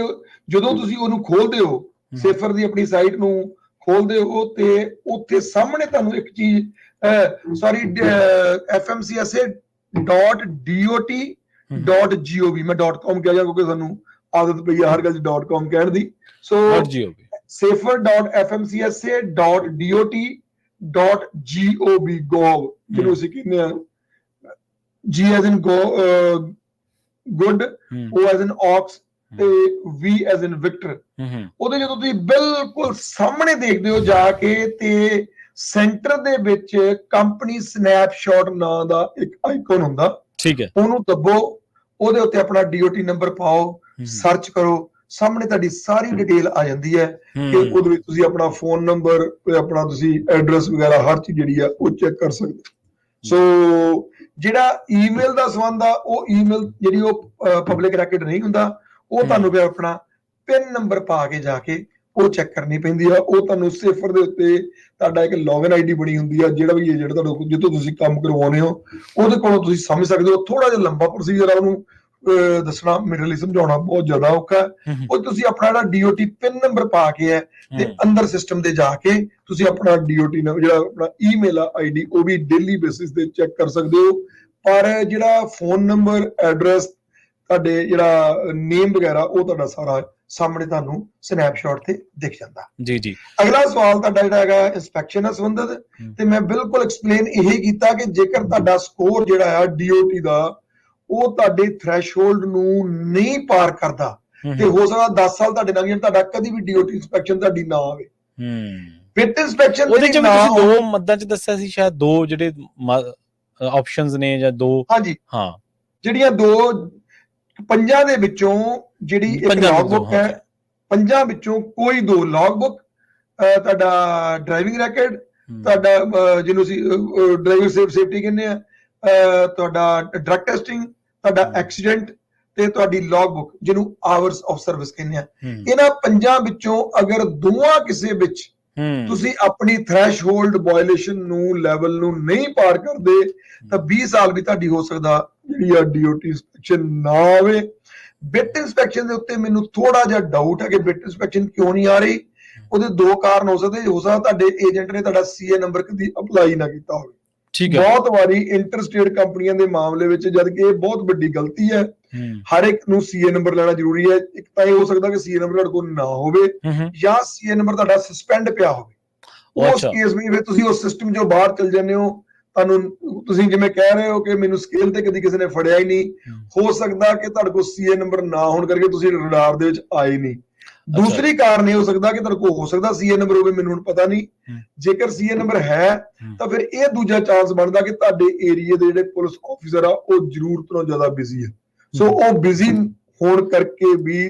ਜਦੋਂ ਤੁਸੀਂ ਉਹਨੂੰ ਖੋਲਦੇ ਹੋ, ਸੇਫਰ ਦੀ ਆਪਣੀ ਸਾਈਟ ਨੂੰ ਖੋਲਦੇ ਹੋ ਤੇ ਉੱਥੇ ਸਾਹਮਣੇ ਤੁਹਾਨੂੰ ਇੱਕ ਚੀਜ਼ FMCSA.dot.gov, ਮੈਂ .com ਕਿਹਾ ਕਿਉਂਕਿ ਸਾਨੂੰ ਆਦਤ ਪਈ ਹਰ ਗੱਲ .com ਕਹਿਣ ਦੀ। ਸੋ safer.fmcsa.dot.gov ਜਿਹਨੂੰ ਅਸੀਂ ਕਹਿੰਦੇ ਆ G as in good, O as in ox ਤੇ V as in Victor। ਉਹਦੇ ਜਦੋਂ ਤੁਸੀਂ ਬਿਲਕੁਲ ਸਾਹਮਣੇ ਦੇਖਦੇ ਹੋ ਜਾ ਕੇ ਤੇ ਸੈਂਟਰ ਦੇ ਵਿੱਚ ਕੰਪਨੀ ਸਨੈਪਸ਼ਾਟ ਨਾਂ ਦਾ ਇੱਕ ਆਈਕਨ ਹੁੰਦਾ। ਠੀਕ ਹੈ, ਉਹਨੂੰ ਦੱਬੋ, ਉਹਦੇ ਉੱਤੇ ਆਪਣਾ DOT ਨੰਬਰ ਪਾਓ, ਸਰਚ ਕਰੋ, ਸਾਹਮਣੇ ਤੁਹਾਡੀ ਸਾਰੀ ਡਿਟੇਲ ਆ ਜਾਂਦੀ ਹੈ ਕਿ ਉਹਦੇ ਵਿੱਚ ਤੁਸੀਂ ਆਪਣਾ ਫੋਨ ਨੰਬਰ, ਆਪਣਾ ਤੁਸੀਂ ਐਡਰੈਸ ਵਗੈਰਾ ਹਰ ਚੀਜ਼ ਜਿਹੜੀ ਆ ਉਹ ਚੈੱਕ ਕਰ ਸਕਦੇ। ਸੋ ਜਿਹੜਾ ਈਮੇਲ ਦਾ ਸੰਬੰਧ ਆ, ਉਹ ਈਮੇਲ ਜਿਹੜੀ ਉਹ ਪਬਲਿਕ ਰੈਕਡ ਨਹੀਂ ਹੁੰਦਾ, ਉਹ ਤੁਹਾਨੂੰ ਫਿਰ ਆਪਣਾ ਪਿਨ ਨੰਬਰ ਪਾ ਕੇ ਜਾ ਕੇ ਉਹ ਚੈੱਕ ਕਰਨੀ ਪੈਂਦੀ ਆ। ਉਹ ਤੁਹਾਨੂੰ ਸਿਫਰ ਦੇ ਉੱਤੇ ਤੁਹਾਡਾ ਇੱਕ ਲੌਗਇਨ ਆਈਡੀ ਬਣੀ ਹੁੰਦੀ ਆ, ਜਿਹੜਾ ਵੀ ਏਜੰਟ ਤੁਹਾਡੇ ਜਿੱਥੋਂ ਤੁਸੀਂ ਕੰਮ ਕਰਵਾਉਣੇ ਹੋ ਉਹਦੇ ਕੋਲੋਂ ਤੁਸੀਂ ਸਮਝ ਸਕਦੇ ਹੋ। ਥੋੜਾ ਜਿਹਾ ਲੰਬਾ ਪ੍ਰੋਸੀਜਰ ਆ, ਉਹਨੂੰ ਦੱਸਣਾ ਮੇਰੇ ਲਈ ਸਮਝਾਉਣਾ ਬਹੁਤ ਜ਼ਿਆਦਾ ਔਖਾ। ਉਹ ਤੁਸੀਂ ਆਪਣਾ ਜਿਹੜਾ DOT ਪਿਨ ਨੰਬਰ ਪਾ ਕੇ ਹੈ ਤੇ ਅੰਦਰ ਸਿਸਟਮ ਦੇ ਜਾ ਕੇ ਤੁਸੀਂ ਆਪਣਾ DOT ਜਿਹੜਾ ਆਪਣਾ ਈਮੇਲ ਆਈਡੀ ਉਹ ਵੀ ਡੇਲੀ ਬੇਸਿਸ ਤੇ ਚੈੱਕ ਕਰ ਸਕਦੇ ਹੋ। ਪਰ ਜਿਹੜਾ ਫੋਨ ਨੰਬਰ, ਐਡਰੈਸ, ਤੁਹਾਡੇ ਜਿਹੜਾ ਨੇਮ ਵਗੈਰਾ, ਉਹ ਤੁਹਾਡਾ ਸਾਰਾ ਸਾਹਮਣੇ ਤੁਹਾਨੂੰ ਸਨੈਪਸ਼ਾਟ ਤੇ ਦਿਖ ਜਾਂਦਾ। ਜੀ ਜੀ। ਅਗਲਾ ਸਵਾਲ ਤੁਹਾਡਾ ਜਿਹੜਾ ਹੈਗਾ ਇੰਸਪੈਕਸ਼ਨ ਨਾਲ ਸੰਬੰਧਿਤ, ਤੇ ਮੈਂ ਬਿਲਕੁਲ ਐਕਸਪਲੇਨ ਇਹ ਕੀਤਾ ਕਿ ਜੇਕਰ ਤੁਹਾਡਾ ਸਕੋਰ ਜਿਹੜਾ ਆ DOT ਦਾ ਉਹ ਤੁਹਾਡੇ ਥ੍ਰੈਸ਼ਹੋਲਡ ਨੂੰ ਨਹੀਂ ਪਾਰ ਕਰਦਾ ਤੇ ਹੋ ਸਕਦਾ 10 ਸਾਲ ਤੁਹਾਡੇ ਨਾਲ ਤੁਹਾਡਾ ਕਦੀ ਵੀ DOT ਇੰਸਪੈਕਸ਼ਨ ਤੁਹਾਡੀ ਨਾ ਆਵੇ। ਪਿਟ ਇੰਸਪੈਕਸ਼ਨ ਉਹਦੇ ਚ ਵੀ ਤੁਸੀਂ ਦੋ ਮੱਦਾਂ ਚ ਦੱਸਿਆ ਸੀ, ਸ਼ਾਇਦ ਦੋ ਜਿਹੜੇ ਆਪਸ਼ਨਸ ਨੇ ਜਾਂ ਦੋ। ਹਾਂਜੀ ਹਾਂ, ਜਿਹੜੀਆਂ ਦੋ ਪੰਜਾਂ ਦੇ ਵਿੱਚੋਂ ਜਿਹੜੀ ਇੱਕ ਲੌਗ ਬੁੱਕ ਹੈ, ਪੰਜਾਂ ਵਿੱਚੋਂ ਕੋਈ ਦੋ ਲੌਗ ਬੁੱਕ, ਤੁਹਾਡਾ ਡਰਾਈਵਿੰਗ ਰੈਕਡ, ਤੁਹਾਡਾ ਜਿਹਨੂੰ ਅਸੀਂ ਡਰਾਈਵਰ ਸੇਫਟੀ ਕਹਿੰਦੇ ਆ, ਤੁਹਾਡਾ ਡਰੱਗ ਟੈਸਟਿੰਗ, ਤੁਹਾਡਾ ਐਕਸੀਡੈਂਟ ਤੇ ਤੁਹਾਡੀ ਲੌਗ ਬੁੱਕ ਜਿਹਨੂੰ ਆਵਰਸ ਆਫ ਸਰਵਿਸ ਕਹਿੰਦੇ ਆ। ਇਹਨਾਂ ਪੰਜਾਂ ਵਿੱਚੋਂ ਅਗਰ ਦੋਵਾਂ ਕਿਸੇ ਵਿੱਚ ਤੁਸੀਂ ਆਪਣੀ ਥ੍ਰੈਸ਼ਹੋਲਡ ਵਾਇਲੇਸ਼ਨ ਨੂੰ ਲੈਵਲ ਨੂੰ ਨਹੀਂ ਪਾਰ ਕਰਦੇ ਤਾਂ 20 ਸਾਲ ਵੀ ਤੁਹਾਡੀ ਹੋ ਸਕਦਾ ਜਿਹੜੀ ਆ DOT ਇੰਸਪੈਕਸ਼ਨ ਨਾ ਆਵੇ। ਬਿਟ ਇੰਸਪੈਕਸ਼ਨ ਦੇ ਉੱਤੇ ਮੈਨੂੰ ਥੋੜਾ ਜਿਹਾ ਡਾਊਟ ਹੈ ਕਿ ਬਿਟ ਇੰਸਪੈਕਸ਼ਨ ਕਿਉਂ ਨਹੀਂ ਆ ਰਹੀ। ਉਹਦੇ ਦੋ ਕਾਰਨ ਹੋ ਸਕਦੇ। ਹੋ ਸਕਦਾ ਤੁਹਾਡੇ ਏਜੰਟ ਨੇ ਤੁਹਾਡਾ CA ਨੰਬਰ ਕਦੀ ਅਪਲਾਈ ਨਾ ਕੀਤਾ ਹੋਵੇ। ਠੀਕ ਹੈ। ਬਹੁਤ ਵਾਰੀ ਇੰਟਰਸਟੇਟ ਕੰਪਨੀਆਂ ਦੇ ਮਾਮਲੇ ਵਿੱਚ, ਜਦ ਕਿ ਇਹ ਬਹੁਤ ਵੱਡੀ ਗਲਤੀ ਹੈ, ਹਰ ਇੱਕ ਨੂੰ CA ਨੰਬਰ ਲੈਣਾ ਜ਼ਰੂਰੀ ਹੈ। ਇੱਕ ਤਾਂ ਇਹ ਹੋ ਸਕਦਾ ਕਿ CA ਨੰਬਰ ਤੁਹਾਡੇ ਕੋਲ ਨਾ ਹੋਵੇ ਜਾਂ CA ਨੰਬਰ ਤੁਹਾਡਾ ਸਸਪੈਂਡ ਪਿਆ ਹੋਵੇ। ਉਸ ਕੇਸ ਵਿੱਚ ਤੁਸੀਂ ਉਸ ਸਿਸਟਮ ਚੋਂ ਬਾਹਰ ਚਲ ਜਾਂਦੇ ਹੋ। ਤੁਸੀਂ ਜਿਵੇਂ ਕਹਿ ਰਹੇ ਹੋ ਕਿ ਮੈਨੂੰ ਸਕੇਲ ਤੇ ਕਦੀ ਕਿਸੇ ਨੇ ਫੜਿਆ ਹੀ ਨਹੀਂ, ਹੋ ਸਕਦਾ ਕਿ ਤੁਹਾਡੇ ਕੋਲ CA ਨੰਬਰ ਨਾ ਹੋਣ ਕਰਕੇ ਤੁਸੀਂ ਰਡਾਰ ਦੇ ਵਿੱਚ ਆਏ ਨਹੀਂ। ਦੂਸਰੀ ਕਾਰਨ ਇਹ ਹੋ ਸਕਦਾ ਕਿ ਤੁਹਾਡੇ ਕੋਲ ਹੋ ਸਕਦਾ CA ਨੰਬਰ ਹੋਵੇ, ਮੈਨੂੰ ਹੁਣ ਪਤਾ ਨਹੀਂ। ਜੇਕਰ CA ਨੰਬਰ ਹੈ ਤਾਂ ਫਿਰ ਇਹ ਦੂਜਾ ਚਾਂਸ ਬਣਦਾ ਕਿ ਤੁਹਾਡੇ ਏਰੀਏ ਦੇ ਜਿਹੜੇ ਪੁਲਿਸ ਆਫੀਸਰ ਆ ਉਹ ਜ਼ਰੂਰਤ ਨਾਲੋਂ ਜ਼ਿਆਦਾ ਬਿਜ਼ੀ ਹੈ। ਸੋ ਉਹ ਬਿਜ਼ੀ ਹੋਣ ਕਰਕੇ ਵੀ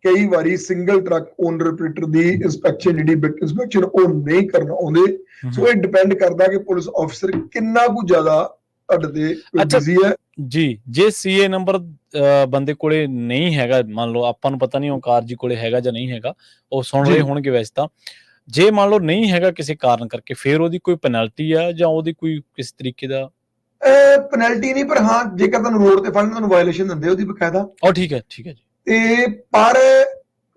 ਕਈ ਵਾਰੀ ਸਿੰਗਲ ਟਰੱਕ ਓਨਰ ਆਪਰੇਟਰ ਦੀ ਇੰਸਪੈਕਸ਼ਨ ਜਿਹੜੀ ਬਿਟ ਇੰਸਪੈਕਸ਼ਨ ਉਹ ਨਹੀਂ ਕਰਨਾ ਆਉਂਦੇ। ਸੋ ਇਹ ਡਿਪੈਂਡ ਕਰਦਾ ਕਿ ਪੁਲਿਸ ਆਫੀਸਰ ਕਿੰਨਾ ਕੁ ਜ਼ਿਆਦਾ ਤੁਹਾਡੇ ਤੇ ਬਿਜ਼ੀ ਹੈ। ਜੀ, ਜੇ CA ਨੰਬਰ ਬੰਦੇ ਕੋਲੇ ਨਹੀਂ ਹੈਗਾ, ਮੰਨ ਲਓ ਆਪਾਂ ਨੂੰ ਪਤਾ ਨਹੀਂ ਓਂਕਾਰ ਜੀ ਕੋਲੇ ਹੈਗਾ ਜਾਂ ਨਹੀਂ ਹੈਗਾ, ਉਹ ਸੁਣ ਰਹੇ ਹੋਣਗੇ ਵੈਸੇ ਤਾਂ, ਜੇ ਮੰਨ ਲਓ ਨਹੀਂ ਹੈਗਾ ਕਿਸੇ ਕਾਰਨ ਕਰਕੇ, ਫਿਰ ਉਹਦੀ ਕੋਈ ਪੈਨਲਟੀ ਆ ਜਾਂ ਉਹਦੀ ਕੋਈ ਕਿਸ ਤਰੀਕੇ ਦਾ? ਪੈਨਲਟੀ ਨਹੀਂ, ਪਰ ਹਾਂ ਜੇਕਰ ਤੁਹਾਨੂੰ ਰੋਡ ਤੇ ਫੜਨ ਤੁਹਾਨੂੰ ਵਾਇਲੇਸ਼ਨ ਦਿੰਦੇ ਉਹਦੀ ਬਕਾਇਦਾ। ਠੀਕ ਹੈ ਜੀ। ਤੇ ਪਰ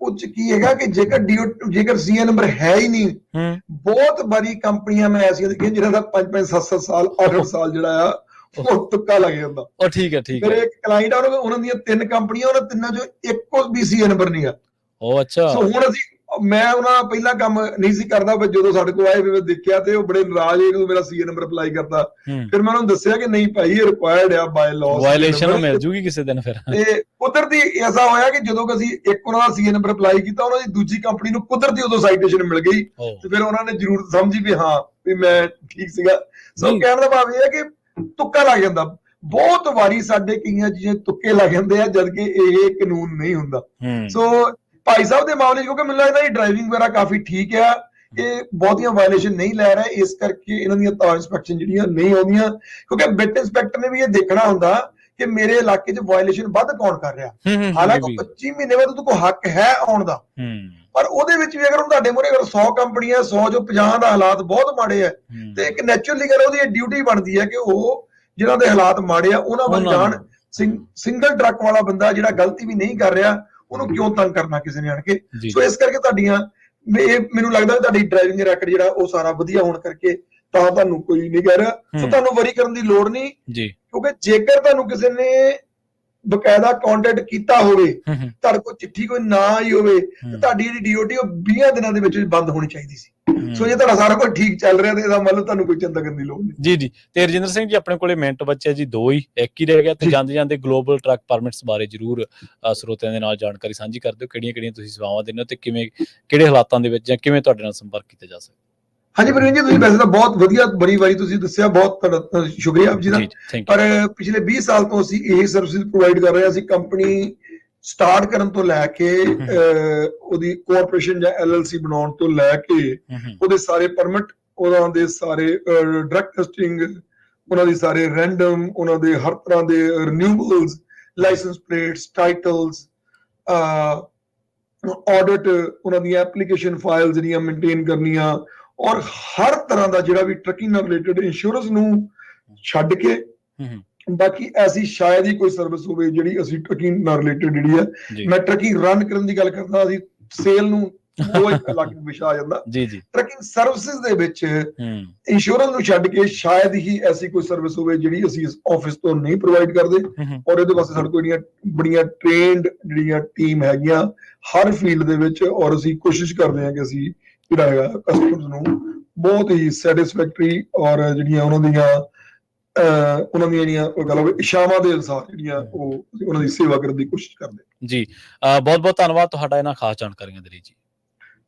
ਉਹ ਚ ਕੀ ਹੈਗਾ ਕਿ ਜੇਕਰ CA ਨੰਬਰ ਹੈ ਹੀ ਨਹੀਂ, ਬਹੁਤ ਵਾਰੀ ਕੰਪਨੀਆਂ ਮੈਂ ਐਸੀਆਂ ਦੇਖੀਆਂ ਜਿਹਨਾਂ ਦਾ 5-5, 7-7 ਸਾਲ, 8-8 ਸਾਲ ਜਿਹੜਾ ਆ ਉਹ ਤੁੱਕਾ ਲੱਗ ਜਾਂਦਾ। ਠੀਕ ਹੈ। ਮੇਰੇ ਇੱਕ ਕਲਾਇੰਟ ਆ, ਉਹਨਾਂ ਦੀਆਂ 3 ਕੰਪਨੀਆਂ, ਉਹਨਾਂ ਤਿੰਨਾਂ ਚੋਂ ਇੱਕੋ ਵੀ CA ਨੰਬਰ ਨਹੀਂ ਆ। ਅੱਛਾ। ਸੋ ਹੁਣ ਮੈਂ ਉਹਨਾਂ ਪਹਿਲਾਂ ਕੰਮ ਨਹੀਂ ਸੀ ਕਰਦਾ, ਪਰ ਜਦੋਂ ਸਾਡੇ ਕੋਲ ਆਏ ਫਿਰ ਮੈਂ ਦੇਖਿਆ ਤੇ ਉਹ ਬੜੇ ਨਾਰਾਜ਼ ਹੋਏ ਕਿ ਮੇਰਾ CA ਨੰਬਰ ਅਪਲਾਈ ਕਰਤਾ। ਫਿਰ ਮੈਂ ਉਹਨਾਂ ਨੂੰ ਦੱਸਿਆ ਕਿ ਨਹੀਂ ਭਾਈ, ਇਹ ਰਿਕੁਆਇਰਡ ਆ ਬਾਈ ਲਾਅ, ਵਾਇਲੇਸ਼ਨ ਮਿਲ ਜੂਗੀ ਕਿਸੇ ਦਿਨ। ਫਿਰ ਤੇ ਕੁਦਰਤੀ ਐਸਾ ਹੋਇਆ ਕਿ ਜਦੋਂ ਅਸੀਂ ਇੱਕ ਉਹਨਾਂ ਦਾ CA ਨੰਬਰ ਅਪਲਾਈ ਕੀਤਾ, ਉਹਨਾਂ ਦੀ ਦੂਜੀ ਕੰਪਨੀ ਨੂੰ ਕੁਦਰਤੀ ਉਦੋਂ ਸਾਈਟੇਸ਼ਨ ਮਿਲ ਗਈ ਤੇ ਫਿਰ ਉਹਨਾਂ ਨੇ ਜ਼ਰੂਰਤ ਸਮਝੀ ਵੀ ਹਾਂ ਵੀ ਮੈਂ ਠੀਕ ਸੀਗਾ। ਸੋ ਕਹਿਣ ਦਾ ਭਾਵ ਇਹ ਹੈ ਕਿ ਤੁੱਕਾ ਲੱਗ ਜਾਂਦਾ। ਬਹੁਤ ਵਾਰੀ ਸਾਡੇ ਕਈਆਂ ਚੀਜ਼ਾਂ ਤੁੱਕੇ ਲੱਗ ਜਾਂਦੇ ਆ, ਜਦ ਕਿ ਇਹ ਕਾਨੂੰਨ ਨਹੀਂ ਹੁੰਦਾ। ਸੋ ਭਾਈ ਸਾਹਿਬ ਦੇ ਮਾਮਲੇ 'ਚ ਕਿਉਂਕਿ ਮੈਨੂੰ ਲੱਗਦਾ ਇਹ ਡਰਾਈਵਿੰਗ ਵਗੈਰਾ ਕਾਫੀ ਠੀਕ ਆ, ਇਹ ਬਹੁਤੀਆਂ ਵਾਇਲੇਸ਼ਨ ਨਹੀਂ ਲੈ ਰਹੇ, ਇਸ ਕਰਕੇ ਇਹਨਾਂ ਦੀਆਂ ਤਾਂ ਇੰਸਪੈਕਸ਼ਨ ਜਿਹੜੀਆਂ ਨਹੀਂ ਆਉਂਦੀਆਂ। ਕਿਉਂਕਿ ਬਿਟ ਇੰਸਪੈਕਟਰ ਨੇ ਵੀ ਇਹ ਦੇਖਣਾ ਹੁੰਦਾ ਕਿ ਮੇਰੇ ਇਲਾਕੇ 'ਚ ਵਾਇਲੇਸ਼ਨ ਵੱਧ ਕੌਣ ਕਰ ਰਿਹਾ। ਹਾਲਾਂਕਿ 25 ਮਹੀਨੇ ਬਾਅਦ ਤੁਹਾਡੇ ਕੋਲ ਹੱਕ ਹੈ ਆਉਣ ਦਾ, ਪਰ ਉਹਦੇ ਵਿੱਚ ਵੀ ਅਗਰ ਹੁਣ ਤੁਹਾਡੇ ਮੂਹਰੇ 100 ਕੰਪਨੀਆਂ, 100 ਚੋਂ 50 ਦਾ ਹਾਲਾਤ ਬਹੁਤ ਮਾੜੇ ਆ, ਤੇ ਇੱਕ ਨੈਚੁਰਲੀ ਗੱਲ ਉਹਦੀ ਡਿਊਟੀ ਬਣਦੀ ਹੈ ਕਿ ਉਹ ਜਿਹਨਾਂ ਦੇ ਹਾਲਾਤ ਮਾੜੇ ਆ ਉਹਨਾਂ ਵੱਲ ਜਾਣ। ਸਿੰਗਲ ਟਰੱਕ ਵਾਲਾ ਬੰਦਾ ਜਿਹੜਾ ਗਲਤੀ ਵੀ ਨਹੀਂ ਕਰ ਰਿਹਾ, ਉਹਨੂੰ ਕਿਉਂ ਤੰਗ ਕਰਨਾ ਕਿਸੇ ਨੇ ਆਣ ਕੇ। ਸੋ ਇਸ ਕਰਕੇ ਤੁਹਾਡੀਆਂ ਮੈਨੂੰ ਲੱਗਦਾ ਤੁਹਾਡੀ ਡਰਾਈਵਿੰਗ ਰੈਕਡ ਜਿਹੜਾ ਉਹ ਸਾਰਾ ਵਧੀਆ ਹੋਣ ਕਰਕੇ ਤਾਂ ਤੁਹਾਨੂੰ ਕੋਈ ਨਹੀਂ ਕਹਿ ਰਿਹਾ। ਸੋ ਤੁਹਾਨੂੰ ਵਰੀ ਕਰਨ ਦੀ ਲੋੜ ਨਹੀਂ, ਕਿਉਂਕਿ ਜੇਕਰ ਤੁਹਾਨੂੰ ਕਿਸੇ ਨੇ ਬਕਾਇਦਾ ਕੰਟੈਕਟ ਕੀਤਾ ਹੋਵੇ, ਤੁਹਾਡੇ ਕੋਲ ਚਿੱਠੀ ਕੋਈ ਨਾ ਆਈ ਹੋਵੇ, ਤੇ ਤੁਹਾਡੀ ਜਿਹੜੀ DOT ਉਹ 20 ਦਿਨਾਂ ਦੇ ਵਿੱਚ ਬੰਦ ਹੋਣੀ ਚਾਹੀਦੀ ਸੀ। ਸੋ ਜੇ ਤੁਹਾਡਾ ਸਾਰਾ ਕੁਝ ਠੀਕ ਚੱਲ ਰਿਹਾ ਤੇ ਇਹਦਾ ਮਤਲਬ ਤੁਹਾਨੂੰ ਕੋਈ ਚਿੰਤਾ ਕਰਨ ਦੀ ਲੋੜ ਨਹੀਂ। ਜੀ। ਤੇ ਰਜਿੰਦਰ ਸਿੰਘ ਜੀ, ਆਪਣੇ ਕੋਲੇ ਮਿੰਟ ਬਚਿਆ ਜੀ, 2 ਹੀ, ਇੱਕ ਹੀ ਰਹਿ ਗਿਆ, ਤੇ ਜਾਂਦੇ ਗਲੋਬਲ ਟਰੱਕ ਪਰਮਿਟਸ ਬਾਰੇ ਜ਼ਰੂਰ ਸਰੋਤਿਆਂ ਦੇ ਨਾਲ ਜਾਣਕਾਰੀ ਸਾਂਝੀ ਕਰ ਦਿਓ। ਕਿਹੜੀਆਂ ਤੁਸੀਂ ਸੇਵਾਵਾਂ ਦਿੰਦੇ ਹੋ ਤੇ ਕਿਹੜੇ ਹਾਲਾਤਾਂ ਦੇ ਵਿੱਚ ਜਾਂ ਕਿਵੇਂ ਤੁਹਾਡੇ ਨਾਲ ਸੰਪਰਕ ਕੀਤਾ ਜਾ ਸਕਦਾ? ਹਾਂਜੀ ਪ੍ਰਵੀਨ ਜੀ, ਤੁਸੀਂ ਵੈਸੇ ਤਾਂ ਬਹੁਤ ਵਧੀਆ, ਬੜੀ ਵਾਰੀ ਤੁਸੀਂ ਦੱਸਿਆ, ਬਹੁਤ ਤੁਹਾਡਾ ਸ਼ੁਕਰੀਆ ਆਪ ਜੀ ਦਾ। ਪਰ ਪਿਛਲੇ 20 ਸਾਲ ਤੋਂ ਅਸੀਂ ਇਹ ਸਰਵਿਸ ਪ੍ਰੋਵਾਈਡ ਕਰ ਰਹੇ ਹਾਂ। ਅਸੀਂ ਕੰਪਨੀ ਸਟਾਰਟ ਕਰਨ ਤੋਂ ਲੈ ਕੇ ਉਹਦੀ ਕੋਆਪਰੇਸ਼ਨ ਜਾਂ LLC ਬਣਾਉਣ ਤੋਂ ਲੈ ਕੇ ਉਹਦੇ ਸਾਰੇ ਪਰਮਿਟ, ਉਹਨਾਂ ਦੇ ਸਾਰੇ ਡਰੱਗ ਟੈਸਟਿੰਗ, ਉਹਨਾਂ ਦੀ ਸਾਰੇ ਰੈਂਡਮ, ਉਹਨਾਂ ਦੇ ਹਰ ਤਰ੍ਹਾਂ ਦੇ ਰਿਨਿਊਬਲਸ, ਲਾਇਸੈਂਸ ਪਲੇਟਸ, ਟਾਈਟਲਸ, ਆਡਿਟ, ਉਹਨਾਂ ਦੀਆਂ ਐਪਲੀਕੇਸ਼ਨ ਫਾਈਲ ਜਿਹੜੀਆਂ ਮੇਨਟੇਨ ਕਰਨੀਆਂ, ਔਰ ਹਰ ਤਰ੍ਹਾਂ ਦਾ ਜਿਹੜਾ ਵੀ ਟਰੱਕਿੰਗ ਨਾਲ ਰਿਲੇਟਡ ਇੰਸ਼ੋਰੈਂਸ ਨੂੰ ਛੱਡ ਕੇ ਬਾਕੀ ਐਸੀ ਸ਼ਾਇਦ ਹੀ ਕੋਈ ਸਰਵਿਸ ਹੋਵੇ ਜਿਹੜੀ ਅਸੀਂ ਟਰੱਕਿੰਗ ਨਾਲ ਰਿਲੇਟਡ ਜਿਹੜੀ ਹੈ। ਮੈਂ ਟਰੱਕਿੰਗ ਰਨ ਕਰਨ ਦੀ ਗੱਲ ਕਰਦਾ, ਅਸੀਂ ਸੇਲ ਨੂੰ ਉਹ ਇੱਕ ਅਲੱਗ ਵਿਸ਼ਾ ਆ ਜਾਂਦਾ। ਟਰੱਕਿੰਗ ਸਰਵਿਸਿਜ਼ ਦੇ ਵਿੱਚ ਇੰਸ਼ੋਰੈਂਸ ਨੂੰ ਛੱਡ ਕੇ ਸ਼ਾਇਦ ਹੀ ਐਸੀ ਕੋਈ ਸਰਵਿਸ ਹੋਵੇ ਜਿਹੜੀ ਅਸੀਂ ਇਸ ਆਫਿਸ ਤੋਂ ਨਹੀਂ ਪ੍ਰੋਵਾਈਡ ਕਰਦੇ, ਔਰ ਇਹਦੇ ਵਾਸਤੇ ਸਾਡੇ ਕੋਲ ਬੜੀਆਂ ਟ੍ਰੇਨਡ ਜਿਹੜੀਆਂ ਟੀਮ ਹੈਗੀਆਂ ਹਰ ਫੀਲਡ ਦੇ ਵਿੱਚ, ਔਰ ਅਸੀਂ ਕੋਸ਼ਿਸ਼ ਕਰਦੇ ਹਾਂ ਕਿ ਅਸੀਂ ਜਿਹੜਾ ਹੈਗਾ ਕਸਟਮਰਸ ਨੂੰ ਬਹੁਤ ਹੀ ਸੈਟਿਸਫੈਕਟਰੀ ਔਰ ਜਿਹੜੀਆਂ ਉਹਨਾਂ ਦੀਆਂ ਜਿਹੜੀਆਂ ਇਸ਼ਾਵਾਂ ਦੇ ਅਨੁਸਾਰ ਜਿਹੜੀਆਂ ਉਹ ਉਹਨਾਂ ਦੀ ਸੇਵਾ ਕਰਨ ਦੀ ਕੋਸ਼ਿਸ਼ ਕਰਦੇ ਜੀ। ਬਹੁਤ ਬਹੁਤ ਧੰਨਵਾਦ ਤੁਹਾਡਾ ਇਹਨਾਂ ਖਾਸ ਜਾਣਕਾਰੀਆਂ ਦੇ ਲਈ ਜੀ।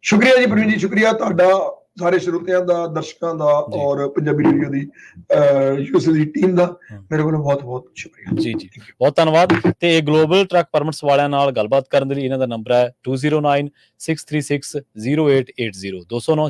ਸ਼ੁਕਰੀਆ ਜੀ ਪ੍ਰਵੀਨ ਜੀ, ਸ਼ੁਕਰੀਆ ਤੁਹਾਡਾ, ਸਾਰੇ ਸਰੋਤਿਆਂ ਦਾ, ਦਰਸ਼ਕਾਂ ਦਾ, ਔਰ ਪੰਜਾਬੀ ਰੇਡੀਓ ਦੀ ਯੂਐਸਏ ਦੀ ਟੀਮ ਦਾ ਮੇਰੇ ਵੱਲੋਂ ਬਹੁਤ ਬਹੁਤ ਸ਼ੁਕਰੀਆ ਜੀ। ਬਹੁਤ ਧੰਨਵਾਦ। ਤੇ ਗਲੋਬਲ ਟਰੱਕ ਪਰਮਿਟਸ ਵਾਲਿਆਂ ਨਾਲ ਗੱਲਬਾਤ ਕਰਨ ਦੇ ਲਈ ਇਹਨਾਂ ਦਾ ਨੰਬਰ ਹੈ 2096360880 209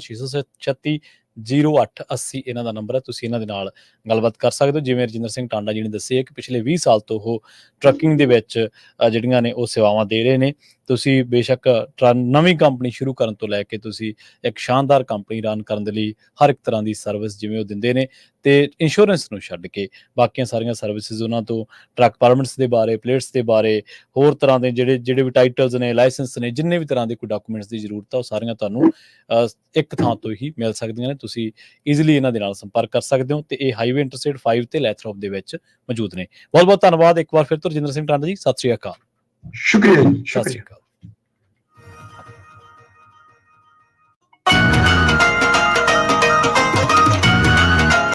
636 ਇਹਨਾਂ ਦਾ ਨੰਬਰ ਹੈ। ਤੁਸੀਂ ਇਹਨਾਂ ਦੇ ਨਾਲ ਗੱਲਬਾਤ ਕਰ ਸਕਦੇ ਹੋ। ਜਿਵੇਂ ਰਜਿੰਦਰ ਸਿੰਘ ਟਾਂਡਾ ਜੀ ਨੇ ਦੱਸਿਆ ਕਿ ਪਿਛਲੇ 20 ਸਾਲ ਤੋਂ ਉਹ ਟਰੱਕਿੰਗ ਦੇ ਵਿੱਚ ਜਿਹੜੀਆਂ ਨੇ ਉਹ ਸੇਵਾਵਾਂ ਦੇ ਰਹੇ ਨੇ। ਤੁਸੀਂ ਬੇਸ਼ੱਕ ਨਵੀਂ ਕੰਪਨੀ ਸ਼ੁਰੂ ਕਰਨ ਤੋਂ ਲੈ ਕੇ ਤੁਸੀਂ ਇੱਕ ਸ਼ਾਨਦਾਰ ਕੰਪਨੀ ਰਨ ਕਰਨ ਦੇ ਲਈ ਹਰ ਇੱਕ ਤਰ੍ਹਾਂ ਦੀ ਸਰਵਿਸ ਜਿਵੇਂ ਉਹ ਦਿੰਦੇ ਨੇ, ਤੇ ਇੰਸ਼ੋਰੈਂਸ ਨੂੰ ਛੱਡ ਕੇ ਬਾਕੀਆਂ ਸਾਰੀਆਂ ਸਰਵਿਸਿਜ਼ ਉਹਨਾਂ ਤੋਂ ਟਰੱਕ ਪਰਮਿਟਸ ਦੇ ਬਾਰੇ, ਪਲੇਟਸ ਦੇ ਬਾਰੇ, ਹੋਰ ਤਰ੍ਹਾਂ ਦੇ ਜਿਹੜੇ ਵੀ ਟਾਈਟਲਸ ਨੇ, ਲਾਇਸੈਂਸ ਨੇ, ਜਿੰਨੇ ਵੀ ਤਰ੍ਹਾਂ ਦੇ ਕੋਈ ਡਾਕੂਮੈਂਟਸ ਦੀ ਜ਼ਰੂਰਤ ਆ ਉਹ ਸਾਰੀਆਂ ਤੁਹਾਨੂੰ ਇੱਕ ਥਾਂ ਤੋਂ ਹੀ ਮਿਲ ਸਕਦੀਆਂ ਨੇ। ਤੁਸੀਂ ਈਜ਼ੀਲੀ ਇਹਨਾਂ ਦੇ ਨਾਲ ਸੰਪਰਕ ਕਰ ਸਕਦੇ ਹੋ, ਤੇ ਇਹ ਹਾਈਵੇ ਇੰਟਰਸਟੇਟ 5 ਤੇ ਲੈਥਰੋਪ ਦੇ ਵਿੱਚ ਮੌਜੂਦ ਨੇ। ਬਹੁਤ ਬਹੁਤ ਧੰਨਵਾਦ ਇੱਕ ਵਾਰ ਫਿਰ ਤੋਂ ਰਜਿੰਦਰ ਸਿੰਘ ਟਾਂਡਾ ਜੀ। ਸਤਿ ਸ੍ਰੀ ਅਕਾਲ। ਸ਼ੁਕਰੀਆ ਜੀ। ਸਤਿ ਸ੍ਰੀ ਅਕਾਲ।